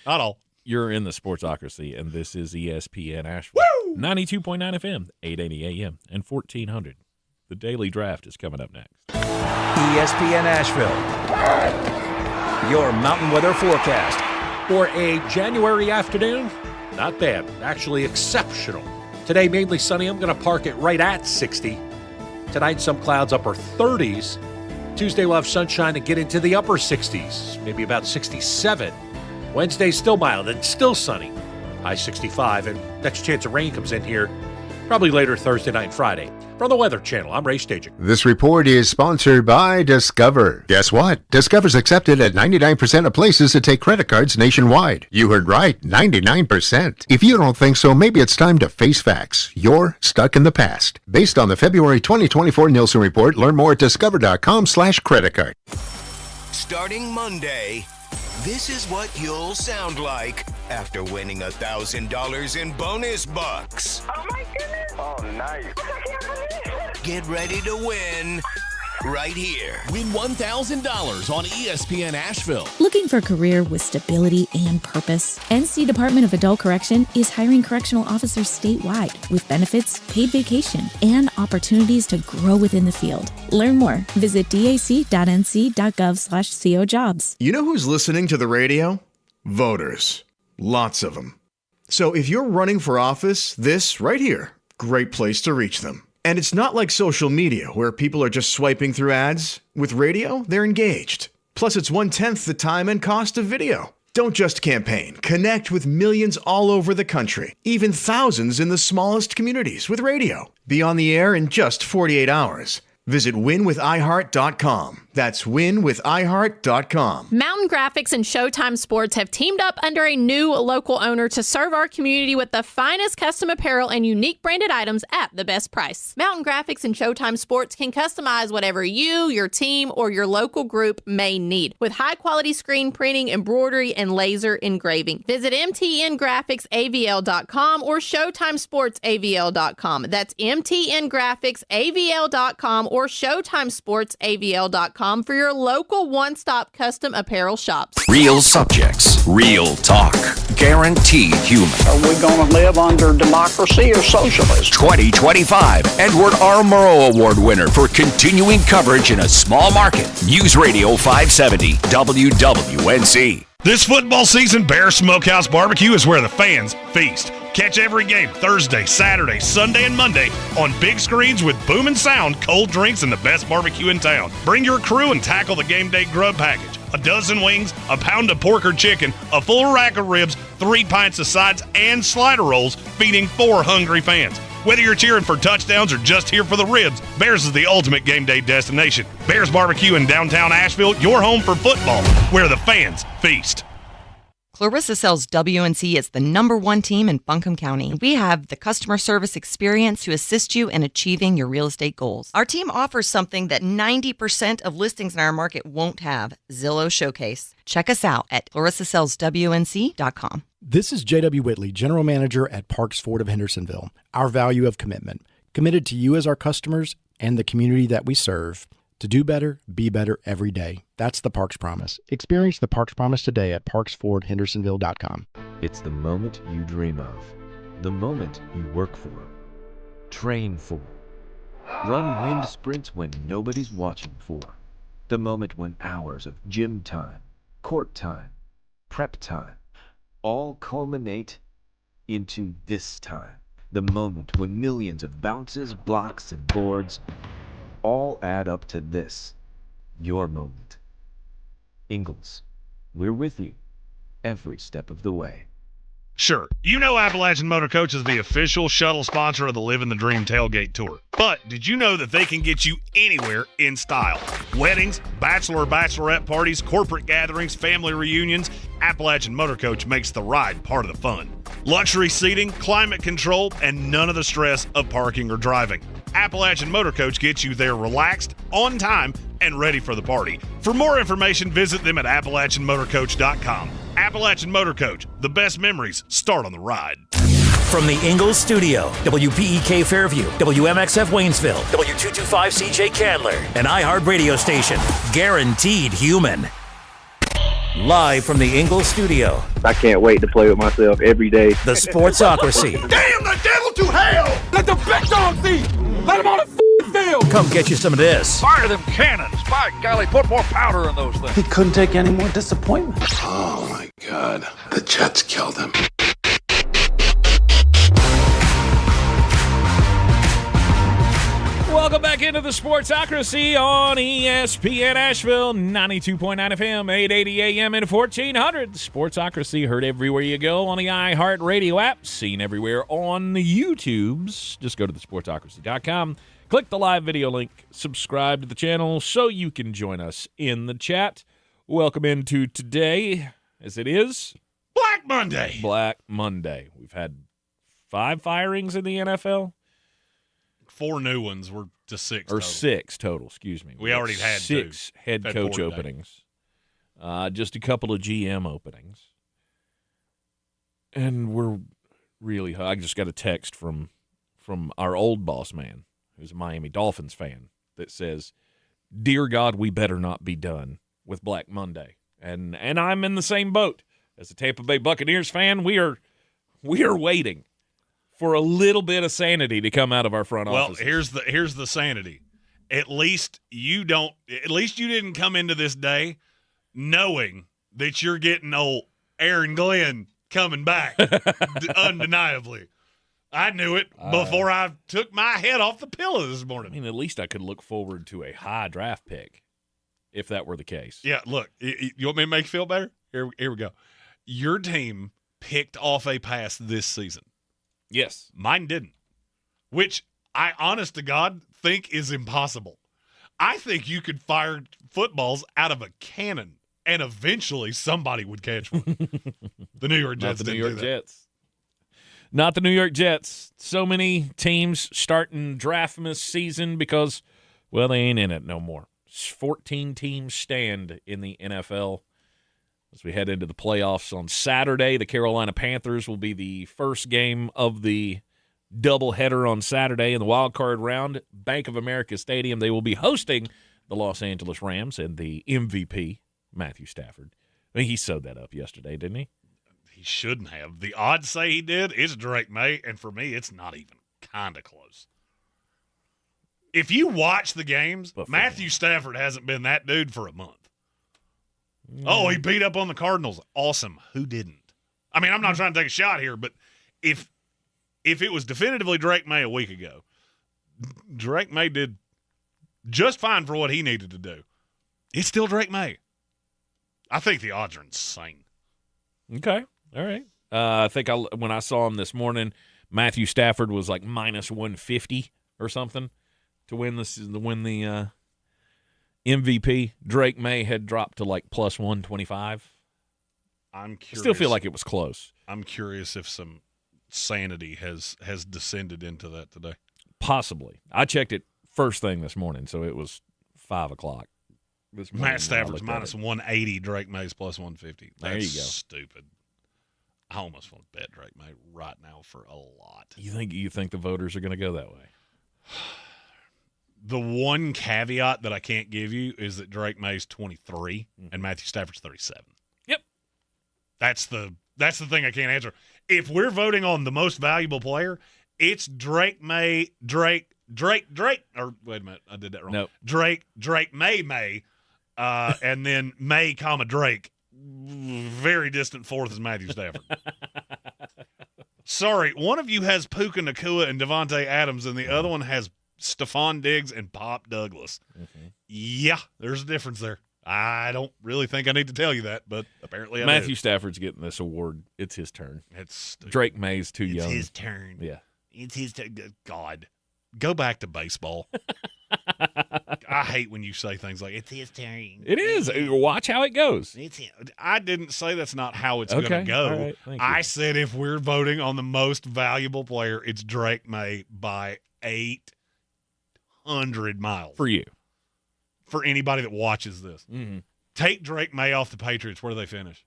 not all. You're in the Sportsocracy, and this is ESPN Asheville. 92.9 FM, 880 AM, and 1400. The Daily Draft is coming up next. ESPN Asheville, your mountain weather forecast. For a January afternoon, not bad. Actually exceptional. Today, mainly sunny. I'm going to park it right at 60. Tonight, some clouds, upper 30s. Tuesday, we'll have sunshine and get into the upper 60s, maybe about 67. Wednesday, still mild and still sunny. High 65, and next chance of rain comes in here probably later Thursday night and Friday. From the Weather Channel, I'm Ray Staging. This report is sponsored by Discover. Guess what? Discover's accepted at 99% of places that take credit cards nationwide. You heard right, 99%. If you don't think so, maybe it's time to face facts. You're stuck in the past. Based on the February 2024 Nielsen report, learn more at discover.com/creditcard. Starting Monday, this is what you'll sound like after winning $1,000 in bonus bucks. Oh my goodness! Oh, nice. Get ready to win right here. Win $1,000 on ESPN Asheville. Looking for a career with stability and purpose? NC Department of Adult Correction is hiring correctional officers statewide with benefits, paid vacation, and opportunities to grow within the field. Learn more. Visit dac.nc.gov/cojobs. You know who's listening to the radio? Voters. Lots of them. So if you're running for office, this right here, great place to reach them. And it's not like social media where people are just swiping through ads. With radio, they're engaged. Plus, it's 1/10 the time and cost of video. Don't just campaign. Connect with millions all over the country, even thousands in the smallest communities with radio. Be on the air in just 48 hours. Visit winwithiheart.com. That's winwithiheart.com. Mountain Graphics and Showtime Sports have teamed up under a new local owner to serve our community with the finest custom apparel and unique branded items at the best price. Mountain Graphics and Showtime Sports can customize whatever you, your team, or your local group may need with high-quality screen printing, embroidery, and laser engraving. Visit mtngraphicsavl.com or showtimesportsavl.com. That's mtngraphicsavl.com or showtimesportsavl.com for your local one-stop custom apparel shops. Real subjects, real talk, guaranteed human. Are we going to live under democracy or socialism? 2025 Edward R. Murrow Award winner for continuing coverage in a small market. News Radio 570 WWNC. This football season, Bear Smokehouse Barbecue is where the fans feast. Catch every game Thursday, Saturday, Sunday, and Monday on big screens with booming sound, cold drinks, and the best barbecue in town. Bring your crew and tackle the game day grub package. A dozen wings, a pound of pork or chicken, a full rack of ribs, 3 pints of sides, and slider rolls, feeding 4 hungry fans. Whether you're cheering for touchdowns or just here for the ribs, Bears is the ultimate game day destination. Bears Barbecue in downtown Asheville, your home for football, where the fans feast. Clarissa sells WNC as the #1 team in Buncombe County. We have the customer service experience to assist you in achieving your real estate goals. Our team offers something that 90% of listings in our market won't have, Zillow Showcase. Check us out at clarissasellswnc.com. This is J.W. Whitley, General Manager at Parks Ford of Hendersonville. Our value of commitment. Committed to you as our customers and the community that we serve to do better, be better every day. That's the Parks Promise. Experience the Parks Promise today at parksfordhendersonville.com. It's the moment you dream of, the moment you work for, train for, run wind sprints when nobody's watching for, the moment when hours of gym time, court time, prep time, all culminate into this time, the moment when millions of bounces, blocks, and boards all add up to this, your moment. Ingalls, we're with you every step of the way. Sure, you know Appalachian Motor Coach is the official shuttle sponsor of the Living the Dream Tailgate Tour. But did you know that they can get you anywhere in style? Weddings, bachelor or bachelorette parties, corporate gatherings, family reunions, Appalachian Motor Coach makes the ride part of the fun. Luxury seating, climate control, and none of the stress of parking or driving. Appalachian Motor Coach gets you there relaxed, on time, and ready for the party. For more information, visit them at AppalachianMotorCoach.com. Appalachian Motor Coach, the best memories start on the ride. From the Ingalls Studio, WPEK Fairview, WMXF Waynesville, W225CJ Candler, an iHeart radio station, guaranteed human. Live from the Ingalls Studio. I can't wait to play with myself every day. The Sportsocracy. Damn the devil to hell! Let the big dog see! Let him on the field! Come get you some of this. Fire them cannons! By golly, put more powder in those things. He couldn't take any more disappointment. Oh my God. The Jets killed him. Welcome back into the Sportsocracy on ESPN Asheville, 92.9 FM, 880 AM, and 1400. Sportsocracy heard everywhere you go on the iHeart Radio app, seen everywhere on the YouTubes. Just go to thesportsocracy.com, click the live video link, subscribe to the channel so you can join us in the chat. Welcome into today, as it is Black Monday. Black Monday. We've had 5 firings in the NFL. 4 new ones. We're to 6 or total. 6 total, excuse me. We already had 6 2. head Had coach 4 today. openings. Just a couple of GM openings. And we're really high. I just got a text from our old boss man, who's a Miami Dolphins fan, that says, "Dear God, we better not be done with Black Monday." And I'm in the same boat. As a Tampa Bay Buccaneers fan, we are waiting for a little bit of sanity to come out of our front office. Well, here's the sanity. At least you didn't come into this day knowing that you're getting old Aaron Glenn coming back undeniably. I knew it before I took my head off the pillow this morning. I mean, at least I could look forward to a high draft pick if that were the case. Yeah, look, you want me to make you feel better? Here we go. Your team picked off a pass this season. Yes. Mine didn't, which I, honest to God, think is impossible. I think you could fire footballs out of a cannon, and eventually somebody would catch one. The New York Jets didn't do that. Not the New York Jets. So many teams starting draftmas season because, well, they ain't in it no more. 14 teams stand in the NFL. As we head into the playoffs on Saturday, the Carolina Panthers will be the first game of the doubleheader on Saturday in the wild card round. Bank of America Stadium, they will be hosting the Los Angeles Rams and the MVP, Matthew Stafford. I mean, he sewed that up yesterday, didn't he? He shouldn't have. The odds say he did. It's Drake May, and for me, it's not even kind of close. If you watch the games, Matthew Stafford hasn't been that dude for a month. Oh, he beat up on the Cardinals. Awesome. Who didn't? I mean, I'm not trying to take a shot here, but if it was definitively Drake May a week ago, Drake May did just fine for what he needed to do. It's still Drake May. I think the odds are insane. Okay. All right. I think when I saw him this morning, Matthew Stafford was like minus 150 or something to win the MVP. Drake May had dropped to like plus 125. I'm curious. I still feel like it was close. I'm curious if some sanity has descended into that today. Possibly. I checked it first thing this morning, so it was 5 o'clock. Matt Stafford's minus 180, Drake May's plus 150. There you go. Stupid. I almost want to bet Drake May right now for a lot. You think the voters are going to go that way? The one caveat that I can't give you is that Drake May's 23 and Matthew Stafford's 37. Yep. That's the thing I can't answer. If we're voting on the most valuable player, it's Drake May, or wait a minute, I did that wrong. Nope. Drake May, and then May, Drake. Very distant fourth is Matthew Stafford. Sorry, one of you has Puka Nacua and Devontae Adams, and the other one has Stephon Diggs and Pop Douglas. Mm-hmm. Yeah, there's a difference there. I don't really think I need to tell you that, but apparently I Matthew do. Stafford's getting this award. It's his turn. It's Drake May's too young. It's his turn. Yeah. It's his turn. God, go back to baseball. I hate when you say things like, it's his turn. It is. Watch how it goes. I didn't say that's not how it's going to go. All right. Thank you. I said if we're voting on the most valuable player, it's Drake May by 800 miles. For you. For anybody that watches this. Mm-hmm. Take Drake May off the Patriots. Where do they finish?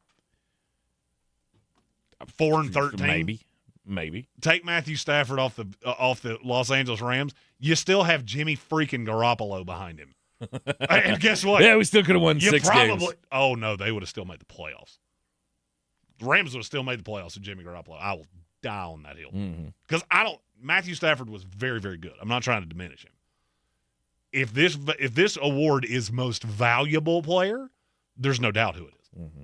4-13? Maybe. Take Matthew Stafford off the Los Angeles Rams. You still have Jimmy freaking Garoppolo behind him. And guess what? Yeah, we still could have won 6 games. Oh, no, they would have still made the playoffs. The Rams would have still made the playoffs with Jimmy Garoppolo. I will die on that hill. Because Matthew Stafford was very, very good. I'm not trying to diminish him. If this award is most valuable player, there's no doubt who it is. Mm-hmm.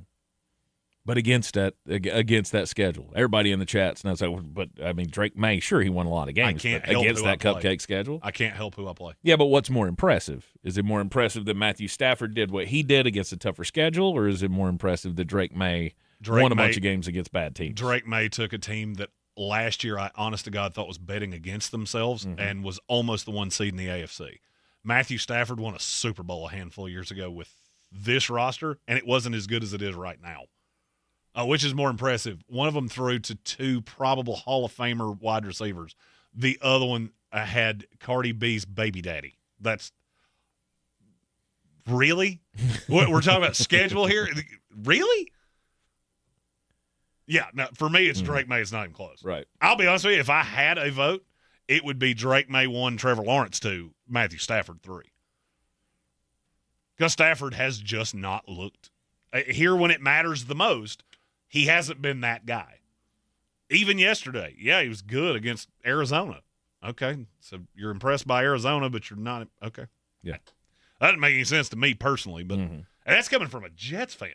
But against that schedule, everybody in the chats knows that. But I mean, Drake May, sure, he won a lot of games. I can't help against who I that play. cupcake schedule. I can't help who I play. Yeah, but what's more impressive? Is it more impressive that Matthew Stafford did what he did against a tougher schedule, or is it more impressive that Drake May won a bunch of games against bad teams? Drake May took a team that last year, I honest to God thought was betting against themselves and was almost the 1 seed in the AFC. Matthew Stafford won a Super Bowl a handful of years ago with this roster, and it wasn't as good as it is right now. Which is more impressive? One of them threw to 2 probable Hall of Famer wide receivers. The other one had Cardi B's baby daddy. That's really? We're talking about schedule here? Really? Yeah, no, for me, it's Drake May. It's not even close. Right. I'll be honest with you. If I had a vote, it would be Drake May 1, Trevor Lawrence 2, Matthew Stafford 3. Because Stafford has just not looked. Here when it matters the most, he hasn't been that guy. Even yesterday, yeah, he was good against Arizona. Okay, so you're impressed by Arizona, but you're not. Okay. Yeah. That didn't make any sense to me personally, but and that's coming from a Jets fan.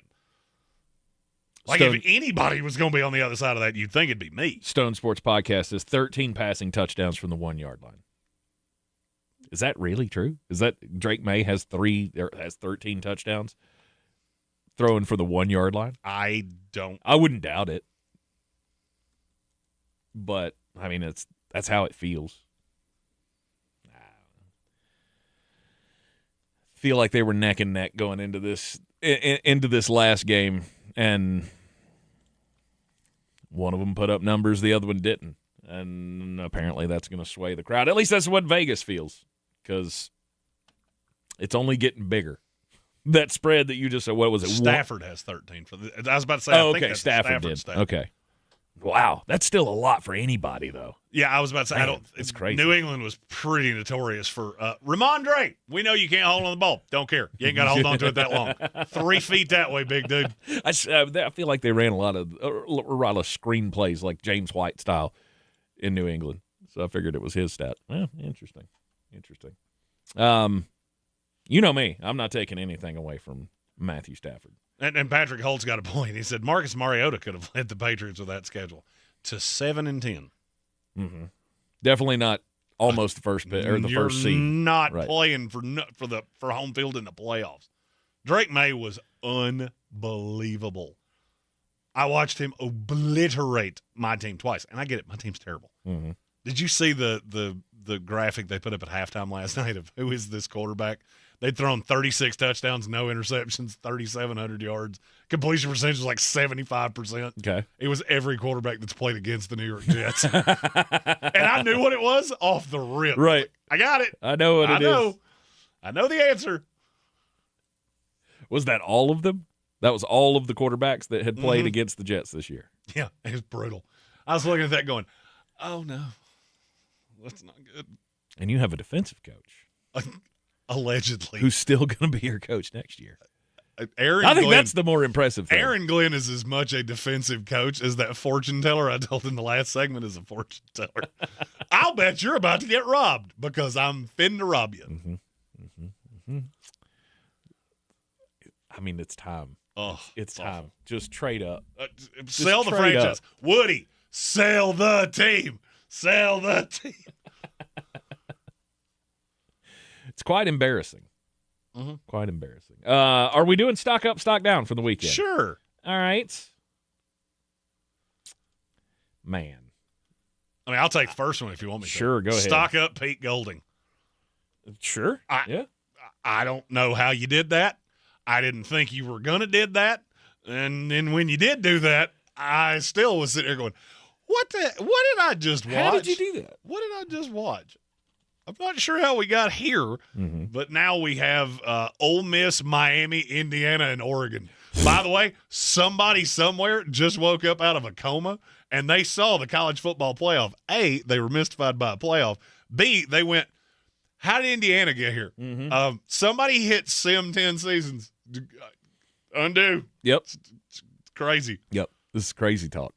Like, if anybody was going to be on the other side of that, you'd think it'd be me. Stone Sports Podcast says 13 passing touchdowns from the 1-yard line. Is that really true? Is that Drake May has 13 touchdowns throwing for the 1-yard line? I wouldn't doubt it. But I mean, that's how it feels. Feel like they were neck and neck going into this last game, and one of them put up numbers, the other one didn't, and apparently that's going to sway the crowd. At least that's what Vegas feels, because it's only getting bigger. That spread that you just said, what was it? Stafford has 13. I was about to say, I think that's Stafford did. Stat. Okay. Wow, that's still a lot for anybody, though. Yeah, I was about to say, Man, it's crazy. New England was pretty notorious for Ramondre. We know you can't hold on the ball. Don't care. You ain't got to hold on to it that long. 3 feet that way, big dude. I feel like they ran a lot of screen plays, like James White style, in New England. So I figured it was his stat. Well, interesting. You know me. I'm not taking anything away from Matthew Stafford. And Patrick Holt's got a point. He said Marcus Mariota could have led the Patriots with that schedule to 7-10. Mm-hmm. Definitely not almost the first pick or the first seed. Not playing for home field in the playoffs. Drake May was unbelievable. I watched him obliterate my team twice, and I get it. My team's terrible. Mm-hmm. Did you see the graphic they put up at halftime last night of who is this quarterback? They'd thrown 36 touchdowns, no interceptions, 3,700 yards. Completion percentage was like 75%. Okay. It was every quarterback that's played against the New York Jets. And I knew what it was off the rip. Right. I got it. I know what it is. I know the answer. Was that all of them? That was all of the quarterbacks that had played against the Jets this year. Yeah, it was brutal. I was looking at that going, oh, no. That's not good. And you have a defensive coach. Allegedly. Who's still going to be your coach next year. Aaron I think Glenn, that's the more impressive thing. Aaron Glenn is as much a defensive coach as that fortune teller I told in the last segment is a fortune teller. I'll bet you're about to get robbed because I'm finna rob you. I mean, it's time. Oh, it's time. Just trade up. Sell the trade franchise. up. Woody, sell the team. Sell the team. It's quite embarrassing. Quite embarrassing. Are we doing stock up, stock down for the weekend? Sure. All right. Man. I mean, I'll take the first one if you want me to. Sure, go ahead. Stock up Pete Golding. Sure. I don't know how you did that. I didn't think you were going to did that. And then when you did do that, I still was sitting there going, what did I just watch? How did you do that? What did I just watch? I'm not sure how we got here, but now we have Ole Miss, Miami, Indiana, and Oregon. By the way, somebody somewhere just woke up out of a coma, and they saw the college football playoff. A, they were mystified by a playoff. B, they went, how did Indiana get here? Somebody hit Sim 10 seasons. Undo. Yep. It's crazy. Yep. This is crazy talk.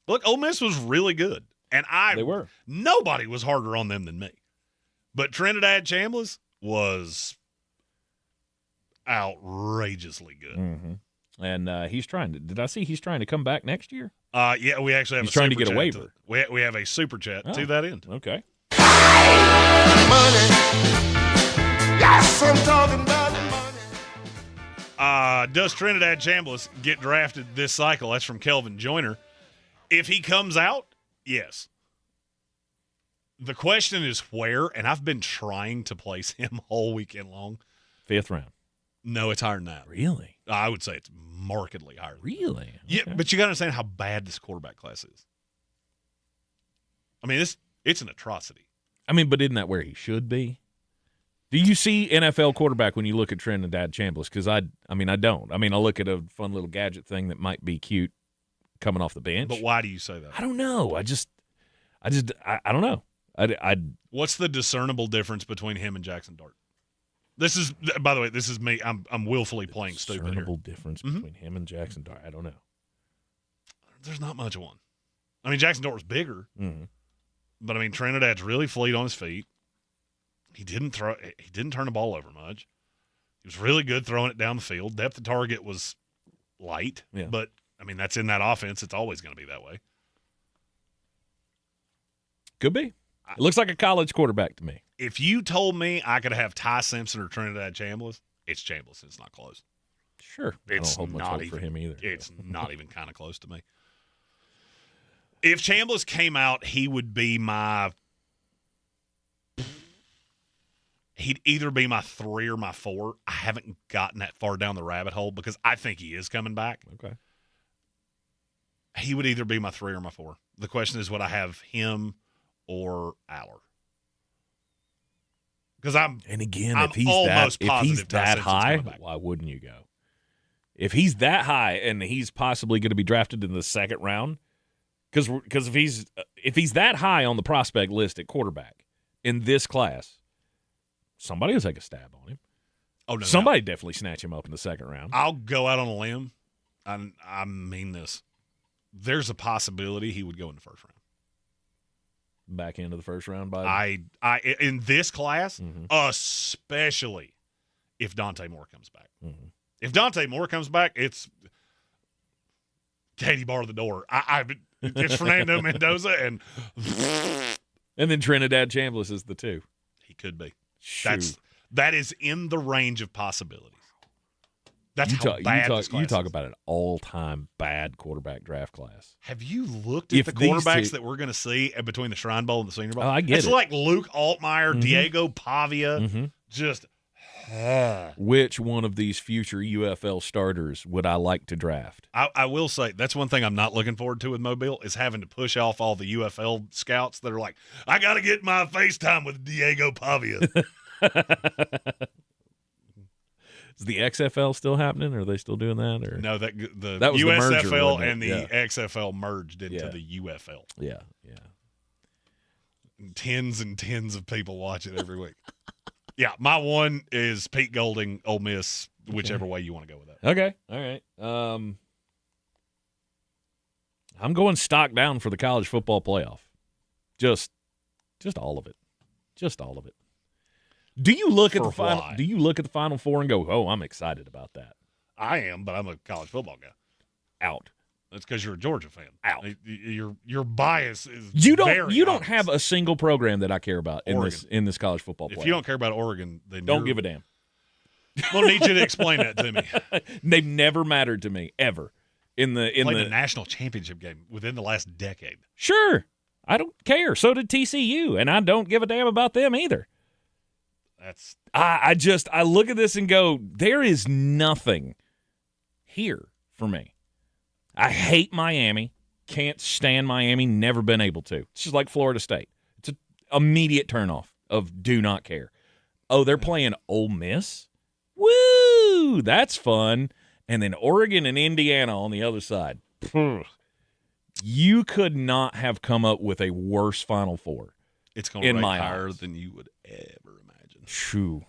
Look, Ole Miss was really good. And they were. Nobody was harder on them than me. But Trinidad Chambliss was outrageously good. And he's trying to. Did I see he's trying to come back next year? Yeah, we actually have he's a trying to super get a chat waiver. We have a super chat to that end. Okay. Money. Yes, I'm talking about money. Does Trinidad Chambliss get drafted this cycle? That's from Kelvin Joyner. If he comes out, yes. The question is where, and I've been trying to place him all weekend long. 5th round. No, it's higher than that. Really? I would say it's markedly higher. Really? Yeah, but you got to understand how bad this quarterback class is. I mean, it's an atrocity. I mean, but isn't that where he should be? Do you see NFL quarterback when you look at Trinidad Chambliss? Because I don't. I mean, I look at a fun little gadget thing that might be cute coming off the bench. But why do you say that? I don't know. I don't know. What's the discernible difference between him and Jackson Dart? This is, by the way, this is me. I'm willfully playing stupid here. Discernible difference between him and Jackson Dart. I don't know. There's not much of one. I mean, Jackson Dart was bigger, but I mean, Trinidad's really fleet on his feet. He didn't turn the ball over much. He was really good throwing it down the field. Depth of target was light, but I mean, that's in that offense. It's always going to be that way. Could be. It looks like a college quarterback to me. If you told me I could have Ty Simpson or Trinidad Chambliss, it's Chambliss. It's not close. Sure. It's I don't hold much not hope even, for him either. It's not even kind of close to me. If Chambliss came out, he would be he'd either be my 3 or my 4. I haven't gotten that far down the rabbit hole because I think he is coming back. Okay. He would either be my 3 or my 4. The question is, would I have him or Aller? Because if he's that high, why wouldn't you go? If he's that high and he's possibly going to be drafted in the 2nd round, because if he's that high on the prospect list at quarterback in this class, somebody will take a stab on him. Oh no, somebody definitely snatch him up in the 2nd round. I'll go out on a limb. I mean this. There's a possibility he would go in the 1st round. Back into the 1st round by I in this class, especially if Dante Moore comes back. If Dante Moore comes back, it's Katie bar the door. It's Fernando Mendoza and then Trinidad Chambliss is the 2. He could be. Shoot. That is in the range of possibilities. That's how bad this class you talk is. about an all-time bad quarterback draft class. Have you looked at the quarterbacks that we're going to see between the Shrine Bowl and the Senior Bowl? Oh, I get it's it. It's like Luke Altmaier, Diego Pavia, just. Which one of these future UFL starters would I like to draft? I will say that's one thing I'm not looking forward to with Mobile is having to push off all the UFL scouts that are like, I got to get my FaceTime with Diego Pavia. Is the XFL still happening? Are they still doing that? Or no, that was USFL the merger, and the XFL merged into the UFL. Yeah. tens and tens of people watch it every week. Yeah, my one is Pete Golding, Ole Miss, whichever way you want to go with that. Okay, all right. I'm going stock down for the college football playoff. Just all of it. Just all of it. Do you look at the final? Do you look at the Final Four and go, "Oh, I'm excited about that"? I am, but I'm a college football guy. Out. That's because you're a Georgia fan. Out. Your bias is you don't obvious. have a single program that I care about in this college football playoff. If you don't care about Oregon, then don't give a damn. We'll need you to explain that to me. They've never mattered to me ever in the national championship game within the last decade. Sure, I don't care. So did TCU, and I don't give a damn about them either. That's I look at this and go, there is nothing here for me. I hate Miami. Can't stand Miami. Never been able to. It's just like Florida State. It's an immediate turnoff of do not care. Oh, they're playing Ole Miss? Woo! That's fun. And then Oregon and Indiana on the other side. You could not have come up with a worse Final Four. It's going to rate higher than you would ever imagine. Shoo.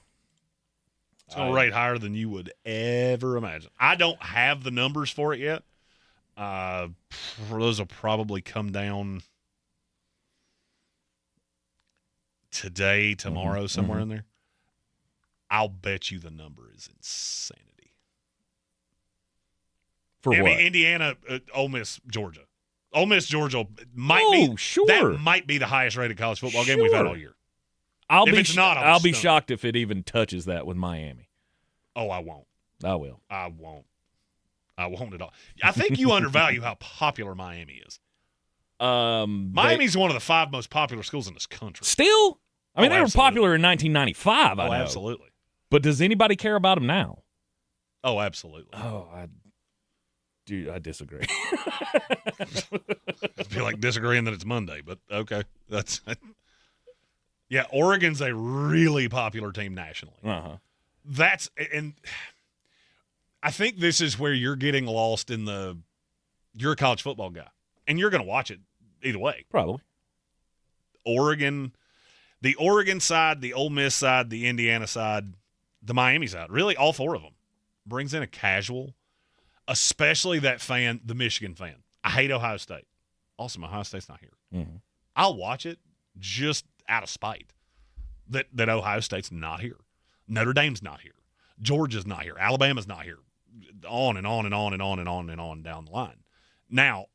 It's going to rate higher than you would ever imagine. I don't have the numbers for it yet. Those will probably come down today, tomorrow, somewhere in there. I'll bet you the number is insanity. For what? I mean, Indiana, Ole Miss, Georgia. Ole Miss, Georgia might be. Sure. That might be the highest rated college football game we've had all year. I'll I'll be shocked if it even touches that with Miami. Oh, I won't. I will. I won't at all. I think you undervalue how popular Miami is. Miami's one of the 5 most popular schools in this country. Still? I mean, they were popular in 1995, I know. Absolutely. But does anybody care about them now? Oh, absolutely. Oh, I disagree. I feel like disagreeing that it's Monday, but okay. Yeah, Oregon's a really popular team nationally. Uh-huh. And I think this is where you're getting lost you're a college football guy, and you're going to watch it either way. Probably. The Oregon side, the Ole Miss side, the Indiana side, the Miami side, really all 4 of them, brings in a casual, especially that fan, the Michigan fan. I hate Ohio State. Awesome, Ohio State's not here. Mm-hmm. I'll watch it just out of spite that Ohio State's not here. Notre Dame's not here. Georgia's not here. Alabama's not here. On and on and on and on and on and on down the line. Now,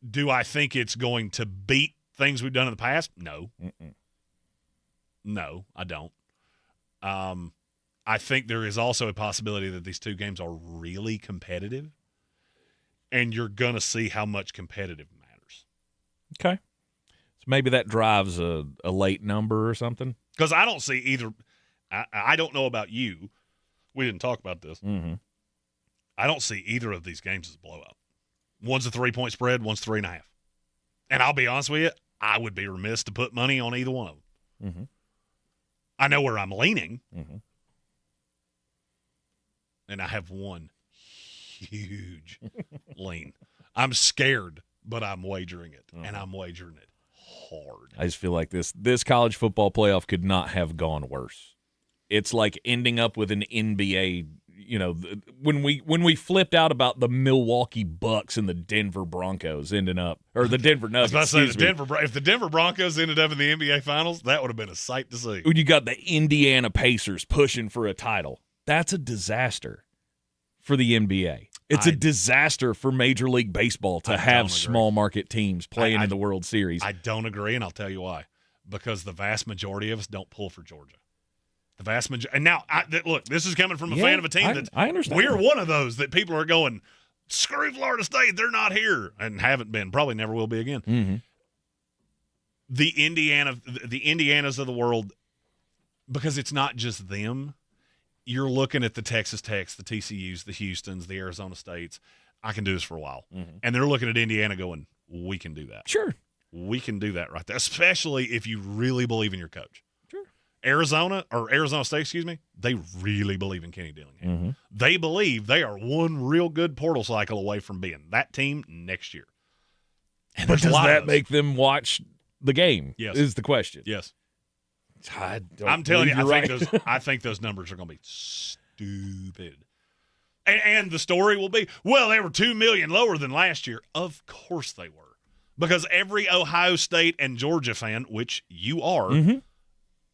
do I think it's going to beat things we've done in the past? No. Mm-mm. No, I don't. I think there is also a possibility that these 2 games are really competitive, and you're going to see how much competitive matters. Okay. So maybe that drives a late number or something? Because I don't see either. I don't know about you. We didn't talk about this. Mm-hmm. I don't see either of these games as a blowout. One's a 3-point spread, one's 3.5. And I'll be honest with you, I would be remiss to put money on either one of them. Mm-hmm. I know where I'm leaning. Mm-hmm. And I have one huge lean. I'm scared, but I'm wagering it. And I'm wagering it hard. I just feel like this college football playoff could not have gone worse. It's like ending up with an NBA, when we flipped out about the Milwaukee Bucks and the Denver Broncos ending up, or the Denver Nuggets. I was about to say, if the Denver Broncos ended up in the NBA Finals, that would have been a sight to see. When you got the Indiana Pacers pushing for a title, that's a disaster for the NBA. It's a disaster for Major League Baseball to have small market teams playing in the World Series. I don't agree, and I'll tell you why. Because the vast majority of us don't pull for Georgia. The vast majority. And now, look, this is coming from a fan of a team that I understand. We're one of those that people are going, screw Florida State, they're not here, and haven't been, probably never will be again. Mm-hmm. The Indianas of the world, because it's not just them. You're looking at the Texas Techs, the TCUs, the Houstons, the Arizona States. I can do this for a while. Mm-hmm. And they're looking at Indiana going, we can do that. Sure. We can do that right there, especially if you really believe in your coach. Sure. Arizona State, they really believe in Kenny Dillingham. Mm-hmm. They believe they are one real good portal cycle away from being that team next year. And but does that make them watch the game? Yes. Is the question. Yes. I'm telling you, right. I think those numbers are going to be stupid. And the story will be, well, they were 2 million lower than last year. Of course they were. Because every Ohio State and Georgia fan, which you are,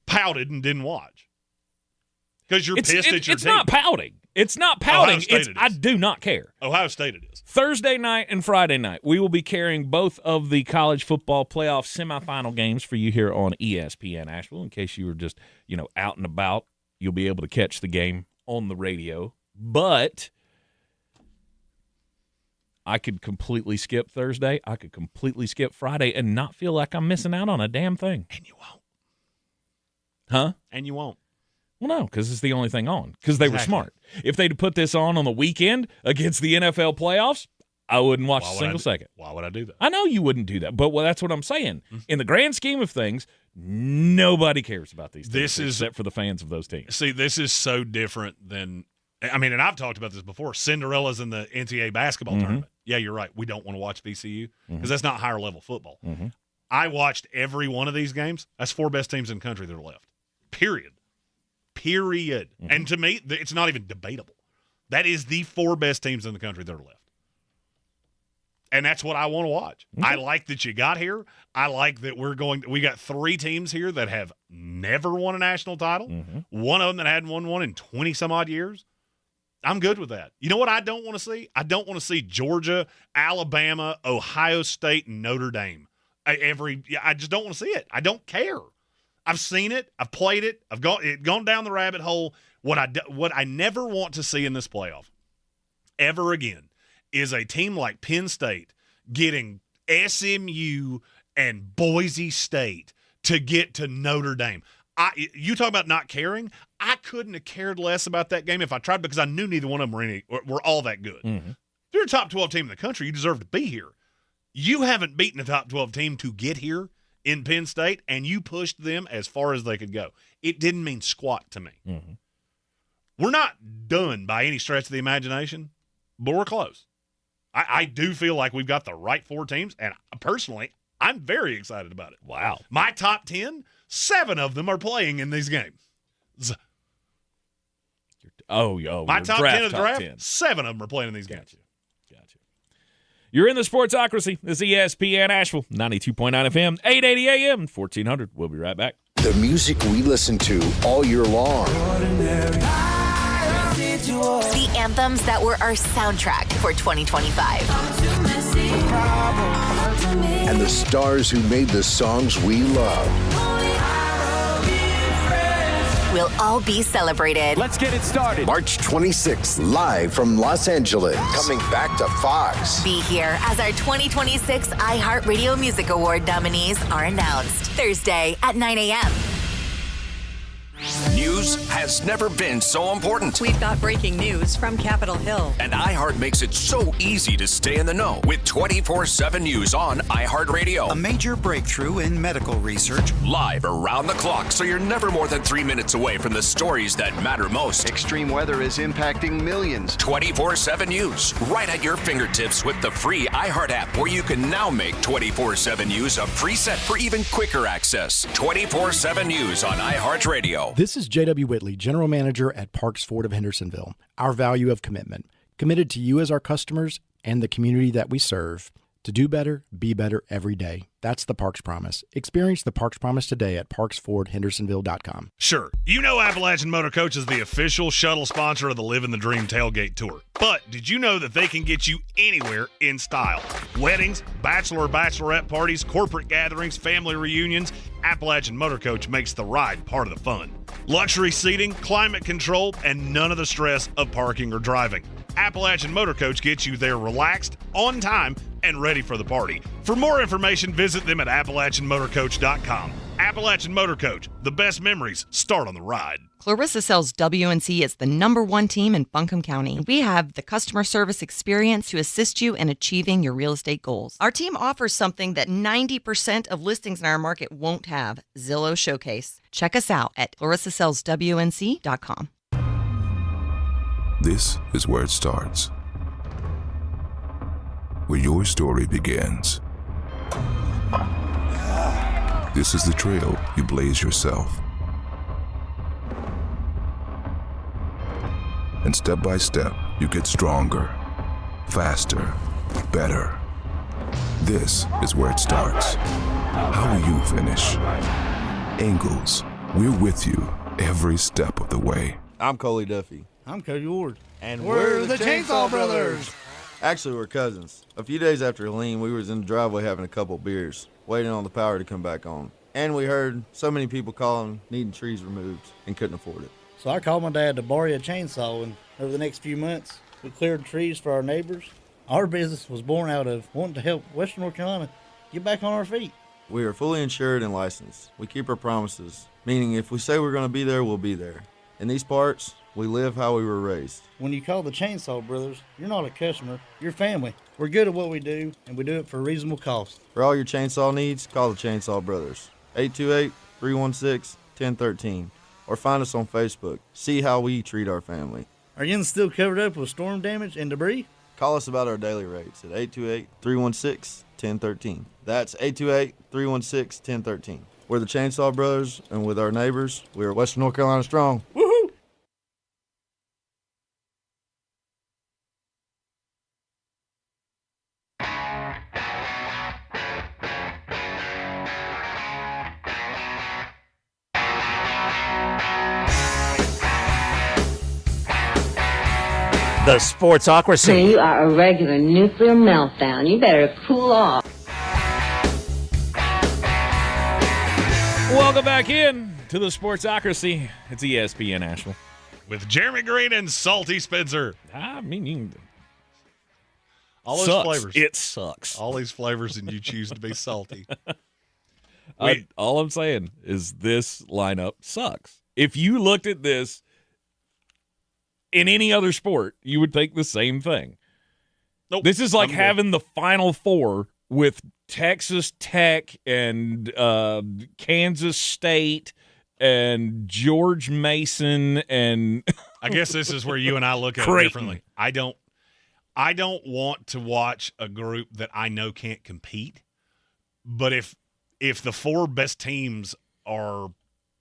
pouted and didn't watch. Because you're pissed at your It's team. not pouting. It's not pouting. Ohio State it is. I do not care. Ohio State it is. Thursday night and Friday night, we will be carrying both of the college football playoff semifinal games for you here on ESPN Asheville. In case you were just, out and about, you'll be able to catch the game on the radio. But I could completely skip Thursday. I could completely skip Friday and not feel like I'm missing out on a damn thing. And you won't. Huh? And you won't. Well, no, because it's the only thing on. Because they were smart. If they'd put this on the weekend against the NFL playoffs, I wouldn't watch a single second. Why would I do that? I know you wouldn't do that, but that's what I'm saying. In the grand scheme of things, nobody cares about these things except for the fans of those teams. See, this is so different than – and I've talked about this before. Cinderella's in the NCAA basketball tournament. Yeah, you're right. We don't want to watch VCU because that's not higher-level football. I watched every one of these games. That's 4 best teams in the country that are left, period. And to me, it's not even debatable. That is the 4 best teams in the country that are left. And that's what I want to watch. I like that you got here. I like that we got 3 teams here that have never won a national title. One of them that hadn't won one in 20-some-odd years. I'm good with that. You know what I don't want to see? I don't want to see Georgia, Alabama, Ohio State, and Notre Dame. I just don't want to see it. I don't care. I've seen it. I've played it. I've gone down the rabbit hole. What I never want to see in this playoff ever again is a team like Penn State getting SMU and Boise State to get to Notre Dame. You talk about not caring. I couldn't have cared less about that game if I tried because I knew neither one of them were all that good. If you're a top 12 team in the country, you deserve to be here. You haven't beaten a top 12 team to get here in Penn State, and you pushed them as far as they could go. It didn't mean squat to me. We're not done by any stretch of the imagination, but we're close. I do feel like we've got the right 4 teams, and personally, I'm very excited about it. Wow. My top 10, 7 of them are playing in these games. My top 10 of the draft, 7 of them are playing in these games. Gotcha. You're in the Sportsocracy. This is ESPN Asheville, 92.9 FM, 880 AM, 1400. We'll be right back. The music we listen to all year long. The anthems that were our soundtrack for 2025. And the stars who made the songs we love. Will all be celebrated. Let's get it started. March 26th, live from Los Angeles. Coming back to Fox. Be here as our 2026 iHeartRadio Music Award nominees are announced Thursday at 9 a.m. News has never been so important. We've got breaking news from Capitol Hill. And iHeart makes it so easy to stay in the know with 24/7 news on iHeartRadio. A major breakthrough in medical research. Live around the clock, so you're never more than 3 minutes away from the stories that matter most. Extreme weather is impacting millions. 24/7 news, right at your fingertips with the free iHeart app, where you can now make 24/7 news a preset for even quicker access. 24/7 news on iHeartRadio. This is J.W. Whitley, General Manager at Parks Ford of Hendersonville. Our value of commitment. Committed to you as our customers and the community that we serve. To do better, be better every day. That's the Parks Promise. Experience the Parks Promise today at parksfordhendersonville.com. Sure, you know Appalachian Motor Coach is the official shuttle sponsor of the Living the Dream Tailgate Tour. But did you know that they can get you anywhere in style? Weddings, bachelorette parties, corporate gatherings, family reunions, Appalachian Motor Coach makes the ride part of the fun. Luxury seating, climate control, and none of the stress of parking or driving. Appalachian Motor Coach gets you there relaxed, on time, and ready for the party. For more information, visit them at AppalachianMotorCoach.com. Appalachian Motor Coach, the best memories start on the ride. Clarissa sells WNC as the #1 team in Buncombe County. We have the customer service experience to assist you in achieving your real estate goals. Our team offers something that 90% of listings in our market won't have, Zillow Showcase. Check us out at ClarissaSellsWNC.com. This is where it starts, where your story begins. This is the trail you blaze yourself. And step by step, you get stronger, faster, better. This is where it starts. How will you finish? Ingalls, we're with you every step of the way. I'm Coley Duffy. I'm Cody Ward. And we're the Chainsaw Brothers. Actually, we're cousins. A few days after Helene, we was in the driveway having a couple beers, waiting on the power to come back on. And we heard so many people calling, needing trees removed, and couldn't afford it. So I called my dad to borrow a chainsaw, and over the next few months, we cleared trees for our neighbors. Our business was born out of wanting to help Western North Carolina get back on our feet. We are fully insured and licensed. We keep our promises, meaning if we say we're going to be there, we'll be there. In these parts, we live how we were raised. When you call the Chainsaw Brothers, you're not a customer, you're family. We're good at what we do, and we do it for a reasonable cost. For all your chainsaw needs, call the Chainsaw Brothers. 828-316-1013. Or find us on Facebook. See how we treat our family. Are you still covered up with storm damage and debris? Call us about our daily rates at 828-316-1013. That's 828-316-1013. We're the Chainsaw Brothers, and with our neighbors, we're Western North Carolina strong. Woohoo! The Sportsocracy. You are a regular nuclear meltdown. You better cool off. Welcome back in to the Sportsocracy. It's ESPN Asheville. With Jeremy Green and Salty Spencer. I mean, all those sucks. flavors. It sucks. All these flavors, and you choose to be salty. All I'm saying is this lineup sucks. If you looked at this in any other sport, you would think the same thing. Nope. This is like having the Final Four with Texas Tech and Kansas State and George Mason and I guess this is where you and I look at it differently. I don't want to watch a group that I know can't compete. But if the four best teams are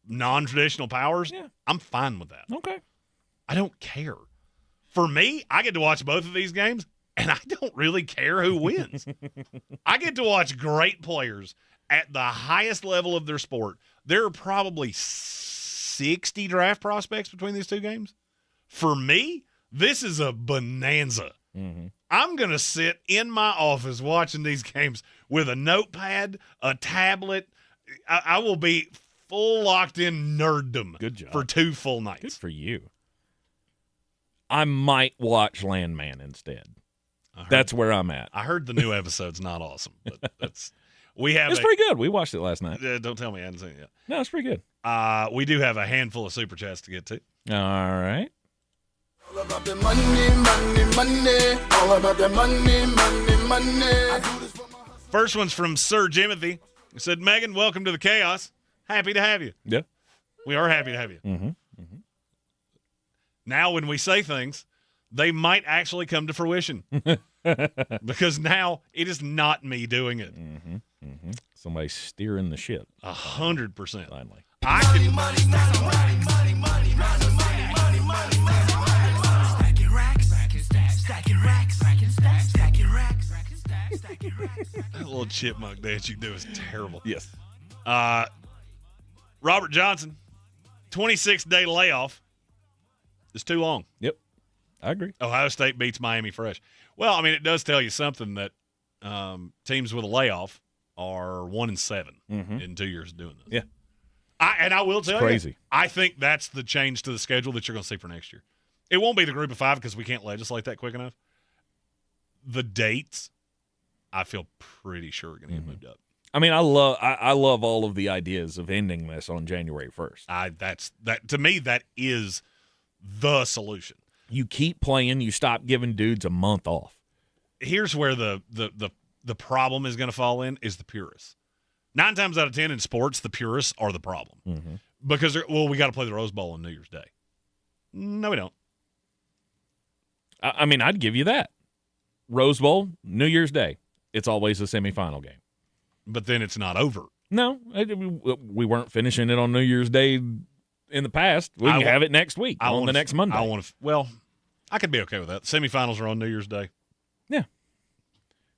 non-traditional powers, I'm fine with that. Okay. I don't care. For me, I get to watch both of these games, and I don't really care who wins. I get to watch great players at the highest level of their sport. There are probably 60 draft prospects between these two games. For me, this is a bonanza. Mm-hmm. I'm going to sit in my office watching these games with a notepad, a tablet. I will be full locked in nerddom. Good job. For 2 full nights. Good for you. I might watch Landman instead. That's where I'm at. I heard the new episode's not awesome, but it's pretty good. We watched it last night. Don't tell me I haven't seen it yet. No, it's pretty good. We do have a handful of super chats to get to. All right. All about the money, money, money. All about the money, money, money. First one's from Sir Jimothy. He said, Megan, welcome to the chaos. Happy to have you. Yeah. We are happy to have you. Mm-hmm. Mm-hmm. Now, when we say things, they might actually come to fruition. Because now it is not me doing it. Mm-hmm. Mm-hmm. Somebody's steering the ship. 100%. Finally. I can. That little chipmunk dance you do is terrible. Yes. Robert Johnson, 26-day layoff is too long. Yep. I agree. Ohio State beats Miami fresh. Well, I mean, it does tell you something that teams with a layoff are 1-7 in 2 years of doing this. Yeah. I will tell crazy. you, I think that's the change to the schedule that you're going to see for next year. It won't be the group of 5 because we can't legislate that quick enough. The dates, I feel pretty sure are going to get moved up. I mean, I love all of the ideas of ending this on January 1st. To me, that is the solution. You keep playing, you stop giving dudes a month off. Here's where the problem is going to fall in is the purists. 9 times out of 10 in sports, the purists are the problem. Mm-hmm. Because, we got to play the Rose Bowl on New Year's Day. No, we don't. I mean, I'd give you that. Rose Bowl, New Year's Day. It's always a semifinal game. But then it's not over No, we weren't finishing it on New Year's Day in the past. We can have it next week on the next Monday. I could be okay with that. Semifinals are on New Year's Day. Yeah.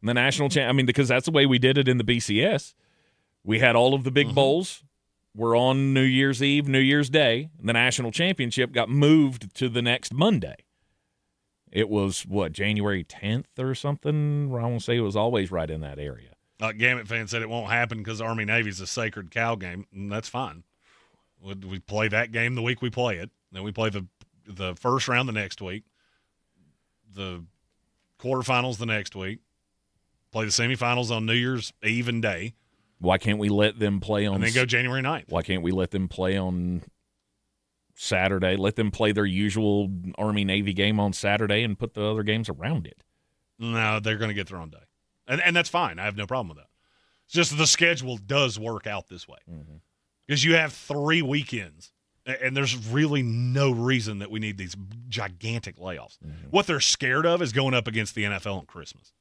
And the national because that's the way we did it in the BCS. We had all of the big bowls were on New Year's Eve, New Year's Day. And the national championship got moved to the next Monday. It was, January 10th or something? I want to say it was always right in that area. Gamut fan said it won't happen because Army-Navy's a sacred cow game, and that's fine. We play that game the week we play it. Then we play the first round the next week, the quarterfinals the next week, play the semifinals on New Year's Eve and Day. Why can't we let them play on – and then go January 9th. Why can't we let them play on Saturday? Let them play their usual Army-Navy game on Saturday and put the other games around it. No, they're going to get their own day. And that's fine. I have no problem with that. It's just the schedule does work out this way. Because you have 3 weekends, and there's really no reason that we need these gigantic layoffs. What they're scared of is going up against the NFL on Christmas.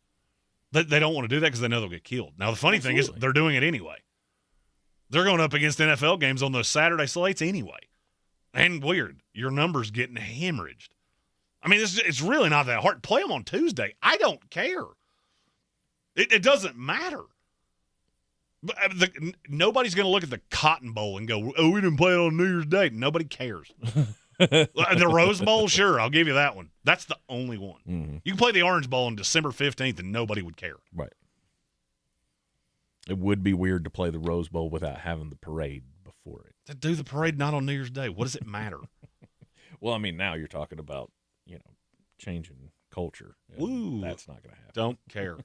They don't want to do that because they know they'll get killed. Now, the funny thing is they're doing it anyway. They're going up against NFL games on those Saturday slates anyway. And weird. Your number's getting hemorrhaged. I mean, it's really not that hard. Play them on Tuesday. I don't care. It doesn't matter. Nobody's going to look at the Cotton Bowl and go, oh, we didn't play it on New Year's Day. Nobody cares. The Rose Bowl, sure, I'll give you that one. That's the only one. You can play the Orange Bowl on December 15th and nobody would care. Right. It would be weird to play the Rose Bowl without having the parade before it. To do the parade not on New Year's Day, what does it matter? Well, I mean, now you're talking about, changing culture. Ooh, that's not going to happen. Don't care.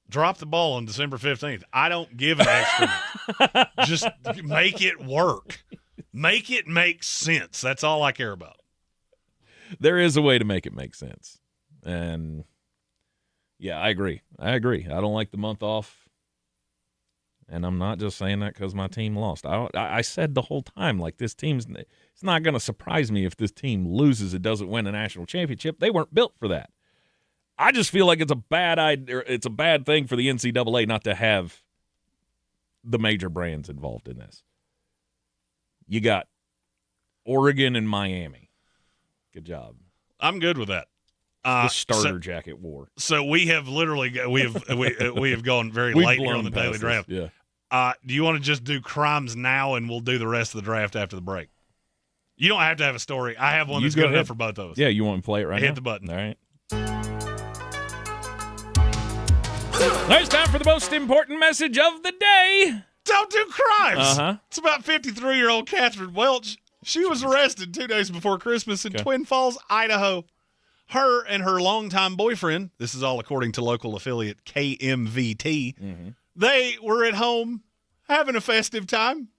Drop the ball on December 15th. I don't give an excrement. Just make it work. Make it make sense. That's all I care about. There is a way to make it make sense. And, yeah, I agree. I don't like the month off. And I'm not just saying that because my team lost. I said the whole time, this team's – it's not going to surprise me if this team loses. It doesn't win a national championship. They weren't built for that. I just feel like it's a bad idea. It's a bad thing for the NCAA not to have the major brands involved in this. You got Oregon and Miami. Good job. I'm good with that. The starter jacket war. So we have literally we have gone very late here on the daily draft. Yeah. Do you want to just do crimes now and we'll do the rest of the draft after the break? You don't have to have a story. I have one that's good enough for both of us. Yeah, you want to play it right now? Hit the button. All right. It's time for the most important message of the day. Don't do crimes. It's about 53-year-old Catherine Welch. She was arrested 2 days before Christmas in Twin Falls, Idaho. Her and her longtime boyfriend, this is all according to local affiliate KMVT, they were at home having a festive time,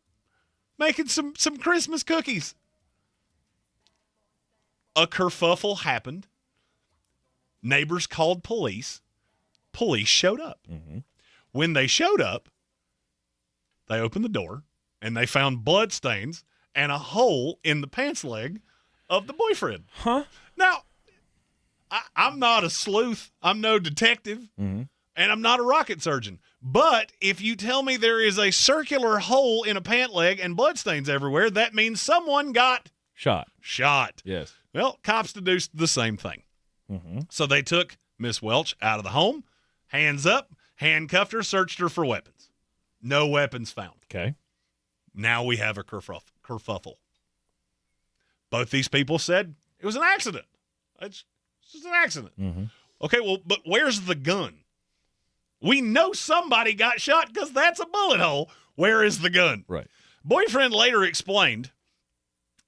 making some Christmas cookies. A kerfuffle happened. Neighbors called police. Police showed up. When they showed up, they opened the door, and they found bloodstains and a hole in the pants leg of the boyfriend. Now, I'm not a sleuth. I'm no detective, and I'm not a rocket surgeon. But if you tell me there is a circular hole in a pant leg and bloodstains everywhere, that means someone got shot. Yes. Well, cops deduced the same thing. So they took Miss Welch out of the home, hands up, handcuffed her, searched her for weapons. No weapons found. Okay. Now we have a kerfuffle. Both these people said it was an accident. It's just an accident. Okay, well, but where's the gun? We know somebody got shot because that's a bullet hole. Where is the gun? Right. Boyfriend later explained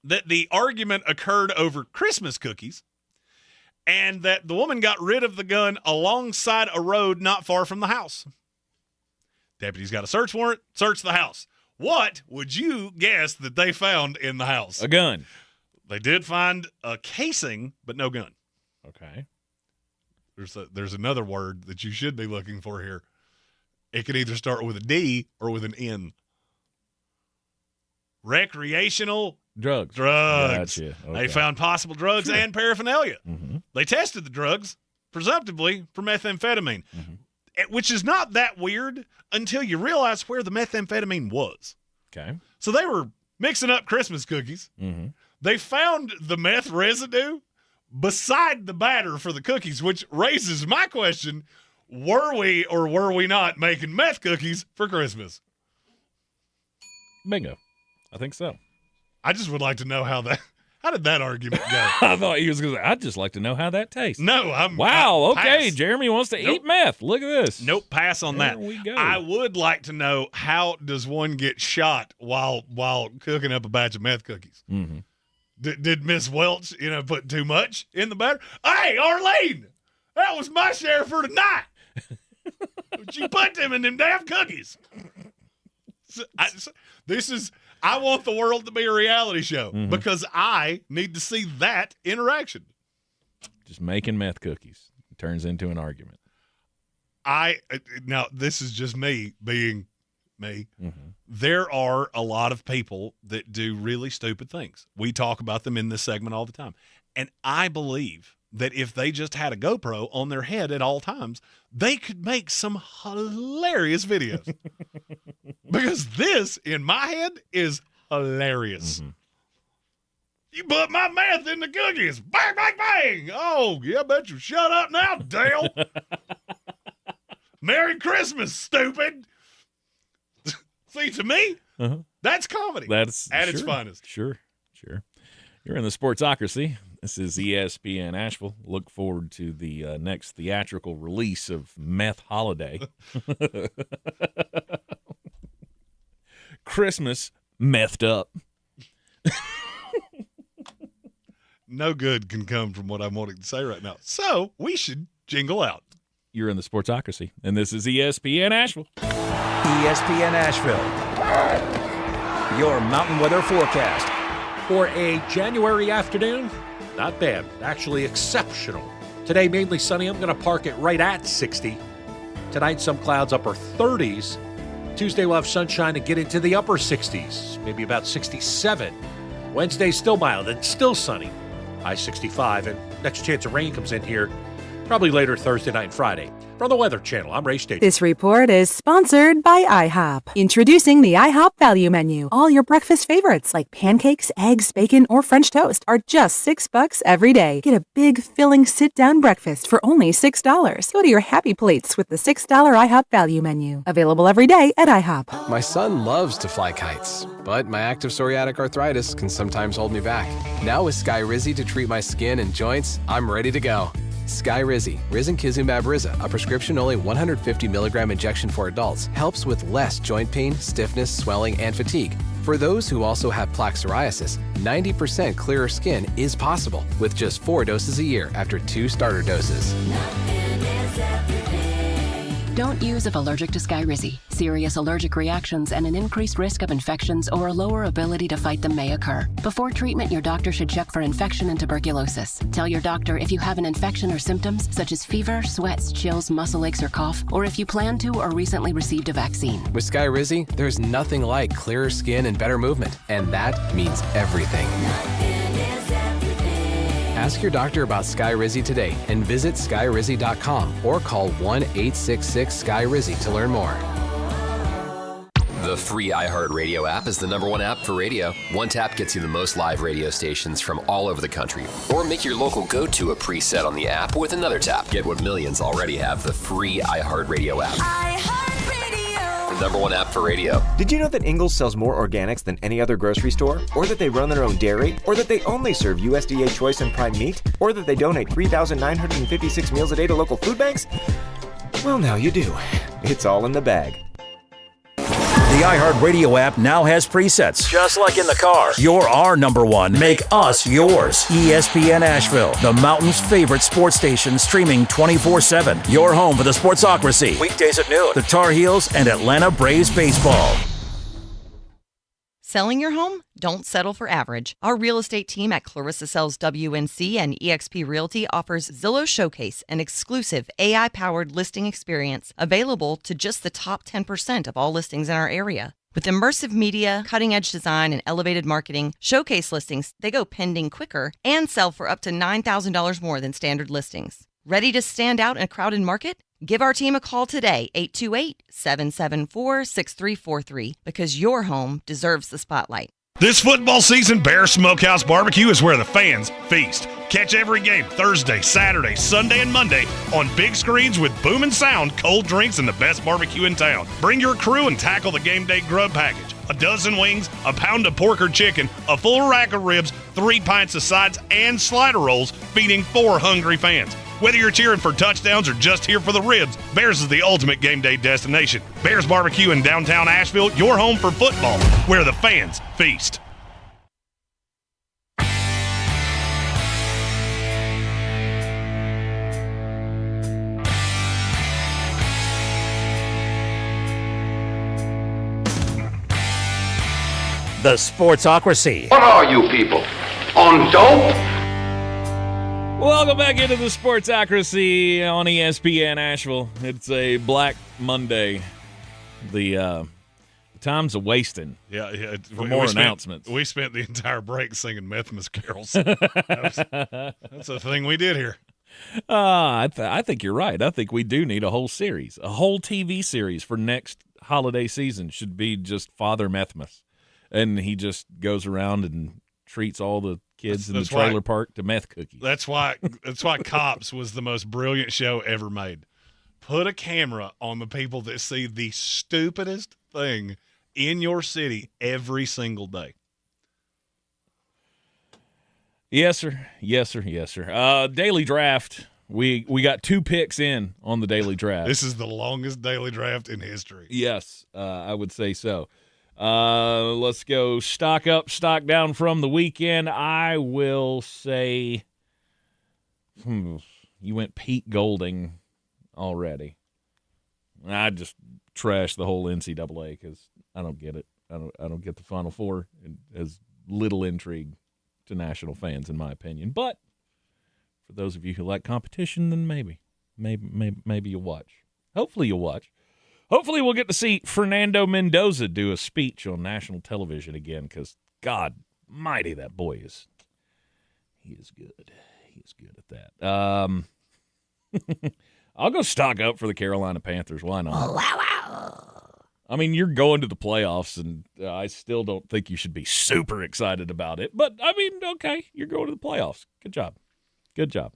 that the argument occurred over Christmas cookies and that the woman got rid of the gun alongside a road not far from the house. Deputies got a search warrant, searched the house. What would you guess that they found in the house? A gun. They did find a casing, but no gun. Okay. There's another word that you should be looking for here. It could either start with a D or with an N. Recreational drugs. Gotcha. Okay. They found possible drugs and paraphernalia. They tested the drugs, presumptively for methamphetamine. which is not that weird until you realize where the methamphetamine was. Okay. So they were mixing up Christmas cookies. Mm-hmm. They found the meth residue beside the batter for the cookies, which raises my question, were we or were we not making meth cookies for Christmas? Bingo. I think so. I just would like to know how did that argument go? I thought he was going to say, I'd just like to know how that tastes. No, okay. Pass. Jeremy wants to eat meth. Look at this. Nope, pass on that. There we go. I would like to know, how does one get shot while cooking up a batch of meth cookies? Mm-hmm. Did Miss Welch, put too much in the batter? Hey, Arlene, that was my share for tonight. She put them in them damn cookies. I want the world to be a reality show because I need to see that interaction. Just making meth cookies. It turns into an argument. Now, this is just me being me. Mm-hmm. There are a lot of people that do really stupid things. We talk about them in this segment all the time. And I believe that if they just had a GoPro on their head at all times, they could make some hilarious videos. Because this, in my head, is hilarious. Mm-hmm. You put my meth in the cookies. Bang, bang, bang. Oh, yeah, bet you shut up now, Dale. Merry Christmas, stupid. See, to me, that's comedy. That's at its finest. Sure. You're in the Sportsocracy. This is ESPN Asheville. Look forward to the next theatrical release of Meth Holiday. Christmas methed up. No good can come from what I'm wanting to say right now. So we should jingle out. You're in the Sportsocracy, and this is ESPN Asheville. ESPN Asheville. Your mountain weather forecast. For a January afternoon, not bad. Actually exceptional. Today, mainly sunny. I'm going to park it right at 60. Tonight, some clouds, upper 30s. Tuesday, we'll have sunshine and get into the upper 60s, maybe about 67. Wednesday, still mild and still sunny. High 65, and next chance of rain comes in here probably later Thursday night and Friday. From the Weather Channel, I'm Ray State. This report is sponsored by IHOP. Introducing the IHOP Value Menu. All your breakfast favorites like pancakes, eggs, bacon, or French toast are just $6 every day. Get a big, filling sit-down breakfast for only $6. Go to your happy plates with the $6 IHOP Value Menu. Available every day at IHOP. My son loves to fly kites, but my active psoriatic arthritis can sometimes hold me back. Now with Skyrizi to treat my skin and joints, I'm ready to go. Skyrizi, risankizumab Riza, a prescription-only 150 milligram injection for adults, helps with less joint pain, stiffness, swelling, and fatigue. For those who also have plaque psoriasis, 90% clearer skin is possible with just 4 doses a year after 2 starter doses. Don't use if allergic to Skyrizi. Serious allergic reactions and an increased risk of infections or a lower ability to fight them may occur. Before treatment, your doctor should check for infection and tuberculosis. Tell your doctor if you have an infection or symptoms such as fever, sweats, chills, muscle aches, or cough, or if you plan to or recently received a vaccine. With Skyrizi, there's nothing like clearer skin and better movement, and that means everything. Ask your doctor about Skyrizi today and visit skyrizi.com or call 1-866-SKYRIZI to learn more. The free iHeartRadio app is the #1 app for radio. One tap gets you the most live radio stations from all over the country. Or make your local go-to a preset on the app with another tap. Get what millions already have, the free iHeartRadio app. The #1 app for radio. Did you know that Ingles sells more organics than any other grocery store? Or that they run their own dairy? Or that they only serve USDA choice and prime meat? Or that they donate 3,956 meals a day to local food banks? Well, now you do. It's all in the bag. The iHeartRadio app now has presets. Just like in the car. You're our #1. Make us yours. ESPN Asheville, the mountain's favorite sports station, streaming 24/7. Your home for the Sportsocracy. Weekdays at noon. The Tar Heels and Atlanta Braves baseball. Selling your home? Don't settle for average. Our real estate team at Clarissa Sells WNC and eXp Realty offers Zillow Showcase, an exclusive AI-powered listing experience available to just the top 10% of all listings in our area. With immersive media, cutting-edge design, and elevated marketing, Showcase listings, they go pending quicker and sell for up to $9,000 more than standard listings. Ready to stand out in a crowded market? Give our team a call today, 828-774-6343, because your home deserves the spotlight. This football season, Bear Smokehouse Barbecue is where the fans feast. Catch every game Thursday, Saturday, Sunday, and Monday on big screens with booming sound, cold drinks, and the best barbecue in town. Bring your crew and tackle the game day grub package. A dozen wings, a pound of pork or chicken, a full rack of ribs, 3 pints of sides, and slider rolls, feeding 4 hungry fans. Whether you're cheering for touchdowns or just here for the ribs, Bears is the ultimate game day destination. Bears Barbecue in downtown Asheville, your home for football, where the fans feast. The Sportsocracy. What are you people? On dope? Welcome back into the Sportsocracy on ESPN Asheville. It's a Black Monday. The time's a-wasting. Yeah. For more announcements. We spent the entire break singing Methmas carols. That's a thing we did here. I think you're right. I think we do need a whole series. A whole TV series for next holiday season should be just Father Methmas. And he just goes around and treats all the kids in the trailer park to meth cookies. That's why Cops was the most brilliant show ever made. Put a camera on the people that see the stupidest thing in your city every single day. Yes, sir. Yes, sir. Yes, sir. Daily draft. We got 2 picks in on the daily draft. This is the longest daily draft in history. Yes, I would say so. Let's go stock up, stock down from the weekend. I will say you went Pete Golding already. I just trashed the whole NCAA because I don't get it. I don't get the Final Four. It has little intrigue to national fans, in my opinion. But for those of you who like competition, then maybe you'll watch. Hopefully you'll watch. Hopefully we'll get to see Fernando Mendoza do a speech on national television again because, God mighty, that boy is – he is good. He is good at that. I'll go stock up for the Carolina Panthers. Why not? I mean, you're going to the playoffs, and I still don't think you should be super excited about it. But, I mean, okay, you're going to the playoffs. Good job. Good job.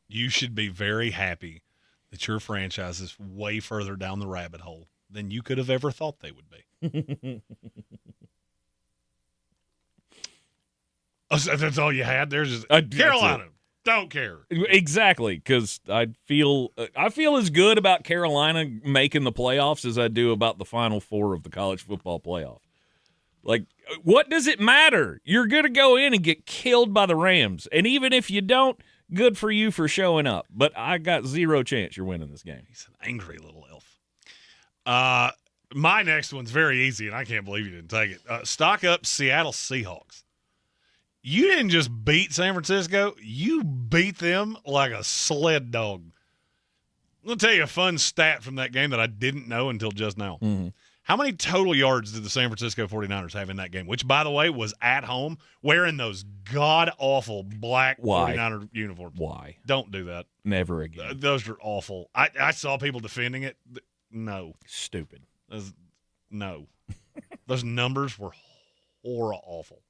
You should be very happy that your franchise is way further down the rabbit hole than you could have ever thought they would be. Oh, so that's all you had? There's just Carolina. Don't care. Exactly, because I feel as good about Carolina making the playoffs as I do about the Final Four of the college football playoff. Like, what does it matter? You're going to go in and get killed by the Rams. And even if you don't, good for you for showing up. But I got zero chance you're winning this game. He's an angry little elf. My next one's very easy, and I can't believe you didn't take it. Stock up Seattle Seahawks. You didn't just beat San Francisco. You beat them like a sled dog. I'm going to tell you a fun stat from that game that I didn't know until just now. Mm-hmm. How many total yards did the San Francisco 49ers have in that game? Which, by the way, was at home wearing those god-awful black 49er uniforms. Why? Don't do that. Never again. Those are awful. I saw people defending it. No. Stupid. No. Those numbers were awful.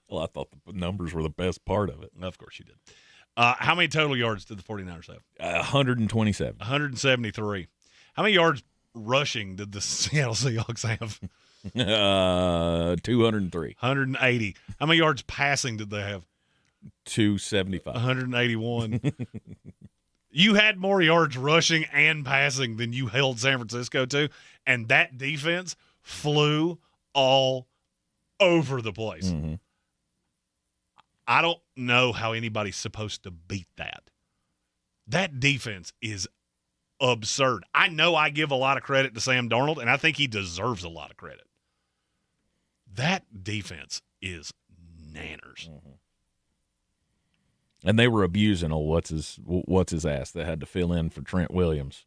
Well, I thought the numbers were the best part of it. Of course you did. How many total yards did the 49ers have? 127. 173. How many yards rushing did the Seattle Seahawks have? 203. 180. How many yards passing did they have? 275. 181. You had more yards rushing and passing than you held San Francisco to, and that defense flew all over the place. Mm-hmm. I don't know how anybody's supposed to beat that. That defense is absurd. I know I give a lot of credit to Sam Darnold, and I think he deserves a lot of credit. That defense is nanners. Mm-hmm. And they were abusing old what's his ass that had to fill in for Trent Williams.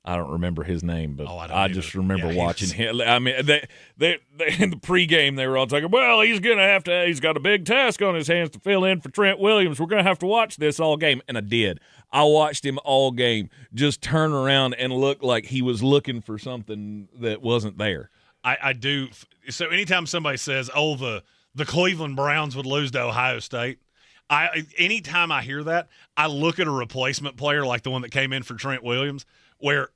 I don't remember his name, but I don't I either. just remember Yeah, watching him. I mean, they in the pregame they were all talking, well, he's got a big task on his hands to fill in for Trent Williams. We're going to have to watch this all game. And I did. I watched him all game just turn around and look like he was looking for something that wasn't there. I do. So anytime somebody says, oh, the Cleveland Browns would lose to Ohio State, anytime I hear that, I look at a replacement player like the one that came in for Trent Williams, where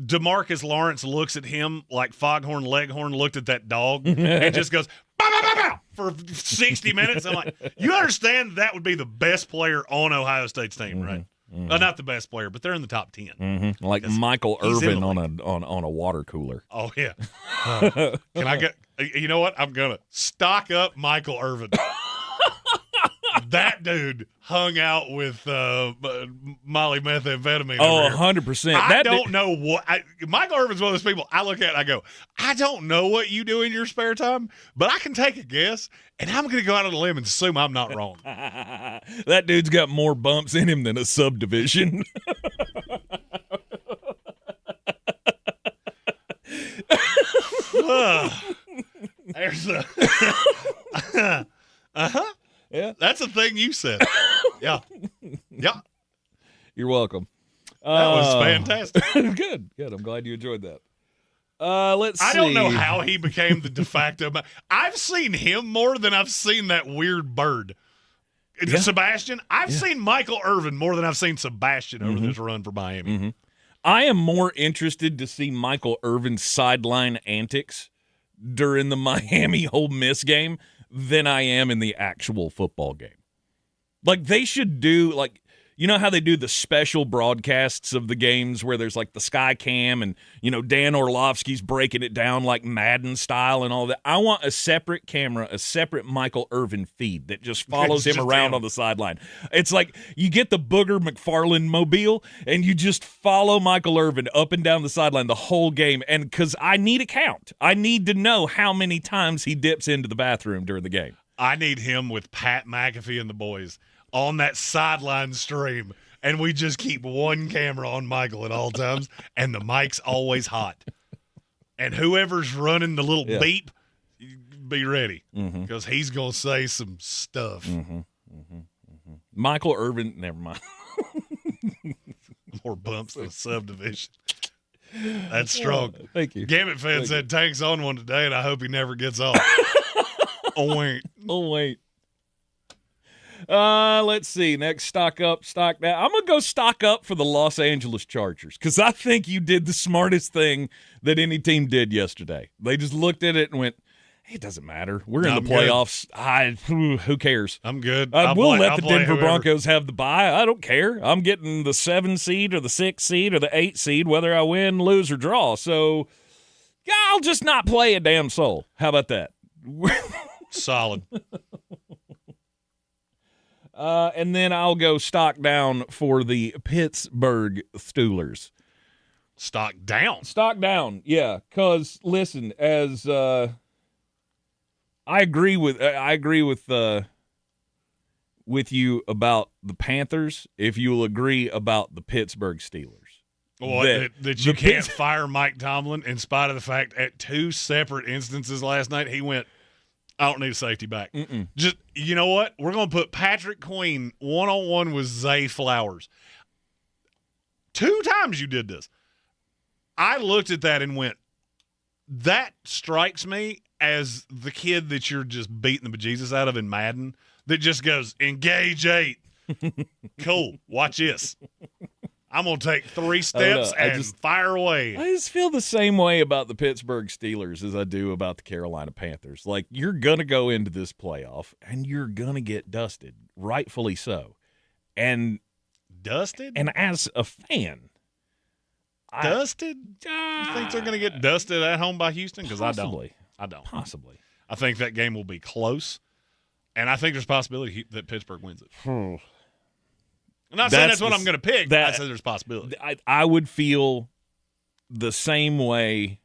DeMarcus Lawrence looks at him like Foghorn Leghorn looked at that dog and just goes, bow, bow, bow, bow, for 60 minutes. I'm like, you understand that would be the best player on Ohio State's team, right? Mm-hmm. Not the best player, but they're in the top 10. Mm-hmm. Like Michael Irvin on a water cooler. Oh, yeah. Can I get – you know what? I'm going to stock up Michael Irvin. That dude hung out with Molly methamphetamine. Oh, 100%. I don't know what – Michael Irvin's one of those people I look at and I go, I don't know what you do in your spare time, but I can take a guess, and I'm going to go out on a limb and assume I'm not wrong. That dude's got more bumps in him than a subdivision. There's a uh-huh. Yeah. That's a thing you said. Yeah. Yeah. You're welcome. That was fantastic. Good. I'm glad you enjoyed that. Let's see. I don't know how he became the de facto. I've seen him more than I've seen that weird bird. Yeah. Sebastian. I've seen Michael Irvin more than I've seen Sebastian over this run for Miami. Mm-hmm. I am more interested to see Michael Irvin's sideline antics during the Miami Ole Miss game than I am in the actual football game. Like, they should do, like, you know how they do the special broadcasts of the games where there's, like, the sky cam and, you know, Dan Orlovsky's breaking it down like Madden style and all that. I want a separate camera, a separate Michael Irvin feed that just follows him around on the sideline. It's like you get the Booger McFarland mobile and you just follow Michael Irvin up and down the sideline the whole game. And because I need a count. I need to know how many times he dips into the bathroom during the game. I need him with Pat McAfee and the boys on that sideline stream, and we just keep one camera on Michael at all times, and the mic's always hot. And whoever's running the little beep, be ready, because he's going to say some stuff. Michael Irvin, never mind. More bumps than a subdivision. That's strong. Thank you. Gambit fan said Tank's on one today, and I hope he never gets off. Oh, wait. Let's see. Next, stock up, stock down. I'm going to go stock up for the Los Angeles Chargers because I think you did the smartest thing that any team did yesterday. They just looked at it and went, hey, it doesn't matter. We're in the playoffs. Who cares? I'm good. We'll let the Denver Broncos have the bye. I don't care. I'm getting the 7 seed or the 6 seed or the 8 seed, whether I win, lose, or draw. So yeah, I'll just not play a damn soul. How about that? Solid. And then I'll go stock down for the Pittsburgh Steelers. Stock down? Stock down, yeah. Because, listen, as I agree with you about the Panthers, if you'll agree about the Pittsburgh Steelers. Well, that you can't fire Mike Tomlin in spite of the fact at 2 separate instances last night he went, I don't need a safety back. Just, you know what? We're going to put Patrick Queen one-on-one with Zay Flowers. 2 times you did this. I looked at that and went, that strikes me as the kid that you're just beating the bejesus out of in Madden that just goes, engage 8. Cool. Watch this. I'm going to take 3 steps and fire away. I just feel the same way about the Pittsburgh Steelers as I do about the Carolina Panthers. Like, you're going to go into this playoff, and you're going to get dusted, rightfully so. And dusted? And as a fan. Dusted? You think they're going to get dusted at home by Houston? Because I don't. Possibly. I think that game will be close, and I think there's a possibility that Pittsburgh wins it. I'm not saying that's what I'm going to pick. I said there's a possibility. I would feel the same way,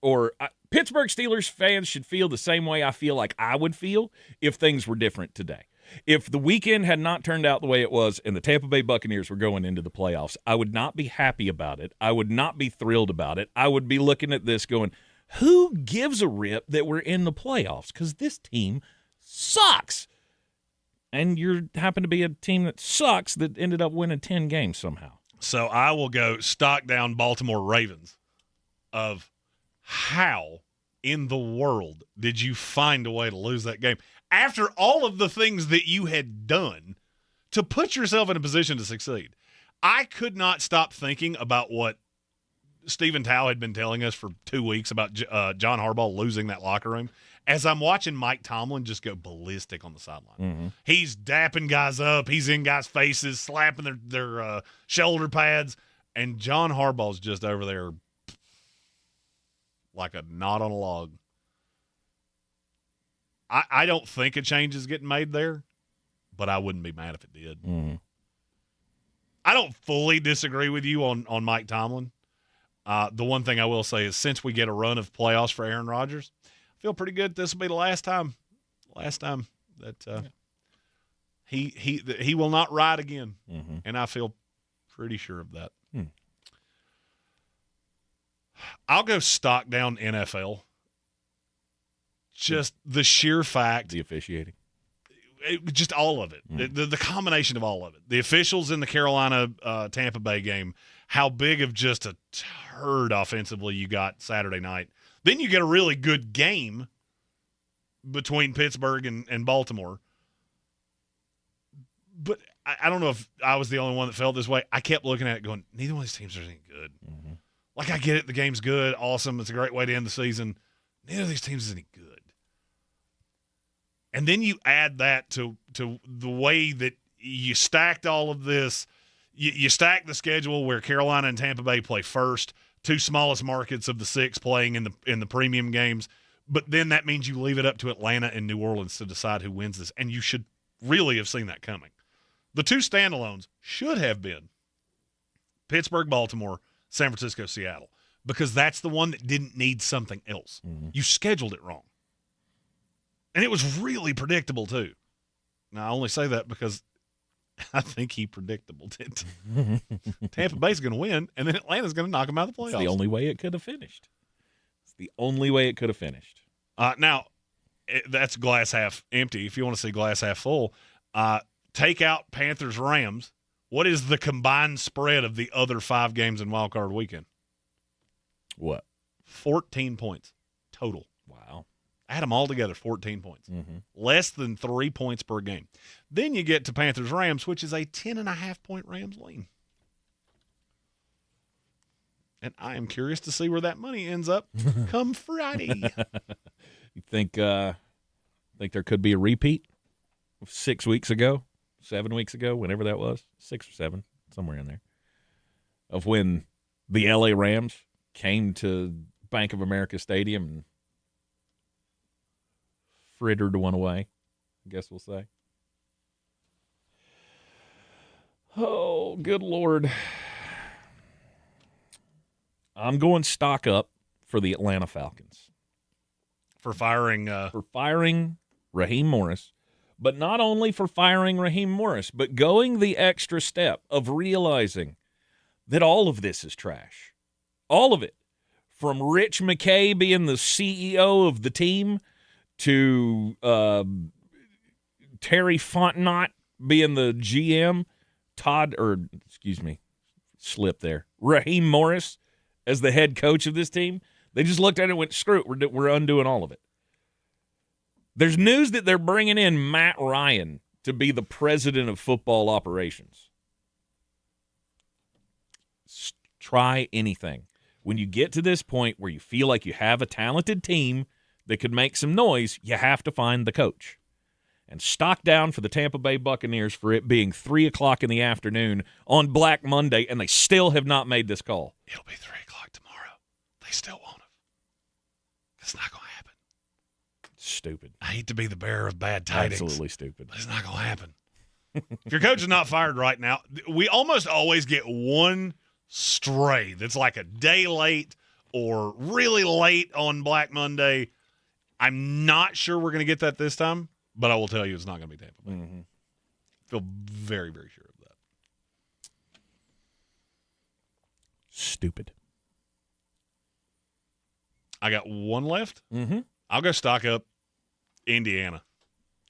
or Pittsburgh Steelers fans should feel the same way I feel like I would feel if things were different today. If the weekend had not turned out the way it was and the Tampa Bay Buccaneers were going into the playoffs, I would not be happy about it. I would not be thrilled about it. I would be looking at this going, who gives a rip that we're in the playoffs? Because this team sucks. And you happen to be a team that sucks that ended up winning 10 games somehow. So I will go stock down Baltimore Ravens of how in the world did you find a way to lose that game after all of the things that you had done to put yourself in a position to succeed. I could not stop thinking about what Stephen Tao had been telling us for 2 weeks about John Harbaugh losing that locker room. As I'm watching Mike Tomlin just go ballistic on the sideline. Mm-hmm. He's dapping guys up. He's in guys' faces, slapping their shoulder pads. And John Harbaugh's just over there like a knot on a log. I don't think a change is getting made there, but I wouldn't be mad if it did. Mm-hmm. I don't fully disagree with you on Mike Tomlin. The one thing I will say is since we get a run of playoffs for Aaron Rodgers, I feel pretty good this will be the last time that he will not ride again. Mm-hmm. And I feel pretty sure of that. Hmm. I'll go stock down NFL. Just the sheer fact. The officiating. Just all of it. The combination of all of it. The officials in the Carolina Tampa Bay game, how big of just a turd offensively you got Saturday night. Then you get a really good game between Pittsburgh and Baltimore. But I don't know if I was the only one that felt this way. I kept looking at it going, neither one of these teams are any good. Mm-hmm. Like, I get it. The game's good. Awesome. It's a great way to end the season. Neither of these teams is any good. And then you add that to the way that you stacked all of this. You stacked the schedule where Carolina and Tampa Bay play first, two smallest markets of the six playing in the premium games. But then that means you leave it up to Atlanta and New Orleans to decide who wins this. And you should really have seen that coming. The two standalones should have been Pittsburgh, Baltimore, San Francisco, Seattle, because that's the one that didn't need something else. Mm-hmm. You scheduled it wrong. And it was really predictable, too. Now, I only say that because I think he predictabled it. Tampa Bay's going to win, and then Atlanta's going to knock them out of the playoffs. It's the only way it could have finished. It's the only way it could have finished. Now, that's glass half empty. If you want to see glass half full, take out Panthers-Rams. What is the combined spread of the other 5 games in Wild Card Weekend? What? 14 points total. Wow. Add them all together, 14 points. Mm-hmm. Less than 3 points per game. Then you get to Panthers-Rams, which is a 10.5-point Rams lean. And I am curious to see where that money ends up come Friday. You think there could be a repeat of 6 weeks ago, 7 weeks ago, whenever that was, 6 or 7, somewhere in there, of when the LA Rams came to Bank of America Stadium and frittered one away, I guess we'll say. Oh, good Lord. I'm going stock up for the Atlanta Falcons. For firing Raheem Morris, but not only for firing Raheem Morris, but going the extra step of realizing that all of this is trash. All of it. From Rich McKay being the CEO of the team to Terry Fontenot being the GM, Raheem Morris as the head coach of this team. They just looked at it and went, screw it, we're undoing all of it. There's news that they're bringing in Matt Ryan to be the president of football operations. Try anything. When you get to this point where you feel like you have a talented team that could make some noise, you have to find the coach. And stock down for the Tampa Bay Buccaneers for it being 3 o'clock in the afternoon on Black Monday, and they still have not made this call. It'll be 3 o'clock tomorrow. They still won't have. It's not going to happen. Stupid. I hate to be the bearer of bad tidings. Absolutely stupid. But it's not going to happen. If your coach is not fired right now, we almost always get one stray that's like a day late or really late on Black Monday. I'm not sure we're going to get that this time. but I will tell you it's not going to be Tampa Bay. Mm-hmm. Feel very, very sure of that. Stupid. I got one left. Mm-hmm. I'll go stock up Indiana.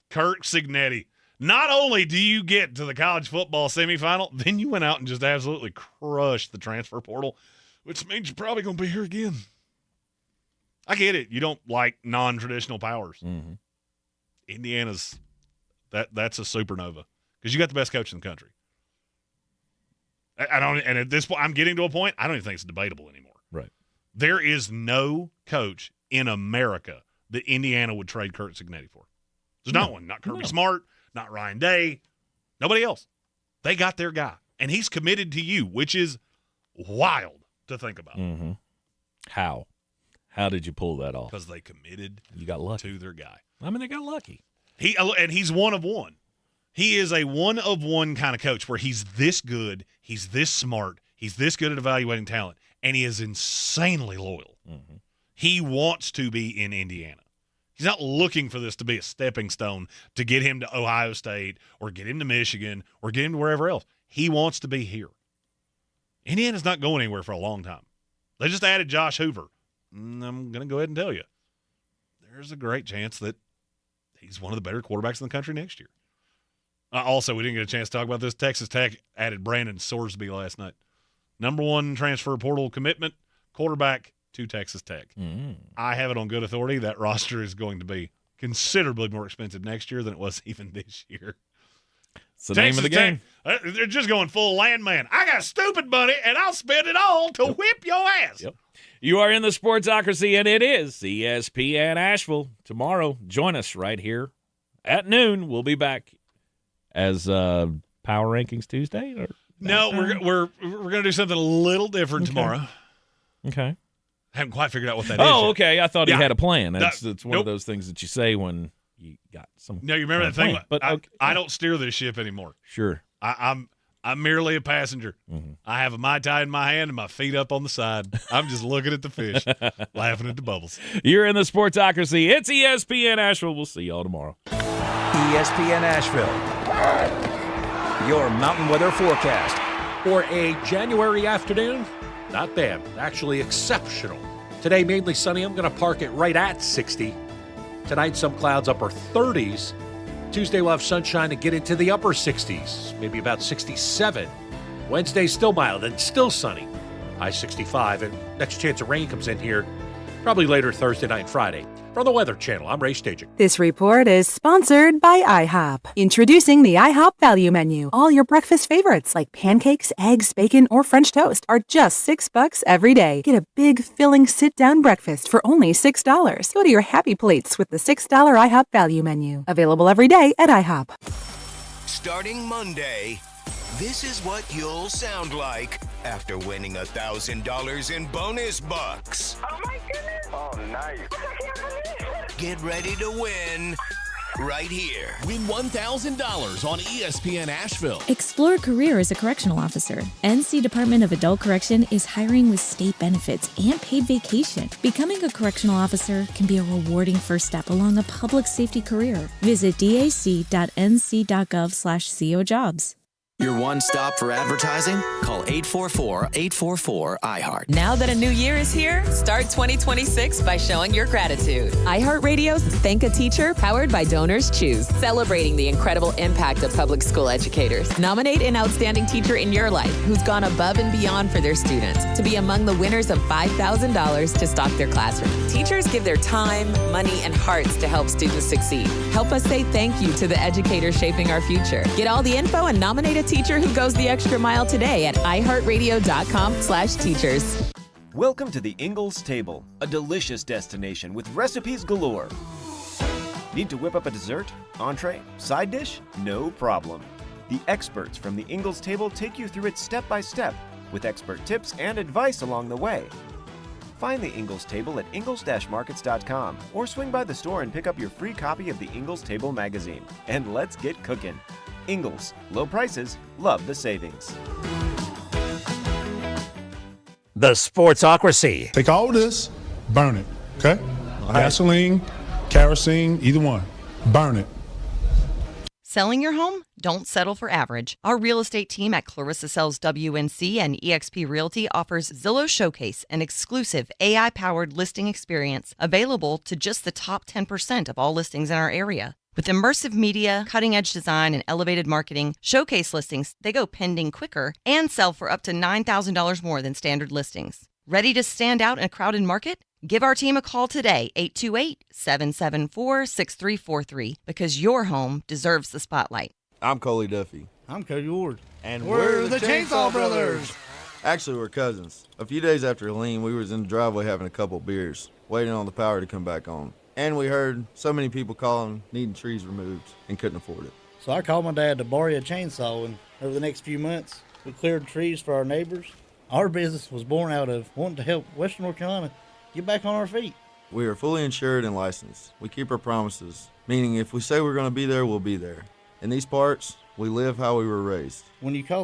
Kirk Cignetti. Not only do you get to the college football semifinal, then you went out and just absolutely crushed the transfer portal, which means you're probably going to be here again. I get it. You don't like non-traditional powers. Mm-hmm. Indiana's that's a supernova because you got the best coach in the country. I don't, and at this point, I'm getting to a point I don't even think it's debatable anymore. Right. There is no coach in America that Indiana would trade Kirk Cignetti for. There's not one. Not Kirby Smart, not Ryan Day, nobody else. They got their guy, and he's committed to you, which is wild to think about. Mm-hmm. How? How did you pull that off? Because they committed you got lucky to their guy. I mean, they got lucky. He's one of one. He is a one-of-one kind of coach where he's this good, he's this smart, he's this good at evaluating talent, and he is insanely loyal. Mm-hmm. He wants to be in Indiana. He's not looking for this to be a stepping stone to get him to Ohio State or get him to Michigan or get him to wherever else. He wants to be here. Indiana's not going anywhere for a long time. They just added Josh Hoover. I'm going to go ahead and tell you, there's a great chance that he's one of the better quarterbacks in the country next year. Also, we didn't get a chance to talk about this. Texas Tech added Brandon Sorsby last night. Number one transfer portal commitment, quarterback to Texas Tech. Mm. I have it on good authority that roster is going to be considerably more expensive next year than it was even this year. It's the name of the game. They're just going full landman. I got stupid money, and I'll spend it all to whip your ass. Yep. You are in the Sportsocracy, and it is ESPN Asheville. Tomorrow, join us right here at noon. We'll be back as Power Rankings Tuesday. Or no, we're going to do something a little different tomorrow. Okay. I haven't quite figured out what that is. Oh, yet. okay. I thought he had a plan. It's one of those things that you say when you got some. No, you remember that thing? Plan. But okay. I don't steer this ship anymore. Sure. I'm merely a passenger. Mm-hmm. I have a Mai Tai in my hand and my feet up on the side. I'm just looking at the fish, laughing at the bubbles. You're in the Sportsocracy. It's ESPN Asheville. We'll see y'all tomorrow. ESPN Asheville, your mountain weather forecast. For a January afternoon, not bad, actually exceptional. Today, mainly sunny. I'm going to park it right at 60. Tonight, some clouds, upper 30s. Tuesday, we'll have sunshine and get into the upper 60s, maybe about 67. Wednesday, still mild and still sunny, high 65. And next chance of rain comes in here probably later Thursday night and Friday. From the Weather Channel, I'm Ray Staging. This report is sponsored by IHOP. Introducing the IHOP Value Menu. All your breakfast favorites like pancakes, eggs, bacon, or French toast are just $6 every day. Get a big, filling sit-down breakfast for only $6. Go to your happy plates with the $6 IHOP Value Menu. Available every day at IHOP. Starting Monday, this is what you'll sound like after winning $1,000 in bonus bucks. Oh my goodness! Oh, nice. Get ready to win right here. Win $1,000 on ESPN Asheville. Explore a career as a correctional officer. NC Department of Adult Correction is hiring with state benefits and paid vacation. Becoming a correctional officer can be a rewarding first step along a public safety career. Visit dac.nc.gov/cojobs. Your one stop for advertising? Call 844-844-iHeart. Now that a new year is here, start 2026 by showing your gratitude. iHeartRadio's Thank a Teacher, powered by Donors Choose, celebrating the incredible impact of public school educators. Nominate an outstanding teacher in your life who's gone above and beyond for their students to be among the winners of $5,000 to stock their classroom. Teachers give their time, money, and hearts to help students succeed. Help us say thank you to the educators shaping our future. Get all the info and nominate a teacher who goes the extra mile today at iHeartRadio.com/teachers. Welcome to the Ingalls Table, a delicious destination with recipes galore. Need to whip up a dessert, entree, side dish? No problem. The experts from the Ingalls Table take you through it step by step with expert tips and advice along the way. Find the Ingalls Table at ingalls-markets.com or swing by the store and pick up your free copy of the Ingalls Table magazine. And let's get cooking. Ingalls, low prices, love the savings. The Sportsocracy. Take all this, burn it, okay? Gasoline, kerosene, either one. Burn it. Selling your home? Don't settle for average. Our real estate team at Clarissa Sells WNC and eXp Realty offers Zillow Showcase, an exclusive AI-powered listing experience available to just the top 10% of all listings in our area. With immersive media, cutting-edge design, and elevated marketing, Showcase listings, they go pending quicker and sell for up to $9,000 more than standard listings. Ready to stand out in a crowded market? Give our team a call today, 828-774-6343, because your home deserves the spotlight. I'm Coley Duffy. I'm Cody Ward. And we're the Chainsaw Brothers. Actually, we're cousins. A few days after Helene, we was in the driveway having a couple beers, waiting on the power to come back on. And we heard so many people calling, needing trees removed, and couldn't afford it. So I called my dad to borrow a chainsaw, and over the next few months, we cleared trees for our neighbors. Our business was born out of wanting to help Western North Carolina get back on our feet. We are fully insured and licensed. We keep our promises, meaning if we say we're going to be there, we'll be there. In these parts, we live how we were raised. When you call